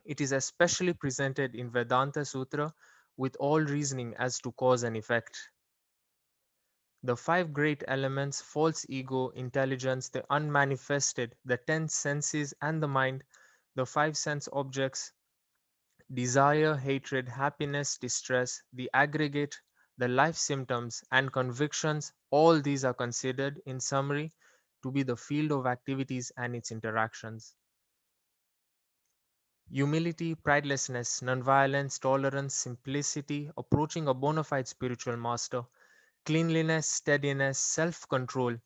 It is especially presented in Vedanta Sutra with all reasoning as to cause and effect. The five great elements, false ego, intelligence, the unmanifested, the 10 senses and the mind, the five sense objects, desire, hatred, happiness, distress, the aggregate, the life symptoms, and convictions, all these are considered, in summary, to be the field of activities and its interactions. Humility, pridelessness, nonviolence, tolerance, simplicity, approaching a bona fide spiritual master, cleanliness, steadiness, self-control,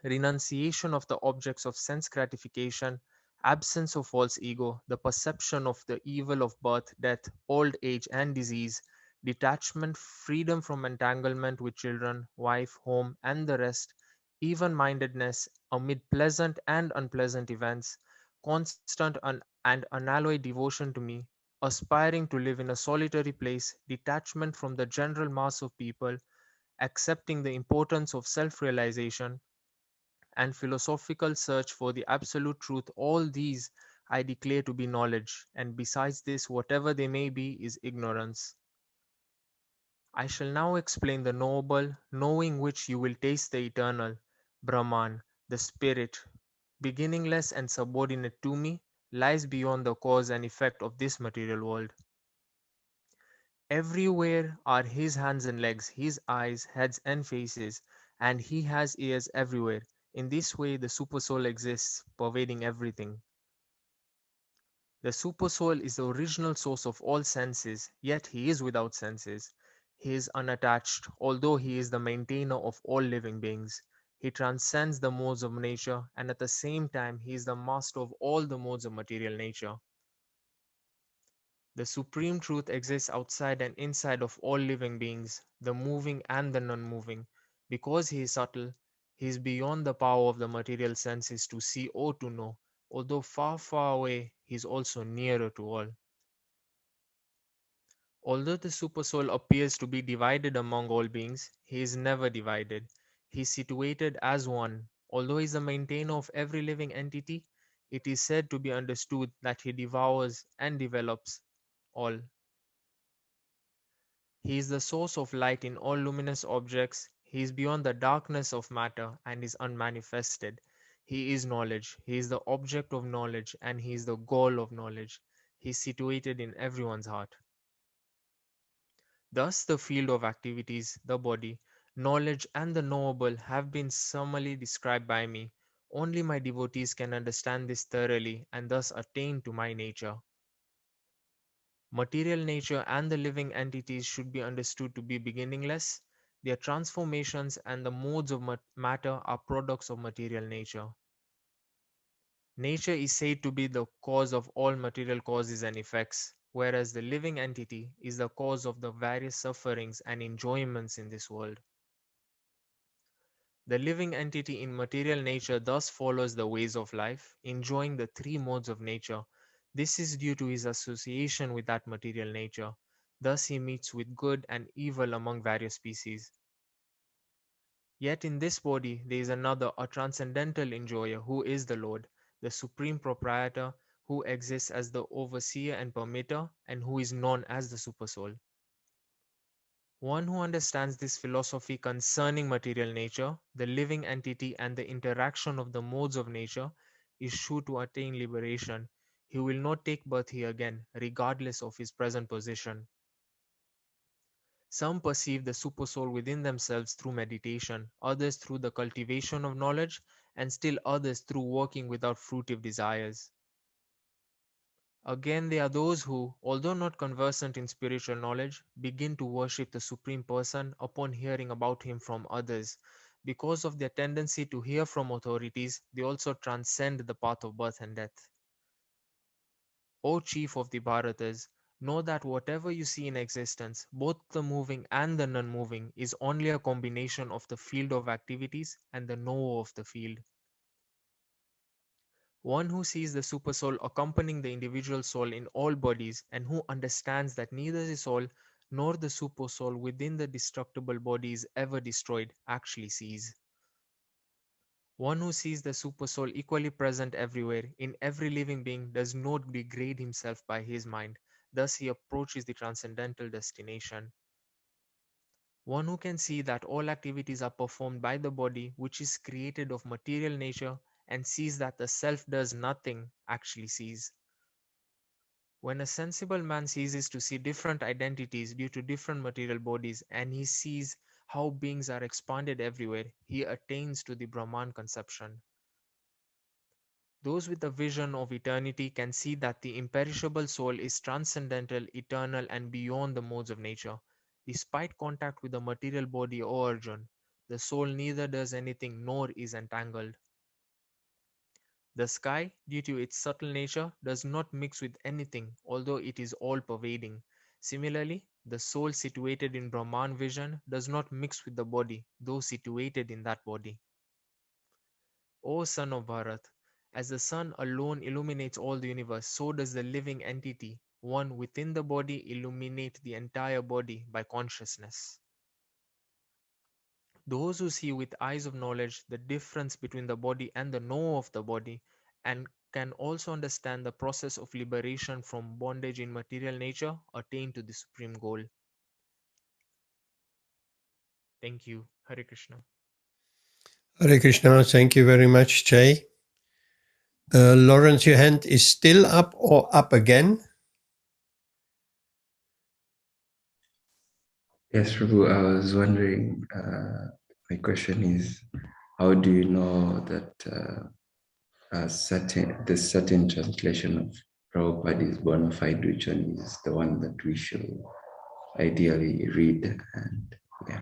renunciation of the objects of sense gratification, absence of false ego, the perception of the evil of birth, death, old age, and disease, detachment, freedom from entanglement with children, wife, home, and the rest, even-mindedness amid pleasant and unpleasant events, constant and unalloyed devotion to me, aspiring to live in a solitary place, detachment from the general mass of people, accepting the importance of self-realization, and philosophical search for the absolute truth, all these I declare to be knowledge, and besides this, whatever they may be, is ignorance. I shall now explain the noble, knowing which you will taste the eternal, Brahman, the spirit, beginningless and subordinate to me, lies beyond the cause and effect of this material world. Everywhere are his hands and legs, his eyes, heads and faces, and he has ears everywhere. In this way, the Supersoul exists, pervading everything. The Supersoul is the original source of all senses, yet he is without senses. He is unattached, although he is the maintainer of all living beings. He transcends the modes of nature, and at the same time, he is the master of all the modes of material nature. The Supreme Truth exists outside and inside of all living beings, the moving and the non-moving. Because he is subtle, he is beyond the power of the material senses to see or to know. Although far, far away, he is also nearer to all. Although the Supersoul appears to be divided among all beings, he is never divided. He is situated as one. Although he is the maintainer of every living entity, it is said to be understood that he devours and develops all. He is the source of light in all luminous objects. He is beyond the darkness of matter and is unmanifested. He is knowledge. He is the object of knowledge and he is the goal of knowledge. He is situated in everyone's heart. Thus, the field of activities, the body, knowledge, and the knowable have been summarily described by me. Only my devotees can understand this thoroughly and thus attain to my nature. Material nature and the living entities should be understood to be beginningless. Their transformations and the modes of matter are products of material nature. Nature is said to be the cause of all material causes and effects, whereas the living entity is the cause of the various sufferings and enjoyments in this world. The living entity in material nature thus follows the ways of life, enjoying the three modes of nature. This is due to his association with that material nature. Thus he meets with good and evil among various species. Yet in this body there is another, a transcendental enjoyer, who is the Lord, the supreme proprietor, who exists as the overseer and permitter, and who is known as the Supersoul. One who understands this philosophy concerning material nature, the living entity, and the interaction of the modes of nature is sure to attain liberation. He will not take birth here again, regardless of his present position. Some perceive the Supersoul within themselves through meditation, others through the cultivation of knowledge, and still others through working without fruitive desires. Again, there are those who, although not conversant in spiritual knowledge, begin to worship the Supreme Person upon hearing about him from others. Because of their tendency to hear from authorities, they also transcend the path of birth and death. O chief of the Bharatas, know that whatever you see in existence, both the moving and the non-moving, is only a combination of the field of activities and the knower of the field. One who sees the Supersoul accompanying the individual soul in all bodies and who understands that neither the soul nor the Supersoul within the destructible body is ever destroyed actually sees. One who sees the Supersoul equally present everywhere in every living being does not degrade himself by his mind. Thus he approaches the transcendental destination. One who can see that all activities are performed by the body, which is created of material nature, and sees that the self does nothing, actually sees. When a sensible man ceases to see different identities due to different material bodies, and he sees how beings are expanded everywhere, he attains to the Brahman conception. Those with a vision of eternity can see that the imperishable soul is transcendental, eternal, and beyond the modes of nature. Despite contact with the material body, O Arjun, the soul neither does anything nor is entangled. The sky, due to its subtle nature, does not mix with anything, although it is all-pervading. Similarly, the soul situated in Brahman vision does not mix with the body, though situated in that body. O son of Bharat, as the sun alone illuminates all the universe, so does the living entity, one within the body, illuminate the entire body by consciousness. Those who see with eyes of knowledge the difference between the body and the knower of the body, and can also understand the process of liberation from bondage in material nature, attain to the supreme goal. Thank you. Hare Krishna. Hare Krishna, thank you very much, Jay. Lawrence, your hand is still up or up again? Yes, Prabhu, I was wondering, my question is, how do you know that the certain translation of Prabhupada is bona fide, which one is the one that we should ideally read? And yeah.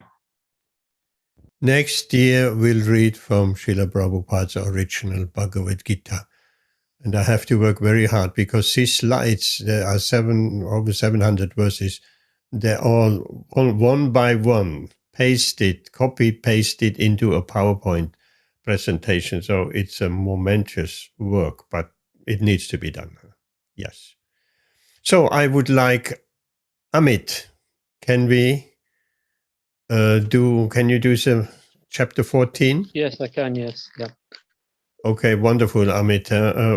Next year, we'll read from Srila Prabhupada's original Bhagavad-Gita. And I have to work very hard because these slides, there are over 700 verses. They're all one by one, copy-pasted into a PowerPoint presentation. So it's a momentous work, but it needs to be done. Yes. So I would like, Amit, can you do some chapter 14? Yes, I can. Yes. Yeah. Okay, wonderful, Amit.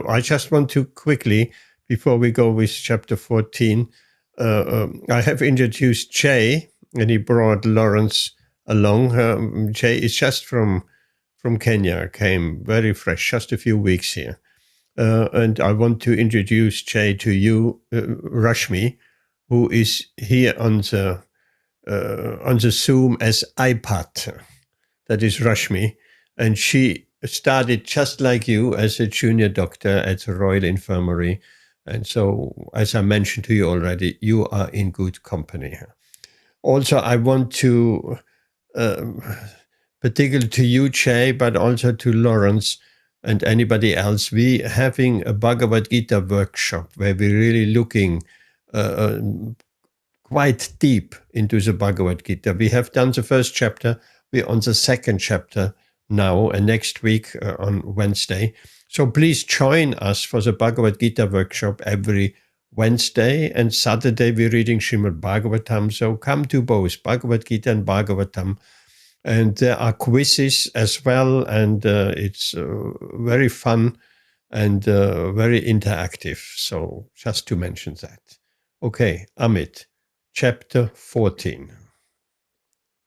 I just want to quickly, before we go with chapter 14, I have introduced Jay, and he brought Lawrence along. Jay is just from Kenya, came very fresh, just a few weeks here. And I want to introduce Jay to you, Rashmi, who is here on the Zoom as iPad. That is Rashmi, and she started just like you as a junior doctor at the Royal Infirmary. And so, as I mentioned to you already, you are in good company. Also, I want to, particularly to you, Jay, but also to Lawrence and anybody else, we having a Bhagavad-Gita workshop where we're really looking quite deep into the Bhagavad-Gita. We have done the first chapter. We're on the second chapter now, and next week on Wednesday. So please join us for the Bhagavad-Gita workshop every Wednesday and Saturday. We're reading Srimad Bhagavatam. So come to both Bhagavad-Gita and Bhagavatam. And there are quizzes as well, and it's very fun and very interactive. So just to mention that. Okay, Amit, chapter 14.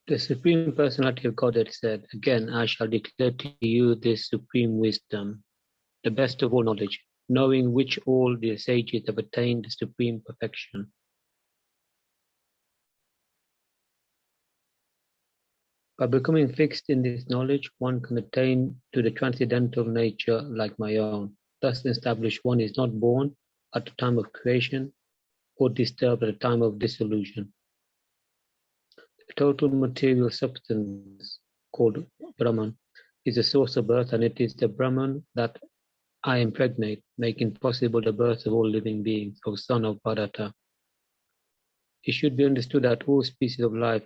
The Supreme Personality of Godhead said, "Again, I shall declare to you this supreme wisdom, the best of all knowledge, knowing which all the sages have attained supreme perfection. By becoming fixed in this knowledge, one can attain to the transcendental nature like my own. Thus established, one is not born at the time of creation or disturbed at the time of dissolution. The total material substance called Brahman is the source of birth, and it is the Brahman that I impregnate, making possible the birth of all living beings, O son of Bharata. It should be understood that all species of life,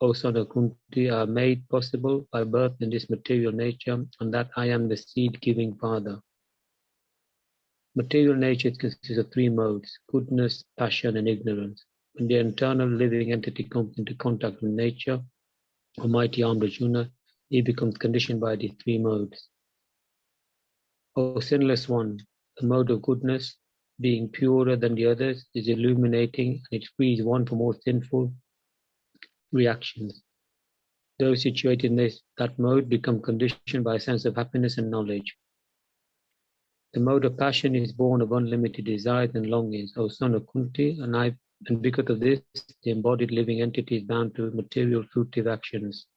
O son of Kunti, are made possible by birth in this material nature, and that I am the seed-giving father. Material nature consists of three modes: goodness, passion, and ignorance. When the internal living entity comes into contact with nature, Almighty Arjuna, he becomes conditioned by these three modes. O sinless one, the mode of goodness, being purer than the others, is illuminating, and it frees one from all sinful reactions. Those situated in that mode become conditioned by a sense of happiness and knowledge. The mode of passion is born of unlimited desires and longings, O son of Kunti, and because of this, the embodied living entity is bound to material fruitive actions.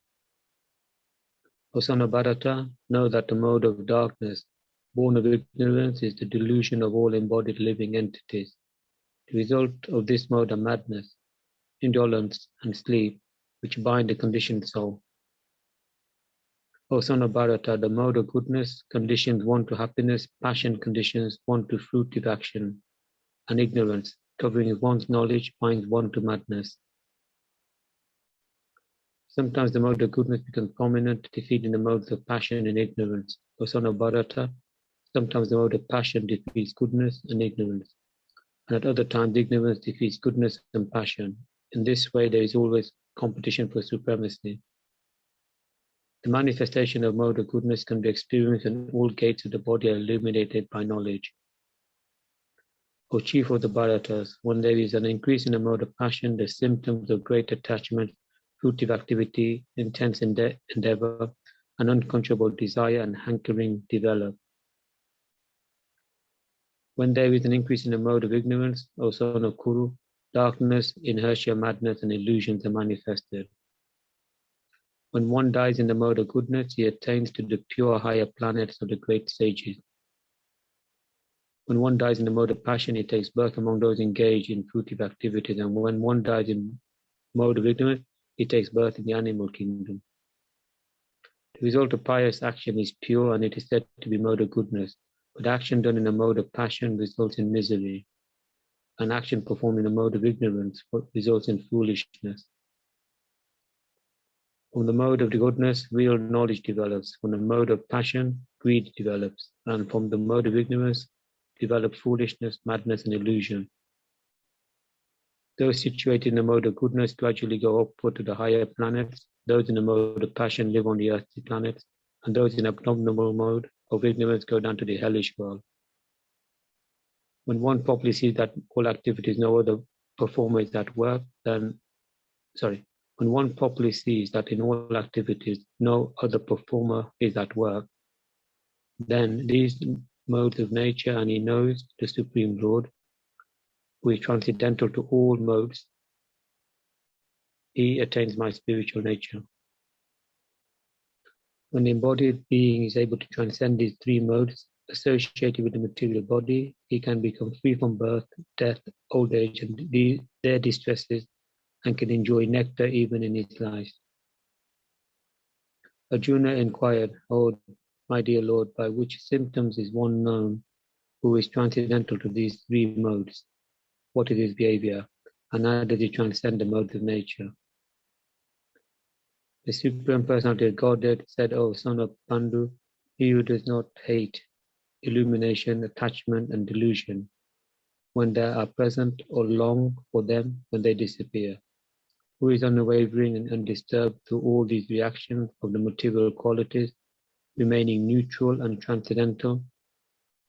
O son of Bharata, know that the mode of darkness, born of ignorance, is the delusion of all embodied living entities. The result of this mode are madness, indolence, and sleep, which bind the conditioned soul. O son of Bharata, the mode of goodness conditions one to happiness, passion conditions one to fruitive action, and ignorance, covering one's knowledge, binds one to madness. Sometimes the mode of goodness becomes prominent, defeating the modes of passion and ignorance. O son of Bharata, sometimes the mode of passion defeats goodness and ignorance, and at other times ignorance defeats goodness and passion. In this way, there is always competition for supremacy. The manifestation of mode of goodness can be experienced when all gates of the body are illuminated by knowledge. O chief of the Bharatas, when there is an increase in the mode of passion, the symptoms of great attachment, fruitive activity, intense endeavor, and uncontrollable desire and hankering develop. When there is an increase in the mode of ignorance, O son of Kuru, darkness, inertia, madness, and illusions are manifested. When one dies in the mode of goodness, he attains to the pure higher planets of the great sages. When one dies in the mode of passion, he takes birth among those engaged in fruitive activities, and when one dies in mode of ignorance, he takes birth in the animal kingdom. The result of pious action is pure, and it is said to be mode of goodness, but action done in a mode of passion results in misery, and action performed in a mode of ignorance results in foolishness. From the mode of goodness, real knowledge develops. From the mode of passion, greed develops, and from the mode of ignorance, develop foolishness, madness, and illusion. Those situated in the mode of goodness gradually go upward to the higher planets. Those in the mode of passion live on the earthly planets, and those in abnormal mode of ignorance go down to the hellish world. When one properly sees that all activities, no other performer is at work, when one properly sees that in all activities, no other performer is at work, then these modes of nature, and he knows the Supreme Lord, who is transcendental to all modes, he attains my spiritual nature. When the embodied being is able to transcend these three modes associated with the material body, he can become free from birth, death, old age, and their distresses, and can enjoy nectar even in his life. Arjuna inquired, "Oh, my dear Lord, by which symptoms is one known who is transcendental to these three modes? What is his behavior? And how does he transcend the modes of nature?" The Supreme Personality of Godhead said, "O son of Pandu, he who does not hate illumination, attachment, and delusion when they are present or long for them when they disappear, who is unwavering and undisturbed through all these reactions of the material qualities, remaining neutral and transcendental,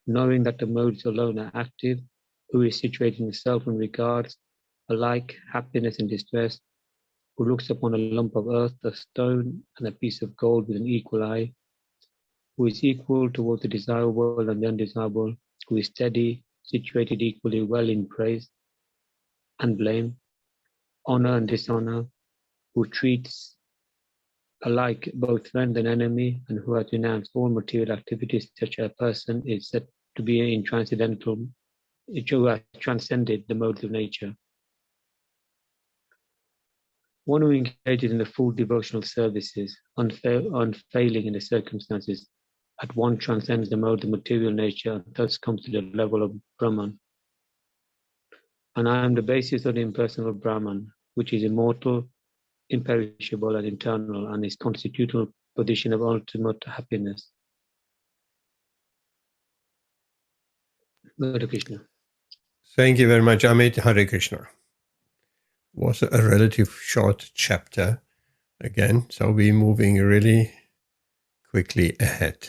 knowing that the modes alone are active, who is situating himself in regards alike happiness and distress, who looks upon a lump of earth, a stone, and a piece of gold with an equal eye, who is equal towards the desirable and the undesirable, who is steady, situated equally well in praise and blame, honor and dishonor, who treats alike both friend and enemy, and who has renounced all material activities. Such a person is said to be in transcendental, who has transcended the modes of nature. One who engages in the full devotional services, unfailing in the circumstances, at once transcends the mode of material nature and thus comes to the level of Brahman. And I am the basis of the impersonal Brahman, which is immortal, imperishable, and eternal, and is constitutional position of ultimate happiness. Hare Krishna. Thank you very much, Amit. Hare Krishna. Was a relative short chapter again, so we're moving really quickly ahead.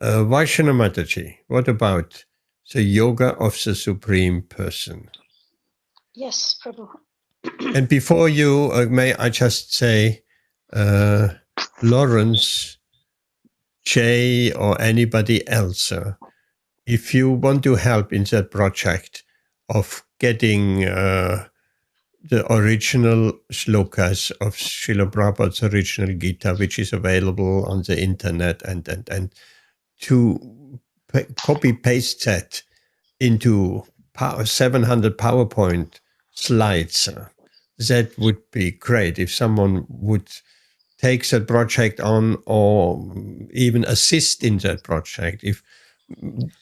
Vaishana Mataji, what about the yoga of the Supreme Person? Yes, Prabhu. And before you, may I just say, Lawrence, Jay, or anybody else, if you want to help in that project of getting the original shlokas of Srila Prabhupada's original Gita, which is available on the internet, and to copy-paste that into 700 PowerPoint slides, that would be great if someone would take that project on or even assist in that project. If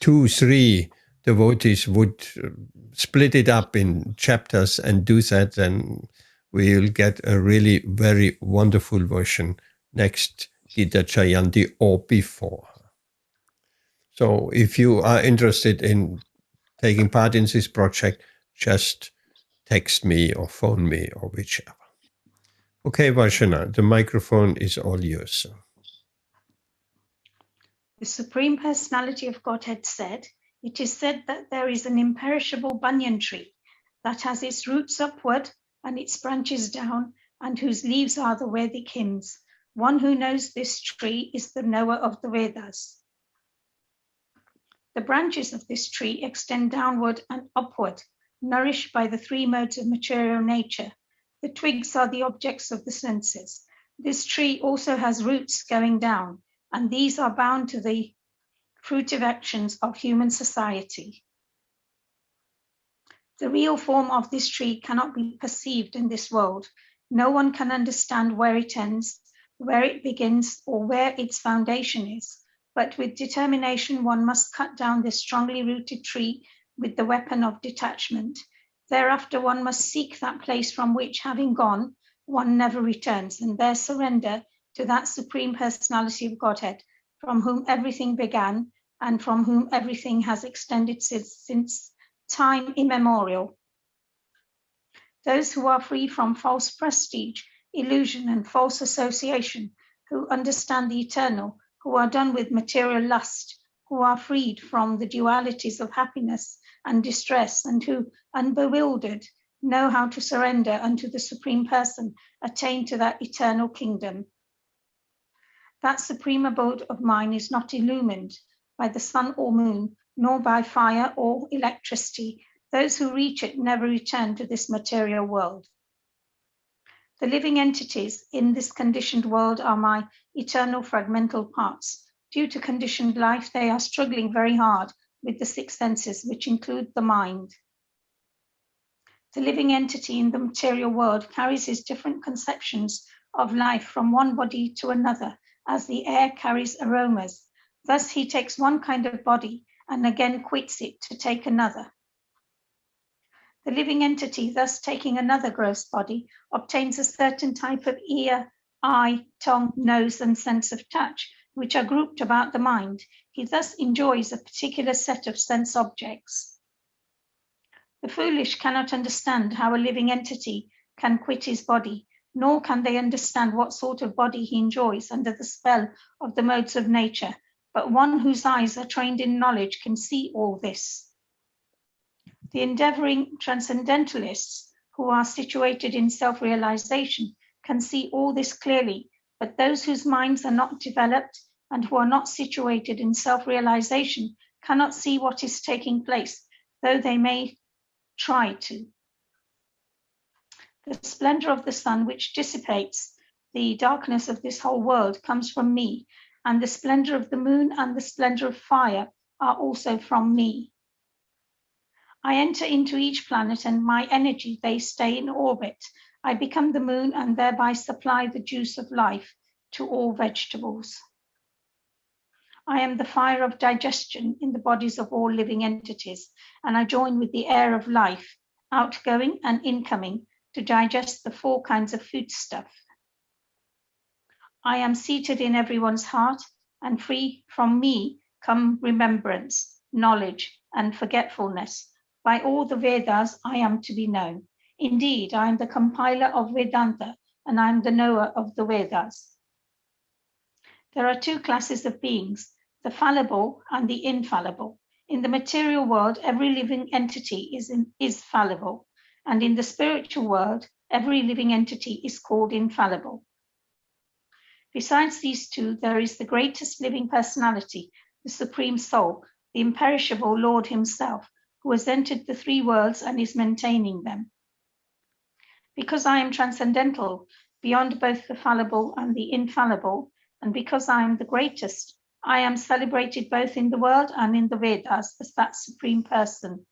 2-3 devotees would split it up in chapters and do that, then we'll get a really very wonderful version next Gita Jayanti or before. So if you are interested in taking part in this project, just text me or phone me or whichever. Okay, Vaishana, the microphone is all yours. The Supreme Personality of Godhead said, "It is said that there is an imperishable banyan tree that has its roots upward and its branches down, and whose leaves are the Vedic hymns. One who knows this tree is the knower of the Vedas." The branches of this tree extend downward and upward, nourished by the three modes of material nature. The twigs are the objects of the senses. This tree also has roots going down, and these are bound to the fruitive actions of human society. The real form of this tree cannot be perceived in this world. No one can understand where it ends, where it begins, or where its foundation is. But with determination, one must cut down this strongly rooted tree with the weapon of detachment. Thereafter, one must seek that place from which, having gone, one never returns, and there surrender to that Supreme Personality of Godhead, from whom everything began and from whom everything has extended since time immemorial. Those who are free from false prestige, illusion, and false association, who understand the eternal, who are done with material lust, who are freed from the dualities of happiness and distress, and who, unbewildered, know how to surrender unto the Supreme Person, attain to that eternal kingdom. That supreme abode of mine is not illumined by the sun or moon, nor by fire or electricity. Those who reach it never return to this material world. The living entities in this conditioned world are my eternal fragmental parts. Due to conditioned life, they are struggling very hard with the six senses, which include the mind. The living entity in the material world carries his different conceptions of life from one body to another, as the air carries aromas. Thus he takes one kind of body and again quits it to take another. The living entity, thus taking another gross body, obtains a certain type of ear, eye, tongue, nose, and sense of touch, which are grouped about the mind. He thus enjoys a particular set of sense objects. The foolish cannot understand how a living entity can quit his body, nor can they understand what sort of body he enjoys under the spell of the modes of nature. But one whose eyes are trained in knowledge can see all this. The endeavoring transcendentalists who are situated in self-realization can see all this clearly, but those whose minds are not developed and who are not situated in self-realization cannot see what is taking place, though they may try to. The splendor of the sun, which dissipates the darkness of this whole world, comes from me, and the splendor of the moon and the splendor of fire are also from me. I enter into each planet, and my energy, they stay in orbit. I become the moon and thereby supply the juice of life to all vegetables. I am the fire of digestion in the bodies of all living entities, and I join with the air of life, outgoing and incoming, to digest the four kinds of foodstuff. I am seated in everyone's heart, and free from me come remembrance, knowledge, and forgetfulness. By all the Vedas, I am to be known. Indeed, I am the compiler of Vedanta, and I am the knower of the Vedas. There are two classes of beings, the fallible and the infallible. In the material world, every living entity is fallible, and in the spiritual world, every living entity is called infallible. Besides these two, there is the greatest living personality, the Supreme Soul, the imperishable Lord himself, who has entered the three worlds and is maintaining them. Because I am transcendental, beyond both the fallible and the infallible, and because I am the greatest, I am celebrated both in the world and in the Vedas as that Supreme Person.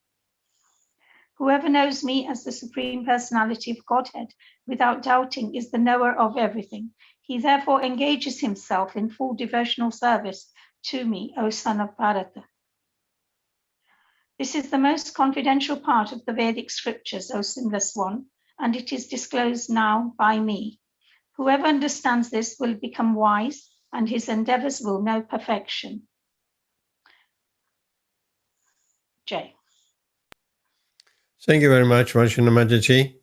Whoever knows me as the Supreme Personality of Godhead without doubting is the knower of everything. He therefore engages himself in full devotional service to me, O son of Bharata. This is the most confidential part of the Vedic scriptures, O sinless one, and it is disclosed now by me. Whoever understands this will become wise, and his endeavors will know perfection. Jay. Thank you very much, Vajrayana Mataji.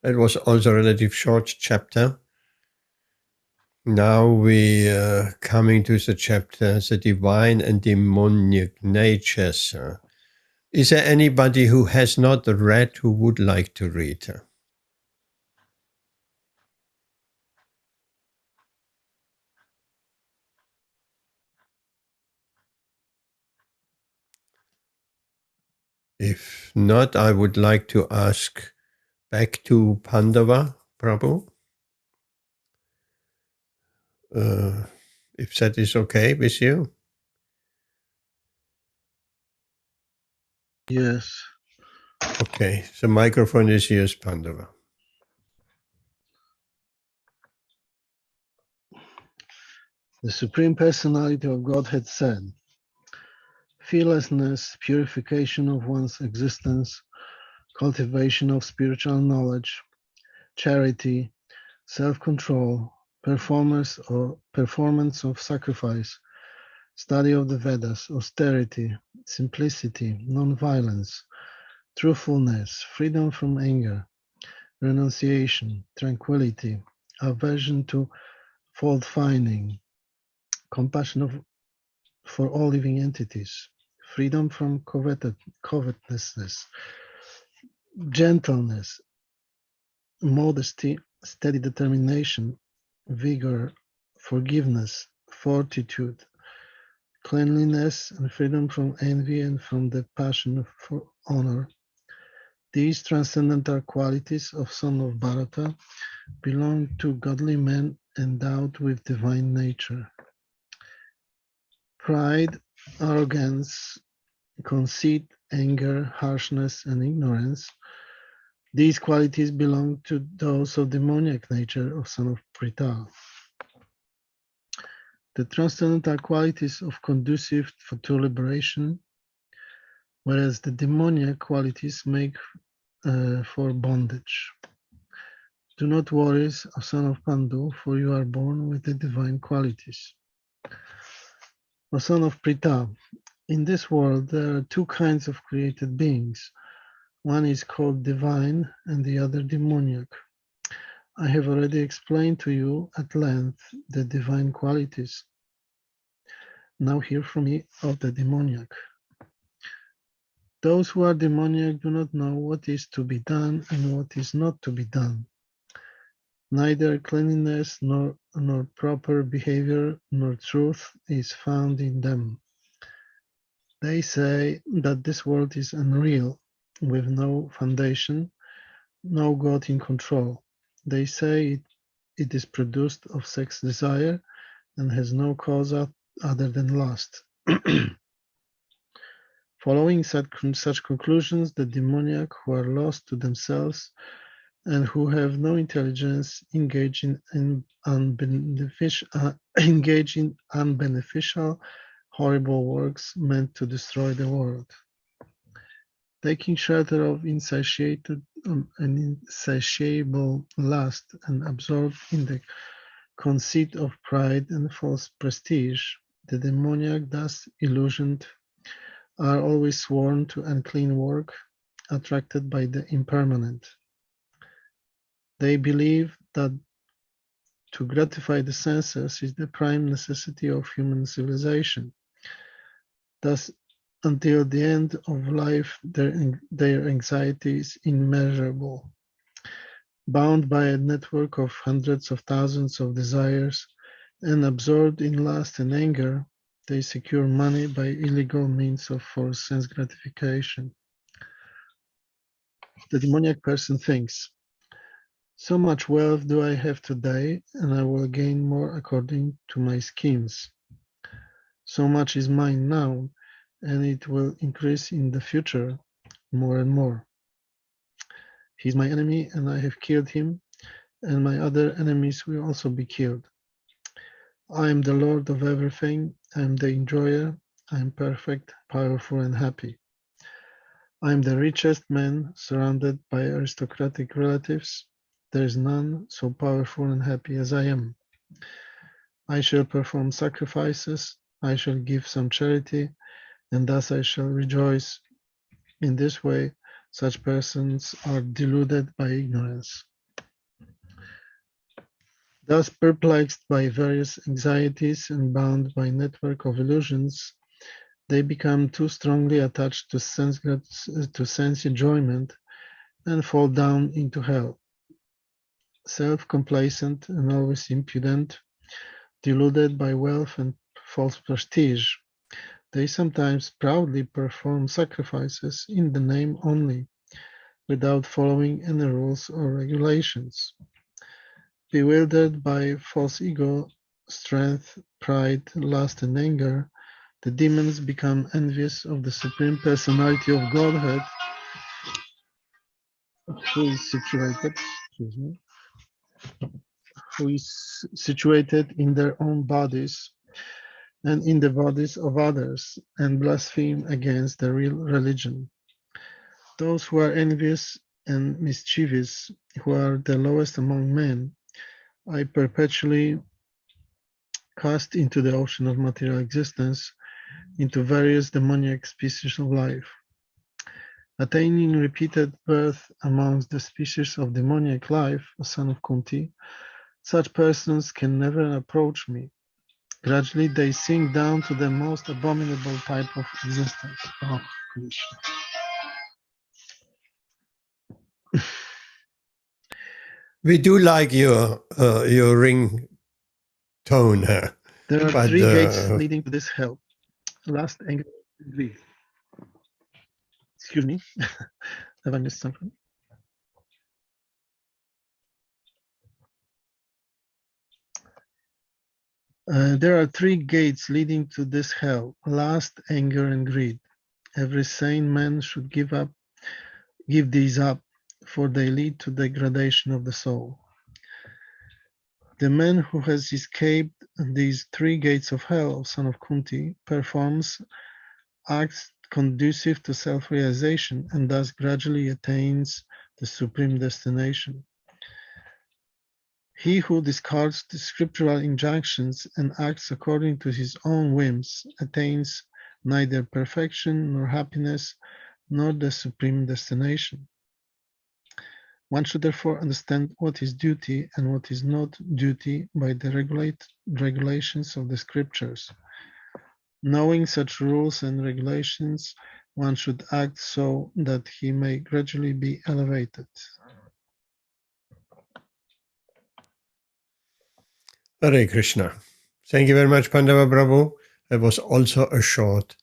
It was also a relatively short chapter. Now we are coming to the chapter, the divine and demonic natures. Is there anybody who has not read who would like to read? If not, I would like to ask back to Pandava Prabhu. If that is okay with you. Yes. Okay, the microphone is yours, Pandava. The Supreme Personality of Godhead said, fearlessness, purification of one's existence, cultivation of spiritual knowledge, charity, self-control, performance of sacrifice, study of the Vedas, austerity, simplicity, non-violence, truthfulness, freedom from anger, renunciation, tranquility, aversion to fault-finding, compassion for all living entities, freedom from covetousness, gentleness, modesty, steady determination, vigor, forgiveness, fortitude, cleanliness, and freedom from envy and from the passion for honor. These transcendental qualities of son of Bharata belong to godly men endowed with divine nature. Pride, arrogance, conceit, anger, harshness, and ignorance, these qualities belong to those of demoniac nature of son of Pritha. The transcendental qualities of conducive to liberation, whereas the demoniac qualities make for bondage. Do not worry, O son of Pandu, for you are born with the divine qualities. O son of Pritha, in this world there are two kinds of created beings. One is called divine and the other demoniac. I have already explained to you at length the divine qualities. Now hear from me of the demoniac. Those who are demoniac do not know what is to be done and what is not to be done. Neither cleanliness nor proper behavior nor truth is found in them. They say that this world is unreal, with no foundation, no God in control. They say it is produced of sex desire and has no cause other than lust. Following such conclusions, the demoniac who are lost to themselves and who have no intelligence engage in unbeneficial, horrible works meant to destroy the world. Taking shelter of insatiable lust and absorbed in the conceit of pride and false prestige, the demoniac, thus illusioned, are always sworn to unclean work, attracted by the impermanent. They believe that to gratify the senses is the prime necessity of human civilization. Thus, until the end of life, their anxiety is immeasurable. Bound by a network of hundreds of thousands of desires and absorbed in lust and anger, they secure money by illegal means for sense gratification. The demoniac person thinks, so much wealth do I have today, and I will gain more according to my schemes. So much is mine now, and it will increase in the future more and more. He is my enemy, and I have killed him, and my other enemies will also be killed. I am the Lord of everything, I am the enjoyer, I am perfect, powerful, and happy. I am the richest man, surrounded by aristocratic relatives. There is none so powerful and happy as I am. I shall perform sacrifices, I shall give some charity, and thus I shall rejoice. In this way, such persons are deluded by ignorance. Thus, perplexed by various anxieties and bound by a network of illusions, they become too strongly attached to sense enjoyment and fall down into hell. Self-complacent and always impudent, deluded by wealth and false prestige, they sometimes proudly perform sacrifices in the name only, without following any rules or regulations. Bewildered by false ego, strength, pride, lust, and anger, the demons become envious of the Supreme Personality of Godhead, who is situated in their own bodies and in the bodies of others, and blaspheme against the real religion. Those who are envious and mischievous, who are the lowest among men, I perpetually cast into the ocean of material existence, into various demoniac species of life. Attaining repeated birth amongst the species of demoniac life, a son of Kunti, such persons can never approach me. Gradually they sink down to the most abominable type of existence. Oh, Krishna. We do like your ring tone here. There are But, three gates leading to this hell. Lust, anger, and greed. Excuse me. Have I missed something? There are three gates leading to this hell: lust, anger, and greed. Every sane man should give these up, for they lead to degradation of the soul. The man who has escaped these three gates of hell, O son of Kunti, performs acts conducive to self-realization and thus gradually attains the supreme destination. He who discards the scriptural injunctions and acts according to his own whims attains neither perfection nor happiness nor the supreme destination. One should therefore understand what is duty and what is not duty by the regulations of the scriptures. Knowing such rules and regulations, one should act so that he may gradually be elevated. Hare Krishna. Thank you very much, Pandava Prabhu. It was also a short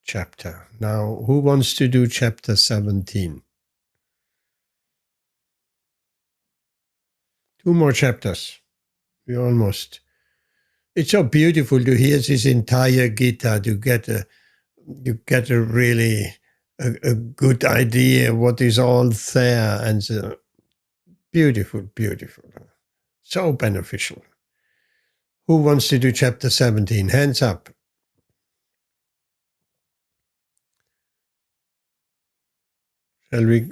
chapter. Now, who wants to do chapter 17? 2 more chapters. We almost. It's so beautiful to hear this entire Gita, to get a really a good idea what is all there, and beautiful, beautiful. So beneficial. Who wants to do chapter 17? Hands up. Shall we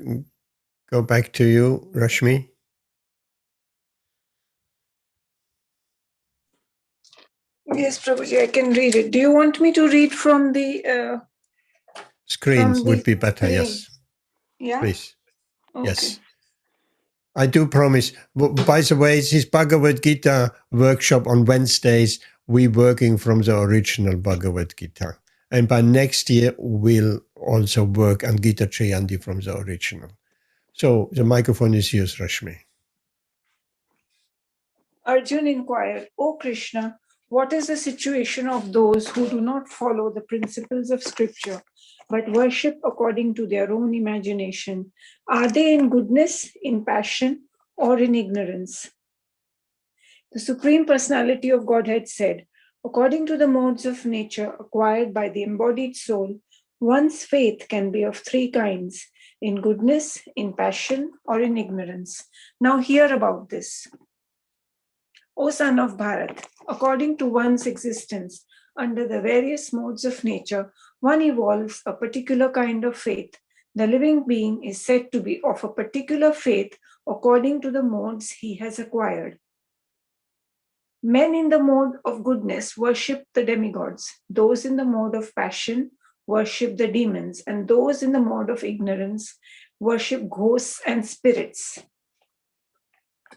go back to you, Rashmi? Yes, Prabhuji, I can read it. Do you want me to read from the Screen would be better, screen? yes. Yeah? Please. Okay. Yes. I do promise. By the way, this Bhagavad-Gita workshop on Wednesdays, we're working from the original Bhagavad-Gita. And by next year, we'll also work on Gita Jayanti from the original. So the microphone is yours, Rashmi. Arjun inquired, O Krishna, what is the situation of those who do not follow the principles of scripture, but worship according to their own imagination? Are they in goodness, in passion, or in ignorance? The Supreme Personality of Godhead said, according to the modes of nature acquired by the embodied soul, one's faith can be of three kinds: in goodness, in passion, or in ignorance. Now hear about this. O son of Bharat, according to one's existence under the various modes of nature, one evolves a particular kind of faith. The living being is said to be of a particular faith according to the modes he has acquired. Men in the mode of goodness worship the demigods. Those in the mode of passion worship the demons, and those in the mode of ignorance worship ghosts and spirits.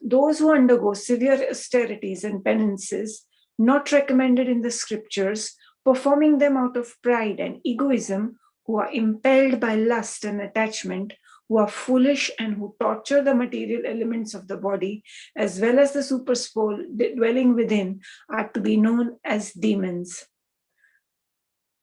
Those who undergo severe austerities and penances, not recommended in the scriptures, performing them out of pride and egoism, who are impelled by lust and attachment, who are foolish and who torture the material elements of the body, as well as the super soul dwelling within, are to be known as demons.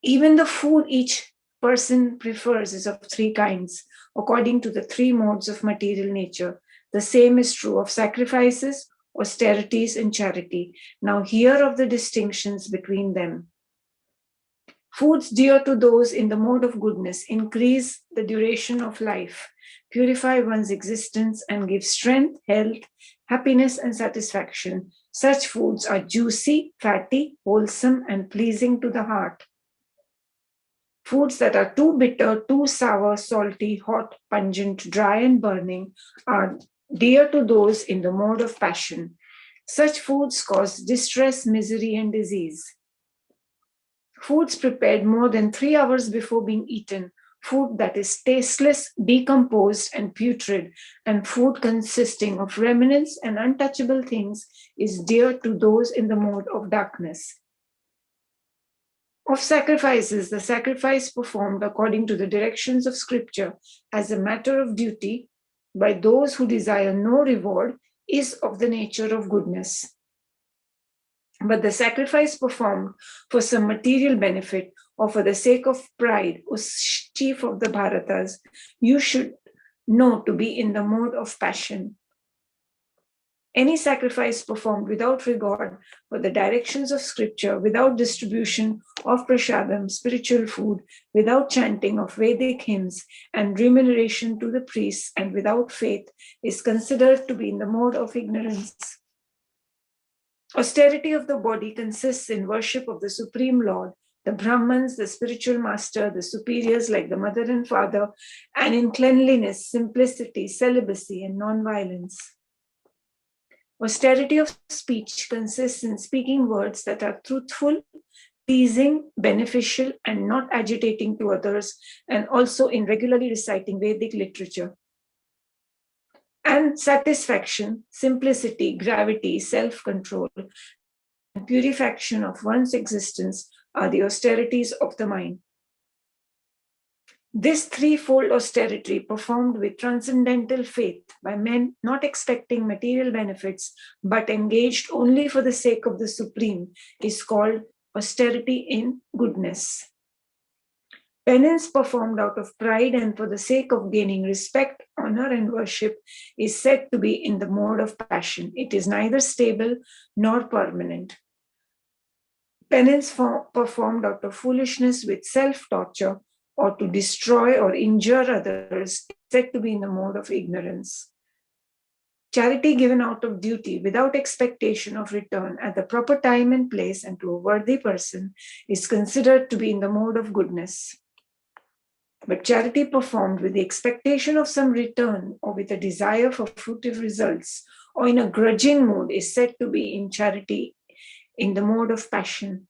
Even the food each person prefers is of three kinds, according to the three modes of material nature. The same is true of sacrifices, austerities, and charity. Now hear of the distinctions between them. Foods dear to those in the mode of goodness increase the duration of life, purify one's existence, and give strength, health, happiness, and satisfaction. Such foods are juicy, fatty, wholesome, and pleasing to the heart. Foods that are too bitter, too sour, salty, hot, pungent, dry, and burning are dear to those in the mode of passion. Such foods cause distress, misery, and disease. Foods prepared more than 3 hours before being eaten, food that is tasteless, decomposed, and putrid, and food consisting of remnants and untouchable things is dear to those in the mode of darkness. Of sacrifices, the sacrifice performed according to the directions of scripture as a matter of duty by those who desire no reward is of the nature of goodness. But the sacrifice performed for some material benefit or for the sake of pride, O chief of the Bharatas, you should know to be in the mode of passion. Any sacrifice performed without regard for the directions of scripture, without distribution of prasadam, spiritual food, without chanting of Vedic hymns and remuneration to the priests, and without faith, is considered to be in the mode of ignorance. Austerity of the body consists in worship of the Supreme Lord, the Brahmans, the spiritual master, the superiors like the mother and father, and in cleanliness, simplicity, celibacy, and non-violence. Austerity of speech consists in speaking words that are truthful, pleasing, beneficial, and not agitating to others, and also in regularly reciting Vedic literature. And satisfaction, simplicity, gravity, self-control, and purification of one's existence are the austerities of the mind. This threefold austerity, performed with transcendental faith by men not expecting material benefits but engaged only for the sake of the Supreme, is called austerity in goodness. Penance performed out of pride and for the sake of gaining respect, honor, and worship is said to be in the mode of passion. It is neither stable nor permanent. Penance performed out of foolishness with self-torture or to destroy or injure others is said to be in the mode of ignorance. Charity given out of duty without expectation of return at the proper time and place and to a worthy person is considered to be in the mode of goodness. But charity performed with the expectation of some return or with a desire for fruitive results or in a grudging mood is said to be in charity in the mode of passion.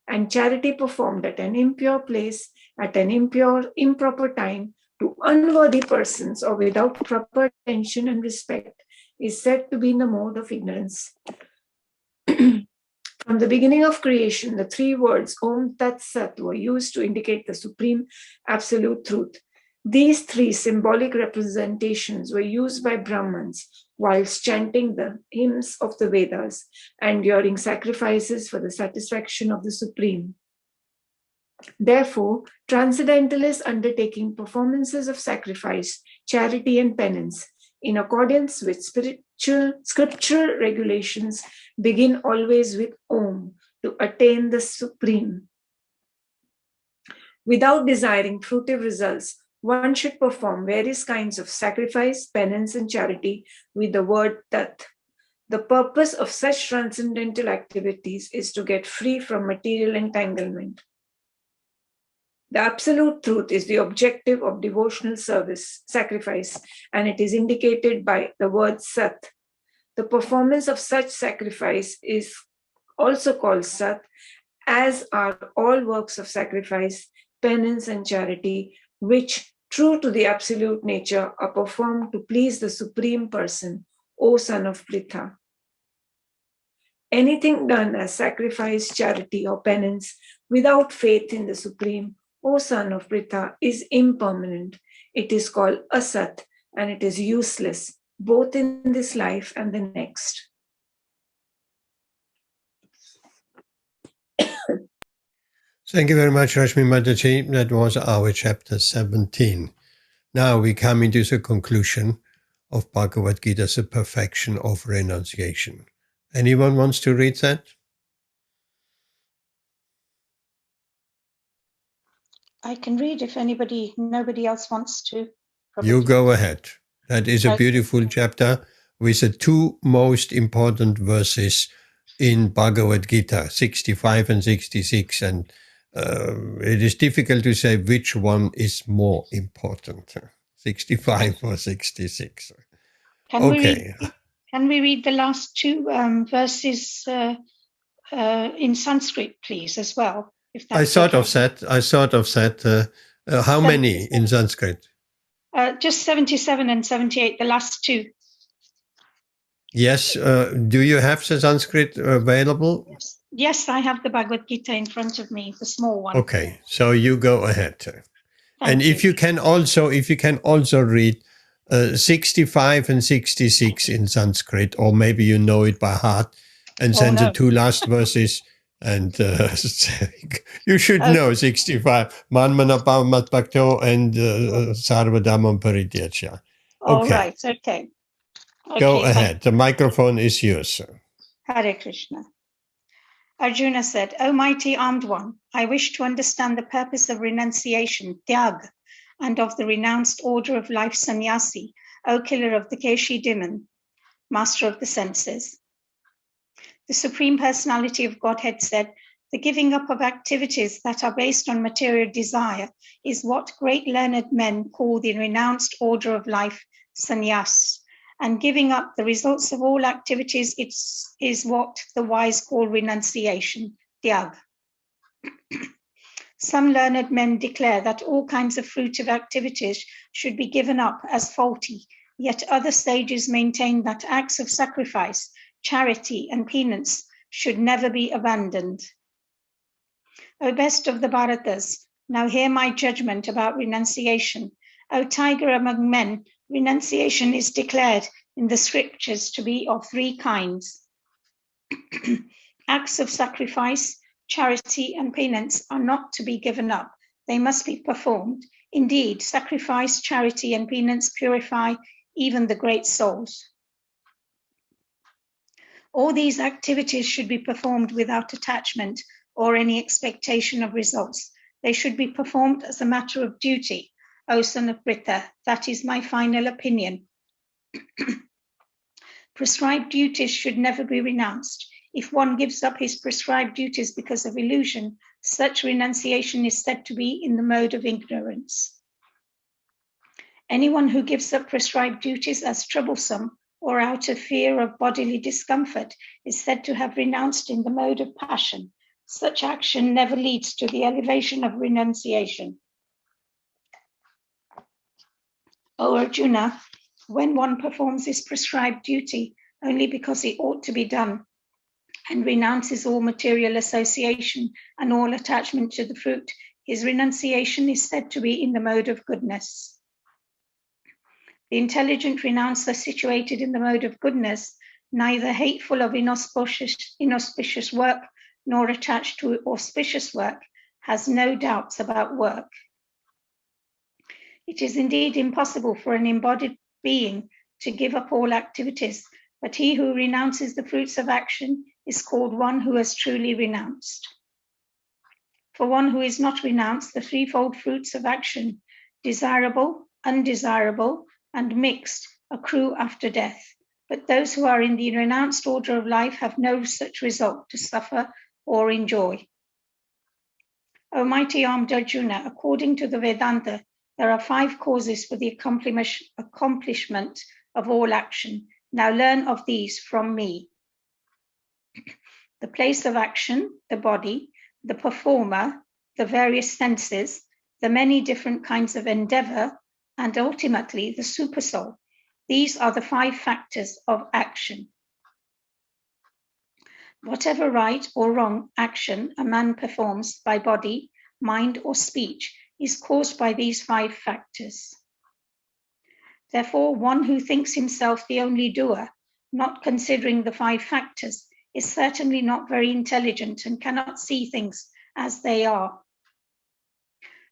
And charity performed at an impure place, at an improper time, to unworthy persons or without proper attention and respect is said to be in the mode of ignorance. From the beginning of creation, the three words Om Tat Sat were used to indicate the supreme absolute truth. These three symbolic representations were used by Brahmins whilst chanting the hymns of the Vedas and during sacrifices for the satisfaction of the Supreme. Therefore, transcendentalists undertaking performances of sacrifice, charity, and penance in accordance with scriptural regulations begin always with Om to attain the Supreme. Without desiring fruitive results, one should perform various kinds of sacrifice, penance, and charity with the word Tat. The purpose of such transcendental activities is to get free from material entanglement. The absolute truth is the objective of devotional service, sacrifice, and it is indicated by the word Sat. The performance of such sacrifice is also called Sat, as are all works of sacrifice, penance, and charity, which, true to the absolute nature, are performed to please the Supreme Person, O son of Pritha. Anything done as sacrifice, charity, or penance without faith in the Supreme, O son of Pritha, is impermanent. It is called Asat, and it is useless, both in this life and the next. Thank you very much, Rashmi Mataji. That was our chapter 17. Now we come into the conclusion of Bhagavad Gita, the perfection of renunciation. Anyone wants to read that? I can read if nobody else wants to. You go ahead. That is a beautiful chapter with the two most important verses in Bhagavad Gita, 65 and 66. And it is difficult to say which one is more important, 65 or 66. Can we read the last two verses in Sanskrit, please, as well? If that's I thought of that. How many in Sanskrit? Just 77 and 78, the last two. Yes. Do you have the Sanskrit available? Yes, I have the Bhagavad Gita in front of me, the small one. Okay, so you go ahead. And if you can also read 65 and 66 in Sanskrit, or maybe you know it by heart, and then the two last verses. And you should know 65. Manmana Pavamat Bhakto and Sarvadhamam Parityaja. All right, okay. Go Okay, ahead. The microphone is yours. Hare Krishna. Arjuna said, O mighty armed one, I wish to understand the purpose of renunciation, tyag, and of the renounced order of life, sannyasi, O killer of the Keshi demon, master of the senses. The Supreme Personality of Godhead said, the giving up of activities that are based on material desire is what great learned men call the renounced order of life, sannyas, and giving up the results of all activities is what the wise call renunciation, tyag. Some learned men declare that all kinds of fruitive activities should be given up as faulty, yet other sages maintain that acts of sacrifice, charity, and penance should never be abandoned. O best of the Bharatas, now hear my judgment about renunciation. O tiger among men, renunciation is declared in the scriptures to be of three kinds. Acts of sacrifice, charity, and penance are not to be given up. They must be performed. Indeed, sacrifice, charity, and penance purify even the great souls. All these activities should be performed without attachment or any expectation of results. They should be performed as a matter of duty. O son of Pritha, that is my final opinion. Prescribed duties should never be renounced. If one gives up his prescribed duties because of illusion, such renunciation is said to be in the mode of ignorance. Anyone who gives up prescribed duties as troublesome or out of fear of bodily discomfort is said to have renounced in the mode of passion. Such action never leads to the elevation of renunciation. O Arjuna, when one performs his prescribed duty only because it ought to be done and renounces all material association and all attachment to the fruit, his renunciation is said to be in the mode of goodness. The intelligent renouncer situated in the mode of goodness, neither hateful of inauspicious work nor attached to auspicious work, has no doubts about work. It is indeed impossible for an embodied being to give up all activities, but he who renounces the fruits of action is called one who has truly renounced. For one who is not renounced, the threefold fruits of action, desirable, undesirable, and mixed, accrue after death. But those who are in the renounced order of life have no such result to suffer or enjoy. O mighty armed Arjuna, according to the Vedanta, there are 5 causes for the accomplishment of all action. Now learn of these from me. The place of action, the body, the performer, the various senses, the many different kinds of endeavor, and ultimately the supersoul. These are the 5 factors of action. Whatever right or wrong action a man performs by body, mind, or speech is caused by these 5 factors. Therefore, one who thinks himself the only doer, not considering the 5 factors, is certainly not very intelligent and cannot see things as they are.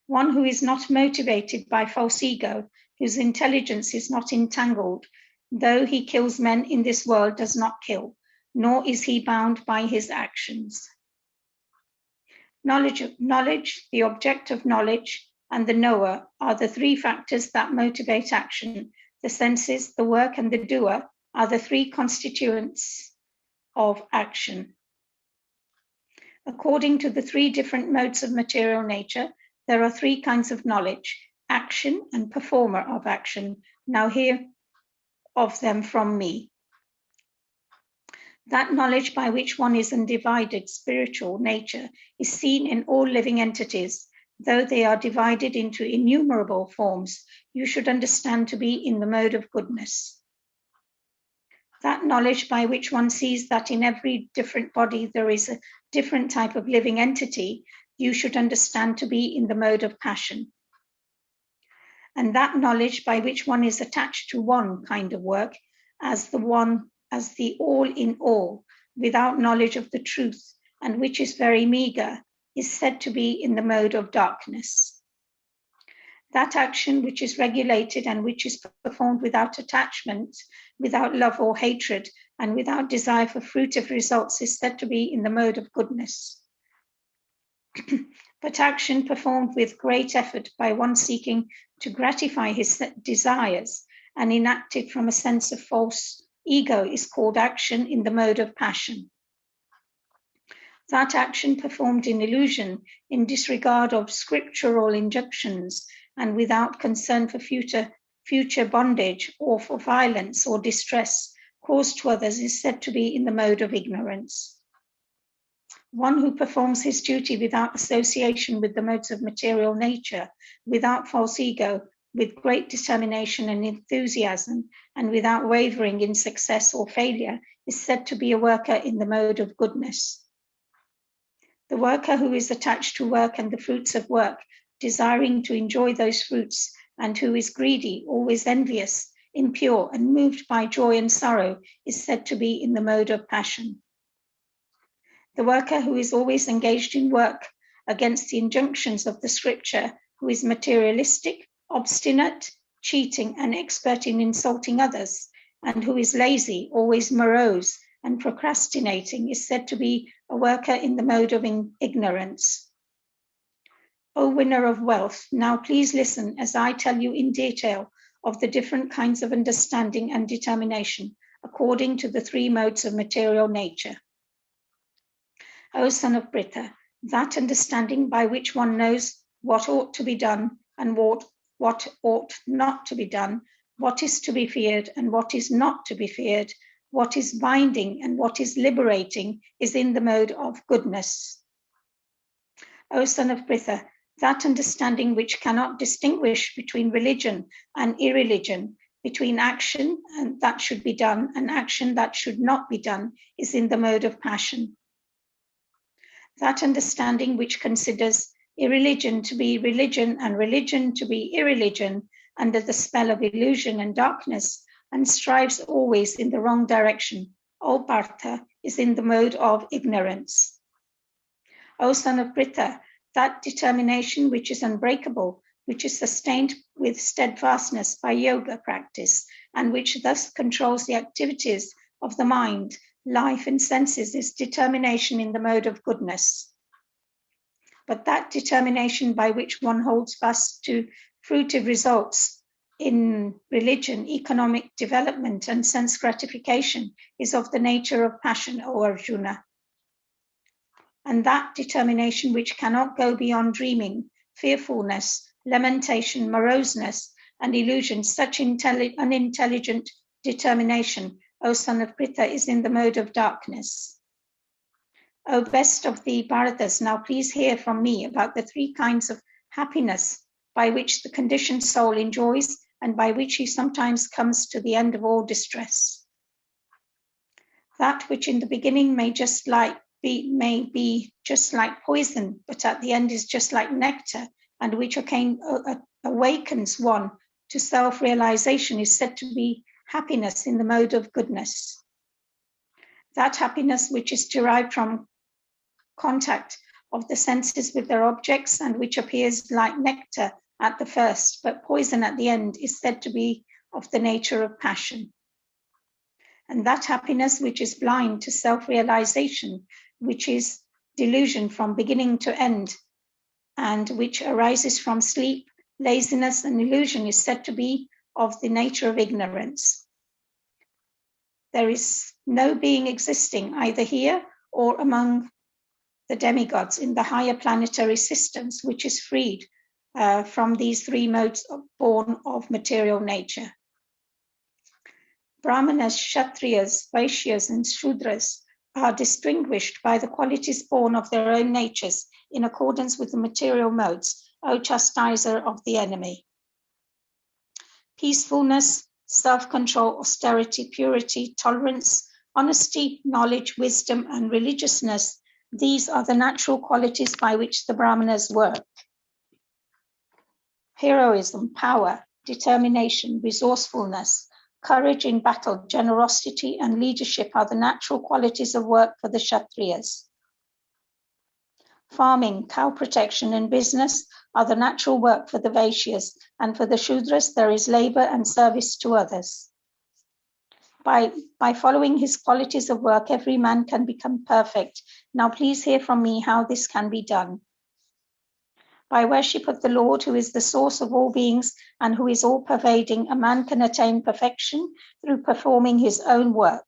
One who is not motivated by false ego, whose intelligence is not entangled, though he kills men in this world, does not kill, nor is he bound by his actions. Knowledge, the object of knowledge, and the knower are the 3 factors that motivate action. The senses, the work, and the doer are the 3 constituents of action. According to the 3 different modes of material nature, there are 3 kinds of knowledge: action and performer of action. Now hear of them from me. That knowledge by which one is undivided spiritual nature is seen in all living entities. Though they are divided into innumerable forms, you should understand to be in the mode of goodness. That knowledge by which one sees that in every different body there is a different type of living entity, you should understand to be in the mode of passion. And that knowledge by which one is attached to one kind of work as the all in all, without knowledge of the truth, and which is very meager, is said to be in the mode of darkness. That action which is regulated and which is performed without attachment, without love or hatred, and without desire for fruitive results is said to be in the mode of goodness. But action performed with great effort by one seeking to gratify his desires and enacted from a sense of false ego is called action in the mode of passion. That action performed in illusion, in disregard of scriptural injunctions, and without concern for future bondage or for violence or distress caused to others is said to be in the mode of ignorance. One who performs his duty without association with the modes of material nature, without false ego, with great determination and enthusiasm, and without wavering in success or failure, is said to be a worker in the mode of goodness. The worker who is attached to work and the fruits of work, desiring to enjoy those fruits, and who is greedy, always envious, impure, and moved by joy and sorrow, is said to be in the mode of passion. The worker who is always engaged in work against the injunctions of the scripture, who is materialistic, obstinate, cheating, and expert in insulting others, and who is lazy, always morose, and procrastinating, is said to be a worker in the mode of ignorance. O winner of wealth, now please listen as I tell you in detail of the different kinds of understanding and determination according to the three modes of material nature. O son of Pritha, that understanding by which one knows what ought to be done and what ought not to be done, what is to be feared and what is not to be feared, what is binding and what is liberating, is in the mode of goodness. O son of Pritha, that understanding which cannot distinguish between religion and irreligion, between action and that should be done and action that should not be done, is in the mode of passion. That understanding which considers irreligion to be religion and religion to be irreligion under the spell of illusion and darkness, and strives always in the wrong direction, O Partha, is in the mode of ignorance. O son of Pritha, that determination which is unbreakable, which is sustained with steadfastness by yoga practice, and which thus controls the activities of the mind, life, and senses, is determination in the mode of goodness. But that determination by which one holds fast to fruitive results in religion, economic development, and sense gratification is of the nature of passion, O Arjuna. And that determination which cannot go beyond dreaming, fearfulness, lamentation, moroseness, and illusion, such unintelligent determination, O son of Pritha, is in the mode of darkness. O best of the Bharatas, now please hear from me about the three kinds of happiness by which the conditioned soul enjoys and by which he sometimes comes to the end of all distress. That which in the beginning may be just like poison, but at the end is just like nectar, and which awakens one to self-realization, is said to be happiness in the mode of goodness. That happiness which is derived from contact of the senses with their objects and which appears like nectar at the first, but poison at the end, is said to be of the nature of passion. And that happiness which is blind to self-realization, which is delusion from beginning to end, and which arises from sleep, laziness, and illusion, is said to be of the nature of ignorance. There is no being existing either here or among the demigods in the higher planetary systems which is freed from these three modes born of material nature. Brahmanas, Kshatriyas, Vaishyas, and Shudras are distinguished by the qualities born of their own natures in accordance with the material modes, O chastiser of the enemy. Peacefulness, self-control, austerity, purity, tolerance, honesty, knowledge, wisdom, and religiousness, these are the natural qualities by which the Brahmanas work. Heroism, power, determination, resourcefulness, courage in battle, generosity, and leadership are the natural qualities of work for the Kshatriyas. Farming, cow protection, and business are the natural work for the Vaishyas, and for the Shudras there is labor and service to others. By following his qualities of work, every man can become perfect. Now please hear from me how this can be done. By worship of the Lord, who is the source of all beings and who is all-pervading, a man can attain perfection through performing his own work.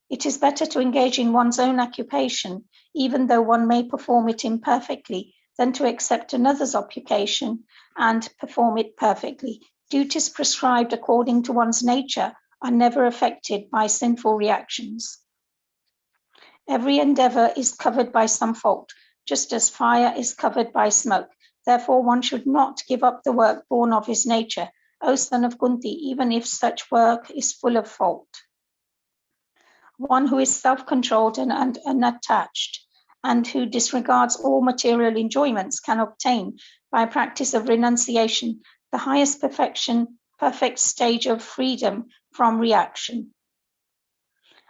It is better to engage in one's own occupation, even though one may perform it imperfectly, than to accept another's occupation and perform it perfectly. Duties prescribed according to one's nature are never affected by sinful reactions. Every endeavor is covered by some fault, just as fire is covered by smoke. Therefore, one should not give up the work born of his nature, O son of Kunti, even if such work is full of fault. One who is self-controlled and unattached, and who disregards all material enjoyments, can obtain, by practice of renunciation, the highest perfect stage of freedom from reaction.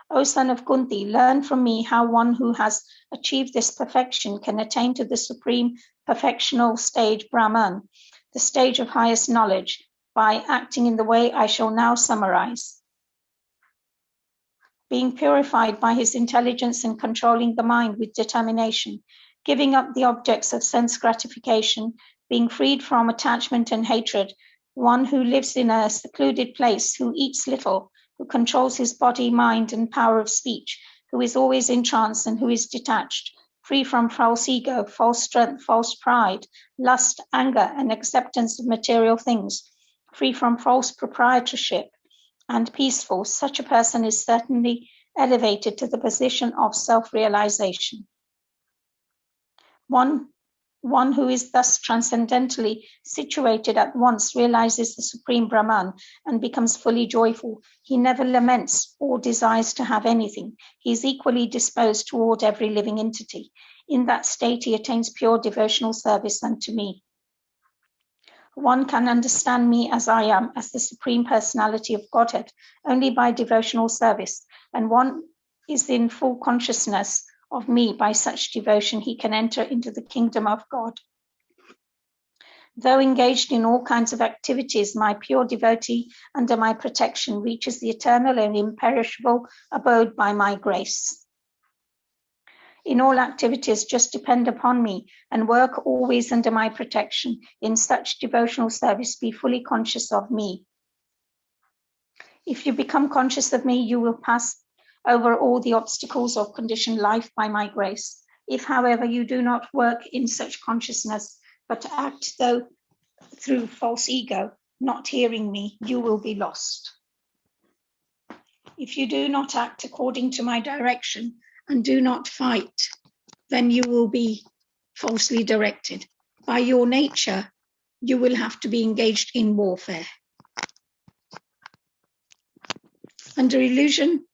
O son of Kunti, learn from me how one who has achieved this perfection can attain to the supreme perfectional stage Brahman, the stage of highest knowledge, by acting in the way I shall now summarize. Being purified by his intelligence and controlling the mind with determination, giving up the objects of sense gratification, being freed from attachment and hatred, one who lives in a secluded place, who eats little, who controls his body, mind, and power of speech, who is always in trance and who is detached, free from false ego, false strength, false pride, lust, anger, and acceptance of material things, free from false proprietorship, and peaceful, such a person is certainly elevated to the position of self-realization. One who is thus transcendently situated at once realizes the Supreme Brahman and becomes fully joyful. He never laments or desires to have anything. He is equally disposed toward every living entity. In that state, he attains pure devotional service unto me. One can understand me as I am, as the Supreme Personality of Godhead, only by devotional service, and one is in full consciousness of me. By such devotion, he can enter into the kingdom of God. Though engaged in all kinds of activities, my pure devotee under my protection reaches the eternal and imperishable abode by my grace. In all activities, just depend upon me and work always under my protection. In such devotional service, be fully conscious of me. If you become conscious of me, you will pass over all the obstacles of conditioned life by my grace. If, however, you do not work in such consciousness, but act through false ego, not hearing me, you will be lost. If you do not act according to my direction and do not fight, then you will be falsely directed. By your nature, you will have to be engaged in warfare. Under illusion,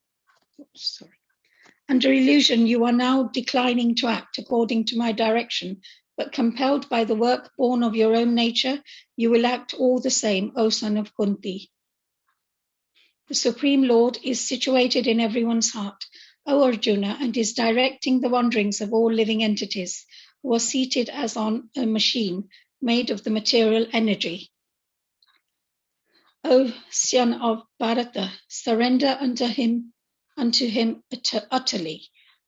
you are now declining to act according to my direction, but compelled by the work born of your own nature, you will act all the same, O son of Kunti. The Supreme Lord is situated in everyone's heart, O Arjuna, and is directing the wanderings of all living entities who are seated as on a machine made of the material energy. O son of Bharata, surrender unto him utterly.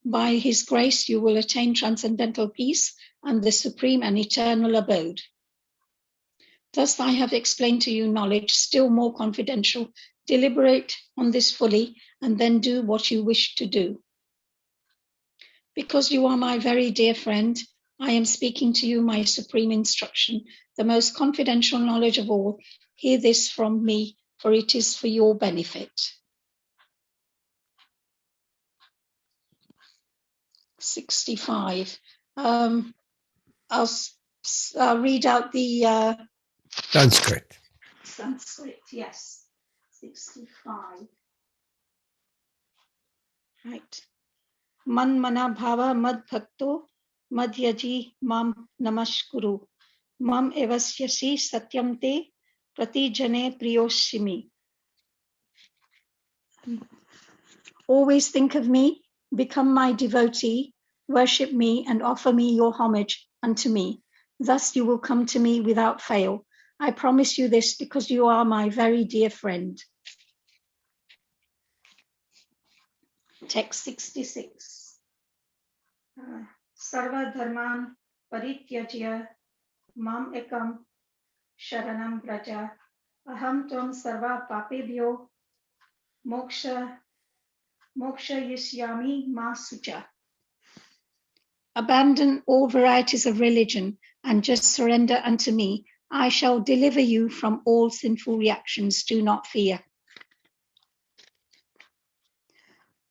By his grace you will attain transcendental peace and the supreme and eternal abode. Thus I have explained to you knowledge still more confidential. Deliberate on this fully and then do what you wish to do. Because you are my very dear friend, I am speaking to you my supreme instruction, the most confidential knowledge of all. Hear this from me, for it is for your benefit. 65. I'll read out the Sanskrit. Sanskrit, yes. 65. Right. Man mana bhava mad bhakto madhyaji mam namaskuru. Mam evasyasi satyam te pratijane priyoshimi. Always think of me, become my devotee, worship me, and offer me your homage unto me. Thus you will come to me without fail. I promise you this because you are my very dear friend. Text 66. Sarva dharman parityajya mam ekam sharanam vraja aham tvam sarva papebhyo moksha yishyami ma sucha. Abandon all varieties of religion and just surrender unto me. I shall deliver you from all sinful reactions. Do not fear.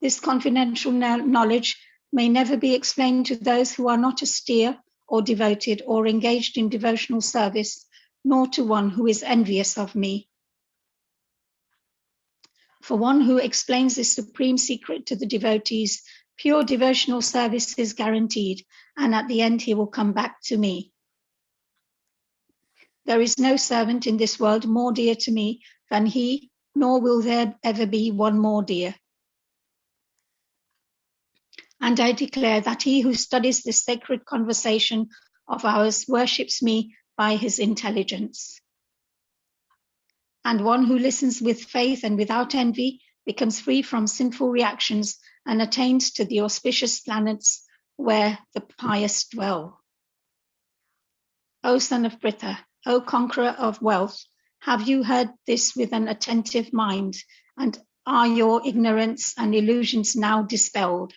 This confidential knowledge may never be explained to those who are not austere or devoted or engaged in devotional service, nor to one who is envious of me. For one who explains this supreme secret to the devotees, pure devotional service is guaranteed, and at the end he will come back to me. There is no servant in this world more dear to me than he, nor will there ever be one more dear. And I declare that he who studies this sacred conversation of ours worships me by his intelligence. And one who listens with faith and without envy becomes free from sinful reactions and attains to the auspicious planets where the pious dwell. O son of Pritha, O conqueror of wealth, have you heard this with an attentive mind, and are your ignorance and illusions now dispelled?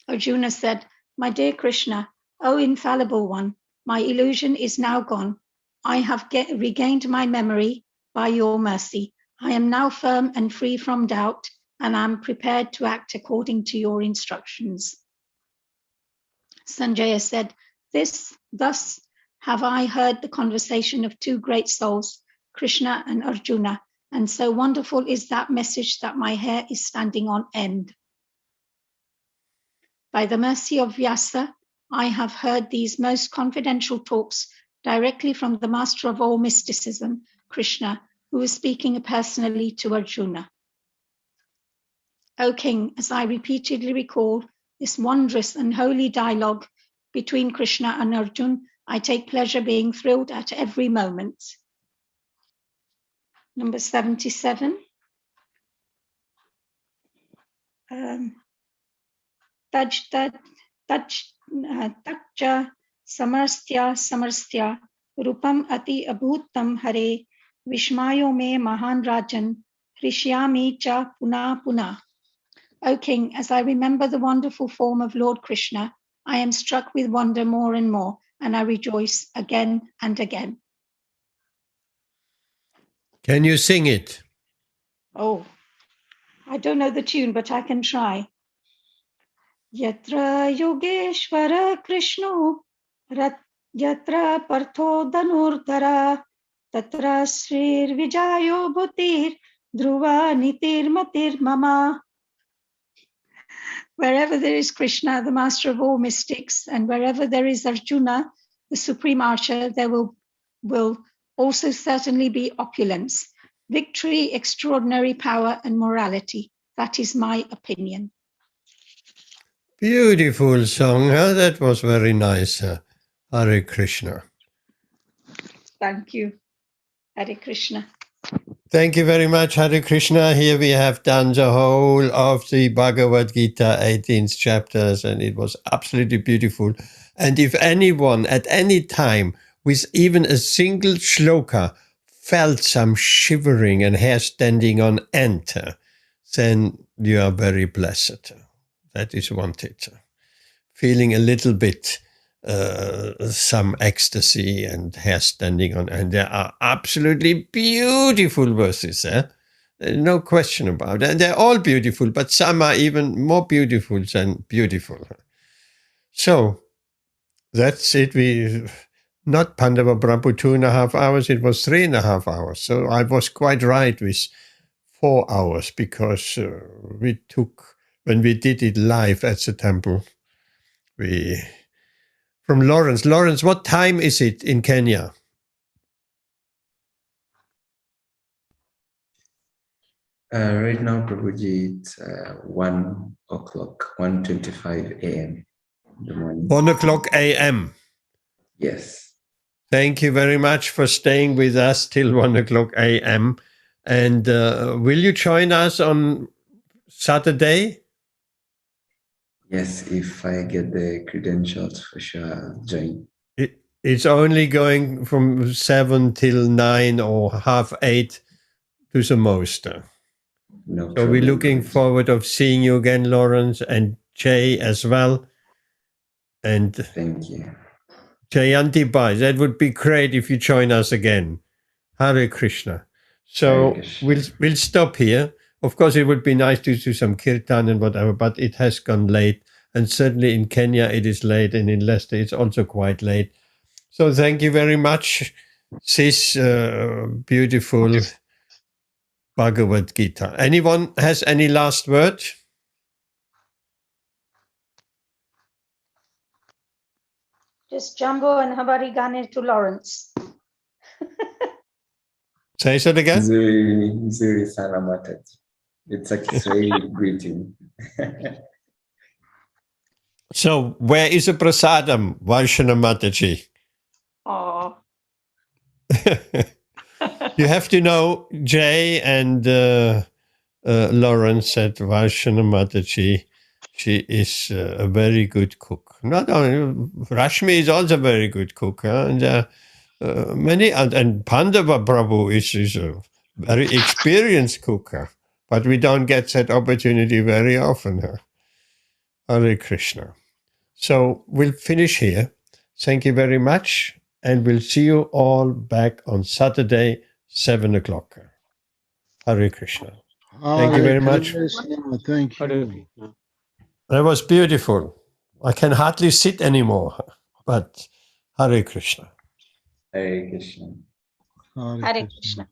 Arjuna said, My dear Krishna, O infallible one, my illusion is now gone. I have regained my memory by your mercy. I am now firm and free from doubt, and am prepared to act according to your instructions. Sanjaya said, Thus have I heard the conversation of two great souls, Krishna and Arjuna, and so wonderful is that message that my hair is standing on end. By the mercy of Vyasa, I have heard these most confidential talks directly from the master of all mysticism, Krishna, who is speaking personally to Arjuna. O King, as I repeatedly recall this wondrous and holy dialogue between Krishna and Arjuna, I take pleasure being thrilled at every moment. Number 77. Tajja samarstya rupam ati abhutam hare vishmayo me mahan rajan hrishyami cha puna puna. O King, as I remember the wonderful form of Lord Krishna, I am struck with wonder more and more, and I rejoice again and again. Can you sing it? Oh, I don't know the tune, but I can try. Yatra Yogeshwara Krishno Yatra Partho Dhanurdhara Tatra Srir Vijayo Bhutir Dhruva Nitir Matir Mama. Wherever there is Krishna, the master of all mystics, and wherever there is Arjuna, the supreme archer, there will also certainly be opulence, victory, extraordinary power, and morality. That is my opinion. Beautiful song. Huh? That was very nice. Hare Krishna. Thank you. Hare Krishna. Thank you very much, Hare Krishna. Here we have done the whole of the Bhagavad-Gita 18th chapters, and it was absolutely beautiful. And if anyone at any time with even a single shloka felt some shivering and hair standing on end, then you are very blessed. That is wanted. Feeling a little bit some ecstasy and hair standing on, and there are absolutely beautiful verses. No question about it. And they're all beautiful, but some are even more beautiful than beautiful. So that's it. We not Pandava Prabhu 2.5 hours, it was 3.5 hours. So I was quite right with 4 hours, because we took, when we did it live at the temple, from Lawrence. Lawrence, what time is it in Kenya? Right now, Prabhuji, it's 1 o'clock, 1:25 a.m. in the morning. 1 o'clock a.m. Yes. Thank you very much for staying with us till 1 o'clock a.m. And will you join us on Saturday? Yes, if I get the credentials, for sure I'll join. It's only going from 7 till 9 or half 8 to the most. No So problem. we're looking forward of seeing you again, Lawrence, and Jay as well. And Thank you. Jayanti Bhai, that would be great if you join us again. Hare Krishna. So Hare Krishna. we'll stop here. Of course, it would be nice to do some kirtan and whatever, but it has gone late. And certainly in Kenya it is late, and in Leicester it's also quite late. So thank you very much, this beautiful Bhagavad Gita. Anyone has any last word? Just Jambo and Habari Gane to Lawrence. Say that again. Zuri Salamatat. It's a Kiswahili greeting. So where is the prasadam, Vaishana Mataji? Oh. You have to know Jay and Lawrence at Vaishana Mataji. She is a very good cook. Not only Rashmi is also a very good cook, and many and Pandava Prabhu is a very experienced cooker, but we don't get that opportunity very often. Hare Krishna. So we'll finish here. Thank you very much, and we'll see you all back on Saturday, 7 o'clock. Hare Krishna. Thank you very much. Thank you. That was beautiful. I can hardly sit anymore, but Hare Krishna. Hare Krishna. Hare Krishna.